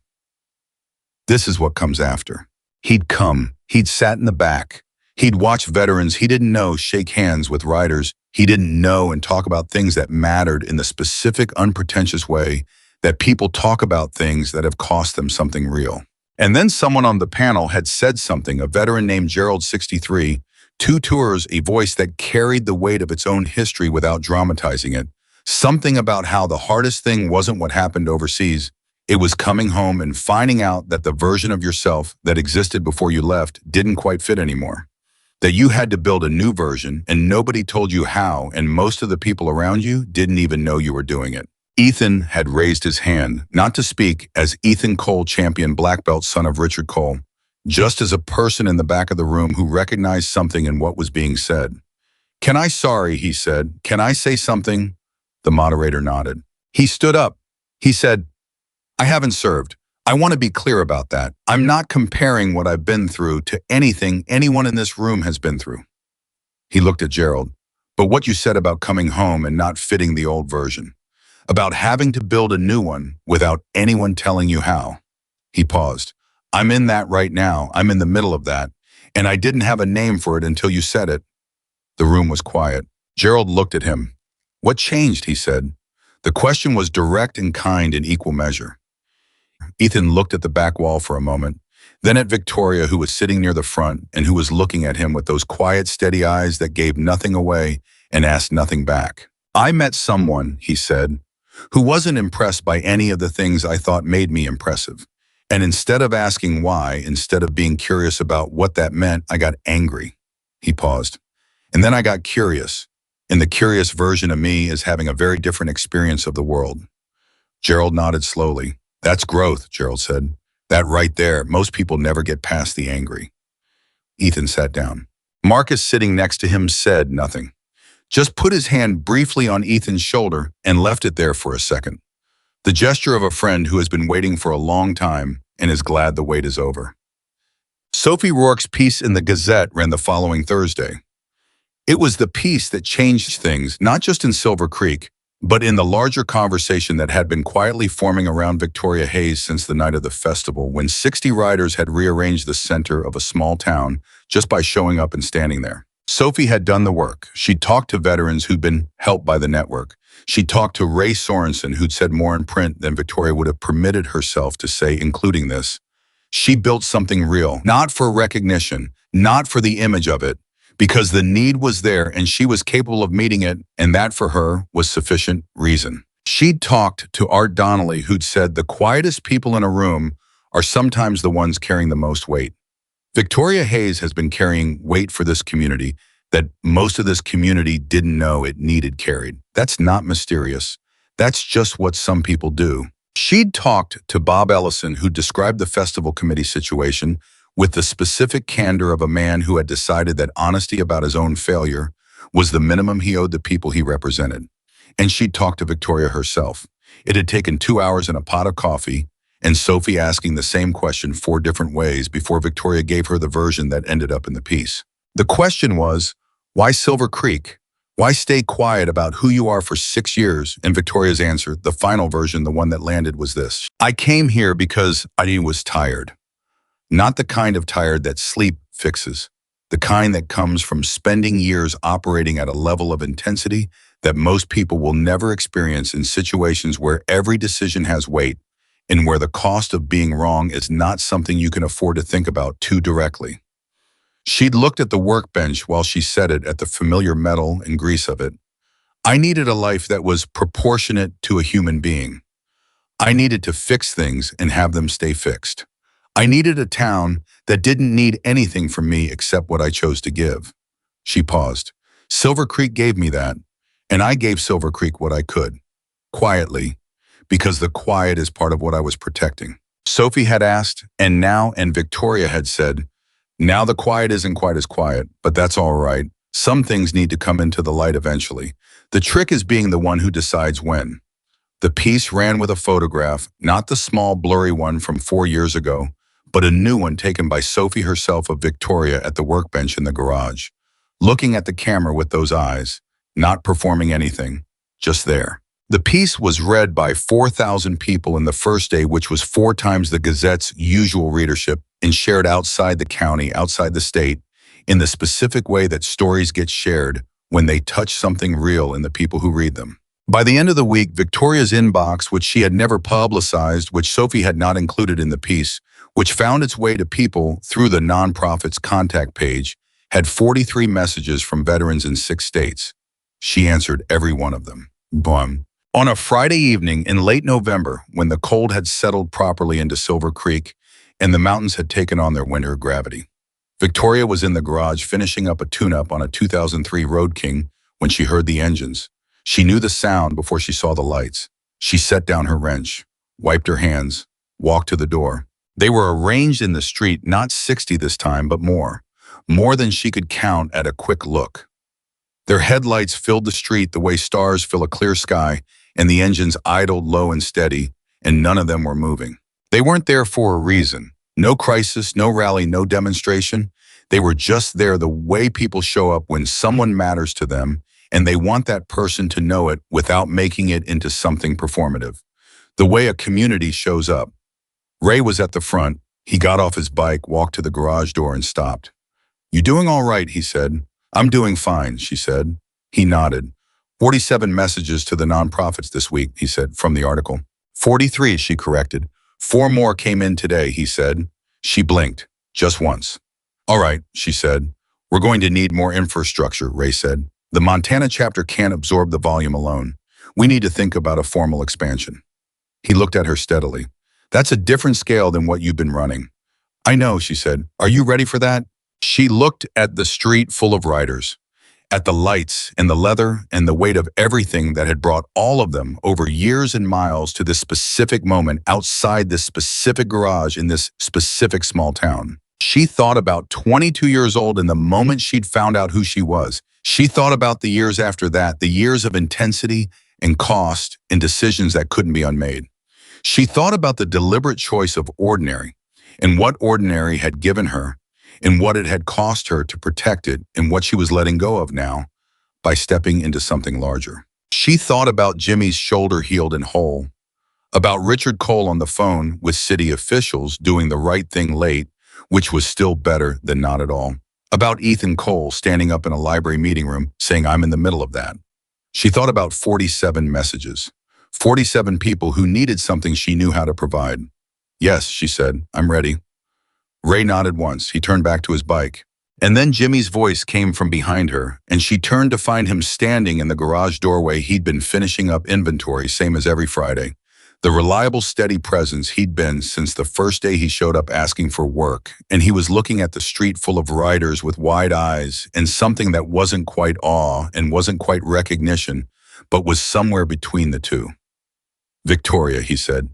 Speaker 1: This is what comes after. He'd come. He'd sat in the back. He'd watch veterans he didn't know shake hands with riders he didn't know and talk about things that mattered in the specific, unpretentious way that people talk about things that have cost them something real. And then someone on the panel had said something, a veteran named Gerald 63, 2 tours, a voice that carried the weight of its own history without dramatizing it. Something about how the hardest thing wasn't what happened overseas. It was coming home and finding out that the version of yourself that existed before you left didn't quite fit anymore. That you had to build a new version and nobody told you how, and most of the people around you didn't even know you were doing it. Ethan had raised his hand, not to speak as Ethan Cole, champion black belt son of Richard Cole, just as a person in the back of the room who recognized something in what was being said. "Can I sorry," he said. "Can I say something?" The moderator nodded. He stood up. He said, "I haven't served. I want to be clear about that. I'm not comparing what I've been through to anything anyone in this room has been through." He looked at Gerald. "But what you said about coming home and not fitting the old version, about having to build a new one without anyone telling you how." He paused. "I'm in that right now. I'm in the middle of that. And I didn't have a name for it until you said it." The room was quiet. Gerald looked at him. "What changed?" he said. The question was direct and kind in equal measure. Ethan looked at the back wall for a moment, then at Victoria, who was sitting near the front and who was looking at him with those quiet, steady eyes that gave nothing away and asked nothing back. "I met someone," he said, "who wasn't impressed by any of the things I thought made me impressive. And instead of asking why, instead of being curious about what that meant, I got angry." He paused. "And then I got curious. And the curious version of me is having a very different experience of the world." Gerald nodded slowly. "That's growth," Gerald said. "That right there, most people never get past the angry." Ethan sat down. Marcus, sitting next to him, said nothing. Just put his hand briefly on Ethan's shoulder and left it there for a second. The gesture of a friend who has been waiting for a long time and is glad the wait is over. Sophie Rourke's piece in the Gazette ran the following Thursday. It was the piece that changed things, not just in Silver Creek, but in the larger conversation that had been quietly forming around Victoria Hayes since the night of the festival, when 60 riders had rearranged the center of a small town just by showing up and standing there. Sophie had done the work. She'd talked to veterans who'd been helped by the network. She'd talked to Ray Sorensen, who'd said more in print than Victoria would have permitted herself to say, including this. She built something real, not for recognition, not for the image of it, because the need was there and she was capable of meeting it, and that for her was sufficient reason. She'd talked to Art Donnelly, who'd said the quietest people in a room are sometimes the ones carrying the most weight. Victoria Hayes has been carrying weight for this community that most of this community didn't know it needed carried. That's not mysterious. That's just what some people do. She'd talked to Bob Ellison, who described the festival committee situation with the specific candor of a man who had decided that honesty about his own failure was the minimum he owed the people he represented. And she'd talked to Victoria herself. It had taken 2 hours and a pot of coffee, and Sophie asking the same question 4 different ways before Victoria gave her the version that ended up in the piece. The question was, why Silver Creek? Why stay quiet about who you are for 6 years? And Victoria's answer, the final version, the one that landed, was this: "I came here because I was tired. Not the kind of tired that sleep fixes, the kind that comes from spending years operating at a level of intensity that most people will never experience in situations where every decision has weight and where the cost of being wrong is not something you can afford to think about too directly." She'd looked at the workbench while she said it, at the familiar metal and grease of it. "I needed a life that was proportionate to a human being. I needed to fix things and have them stay fixed. I needed a town that didn't need anything from me except what I chose to give." She paused. "Silver Creek gave me that, and I gave Silver Creek what I could. Quietly, because the quiet is part of what I was protecting." Sophie had asked, and Victoria had said, now the quiet isn't quite as quiet, but that's all right. Some things need to come into the light eventually. The trick is being the one who decides when. The piece ran with a photograph, not the small blurry one from 4 years ago, but a new one taken by Sophie herself of Victoria at the workbench in the garage, looking at the camera with those eyes, not performing anything, just there. The piece was read by 4,000 people in the first day, which was 4 times the Gazette's usual readership, and shared outside the county, outside the state, in the specific way that stories get shared when they touch something real in the people who read them. By the end of the week, Victoria's inbox, which she had never publicized, which Sophie had not included in the piece, which found its way to people through the nonprofit's contact page, had 43 messages from veterans in 6 states. She answered every one of them. Boom. On a Friday evening in late November, when the cold had settled properly into Silver Creek and the mountains had taken on their winter gravity, Victoria was in the garage finishing up a tune-up on a 2003 Road King when she heard the engines. She knew the sound before she saw the lights. She set down her wrench, wiped her hands, walked to the door. They were arranged in the street, not 60 this time, but more than she could count at a quick look. Their headlights filled the street the way stars fill a clear sky, and the engines idled low and steady, and none of them were moving. They weren't there for a reason. No crisis, no rally, no demonstration. They were just there the way people show up when someone matters to them, and they want that person to know it without making it into something performative. The way a community shows up. Ray was at the front. He got off his bike, walked to the garage door, and stopped. "You doing all right?" he said. "I'm doing fine," she said. He nodded. 47 messages to the nonprofits this week, he said, from the article. 43, she corrected. 4 more came in today, he said. She blinked, just once. "All right," she said. "We're going to need more infrastructure," Ray said. "The Montana chapter can't absorb the volume alone. We need to think about a formal expansion." He looked at her steadily. "That's a different scale than what you've been running." "I know," she said. "Are you ready for that?" She looked at the street full of riders, at the lights and the leather and the weight of everything that had brought all of them over years and miles to this specific moment outside this specific garage in this specific small town. She thought about 22 years old and the moment she'd found out who she was. She thought about the years after that, the years of intensity and cost and decisions that couldn't be unmade. She thought about the deliberate choice of ordinary and what ordinary had given her and what it had cost her to protect it and what she was letting go of now by stepping into something larger. She thought about Jimmy's shoulder healed and whole, about Richard Cole on the phone with city officials doing the right thing late, which was still better than not at all, about Ethan Cole standing up in a library meeting room saying, "I'm in the middle of that." She thought about 47 messages, 47 people who needed something she knew how to provide. "Yes," she said, "I'm ready." Ray nodded once. He turned back to his bike. And then Jimmy's voice came from behind her, and she turned to find him standing in the garage doorway. He'd been finishing up inventory, same as every Friday. The reliable, steady presence he'd been since the first day he showed up asking for work, and he was looking at the street full of riders with wide eyes and something that wasn't quite awe and wasn't quite recognition, but was somewhere between the two. "Victoria," he said.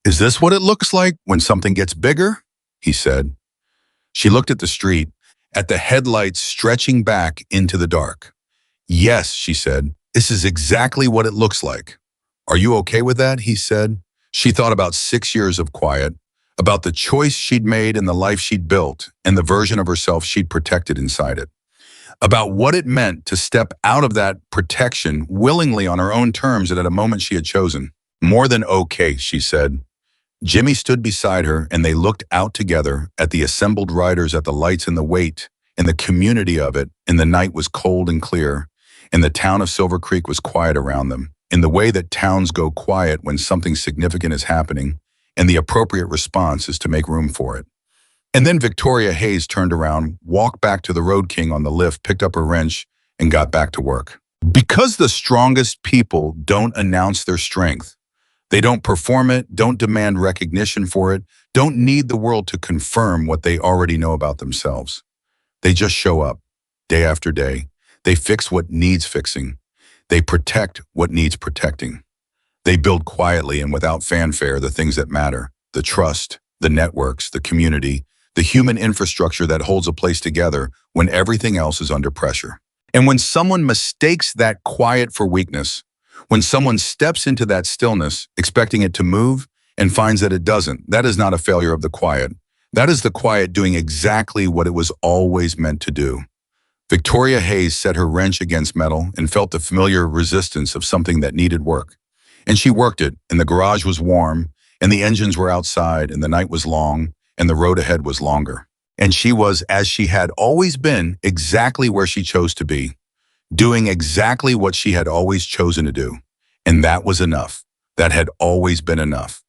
Speaker 1: Is this what it looks like when something gets bigger?" he said. She looked at the street, at the headlights stretching back into the dark. "Yes," she said, "this is exactly what it looks like." "Are you okay with that?" he said. She thought about 6 years of quiet, about the choice she'd made and the life she'd built and the version of herself she'd protected inside it, about what it meant to step out of that protection willingly on her own terms and at a moment she had chosen. "More than okay," she said. Jimmy stood beside her, and they looked out together at the assembled riders, at the lights and the weight and the community of it, and the night was cold and clear, and the town of Silver Creek was quiet around them, in the way that towns go quiet when something significant is happening, and the appropriate response is to make room for it. And then Victoria Hayes turned around, walked back to the Road King on the lift, picked up her wrench, and got back to work. Because the strongest people don't announce their strength, they don't perform it, don't demand recognition for it, don't need the world to confirm what they already know about themselves. They just show up, day after day. They fix what needs fixing. They protect what needs protecting. They build quietly and without fanfare the things that matter, the trust, the networks, the community, the human infrastructure that holds a place together when everything else is under pressure. And when someone mistakes that quiet for weakness, when someone steps into that stillness, expecting it to move, and finds that it doesn't, that is not a failure of the quiet. That is the quiet doing exactly what it was always meant to do. Victoria Hayes set her wrench against metal and felt the familiar resistance of something that needed work. And she worked it, and the garage was warm, and the engines were outside, and the night was long, and the road ahead was longer. And she was, as she had always been, exactly where she chose to be, doing exactly what she had always chosen to do. And that was enough. That had always been enough.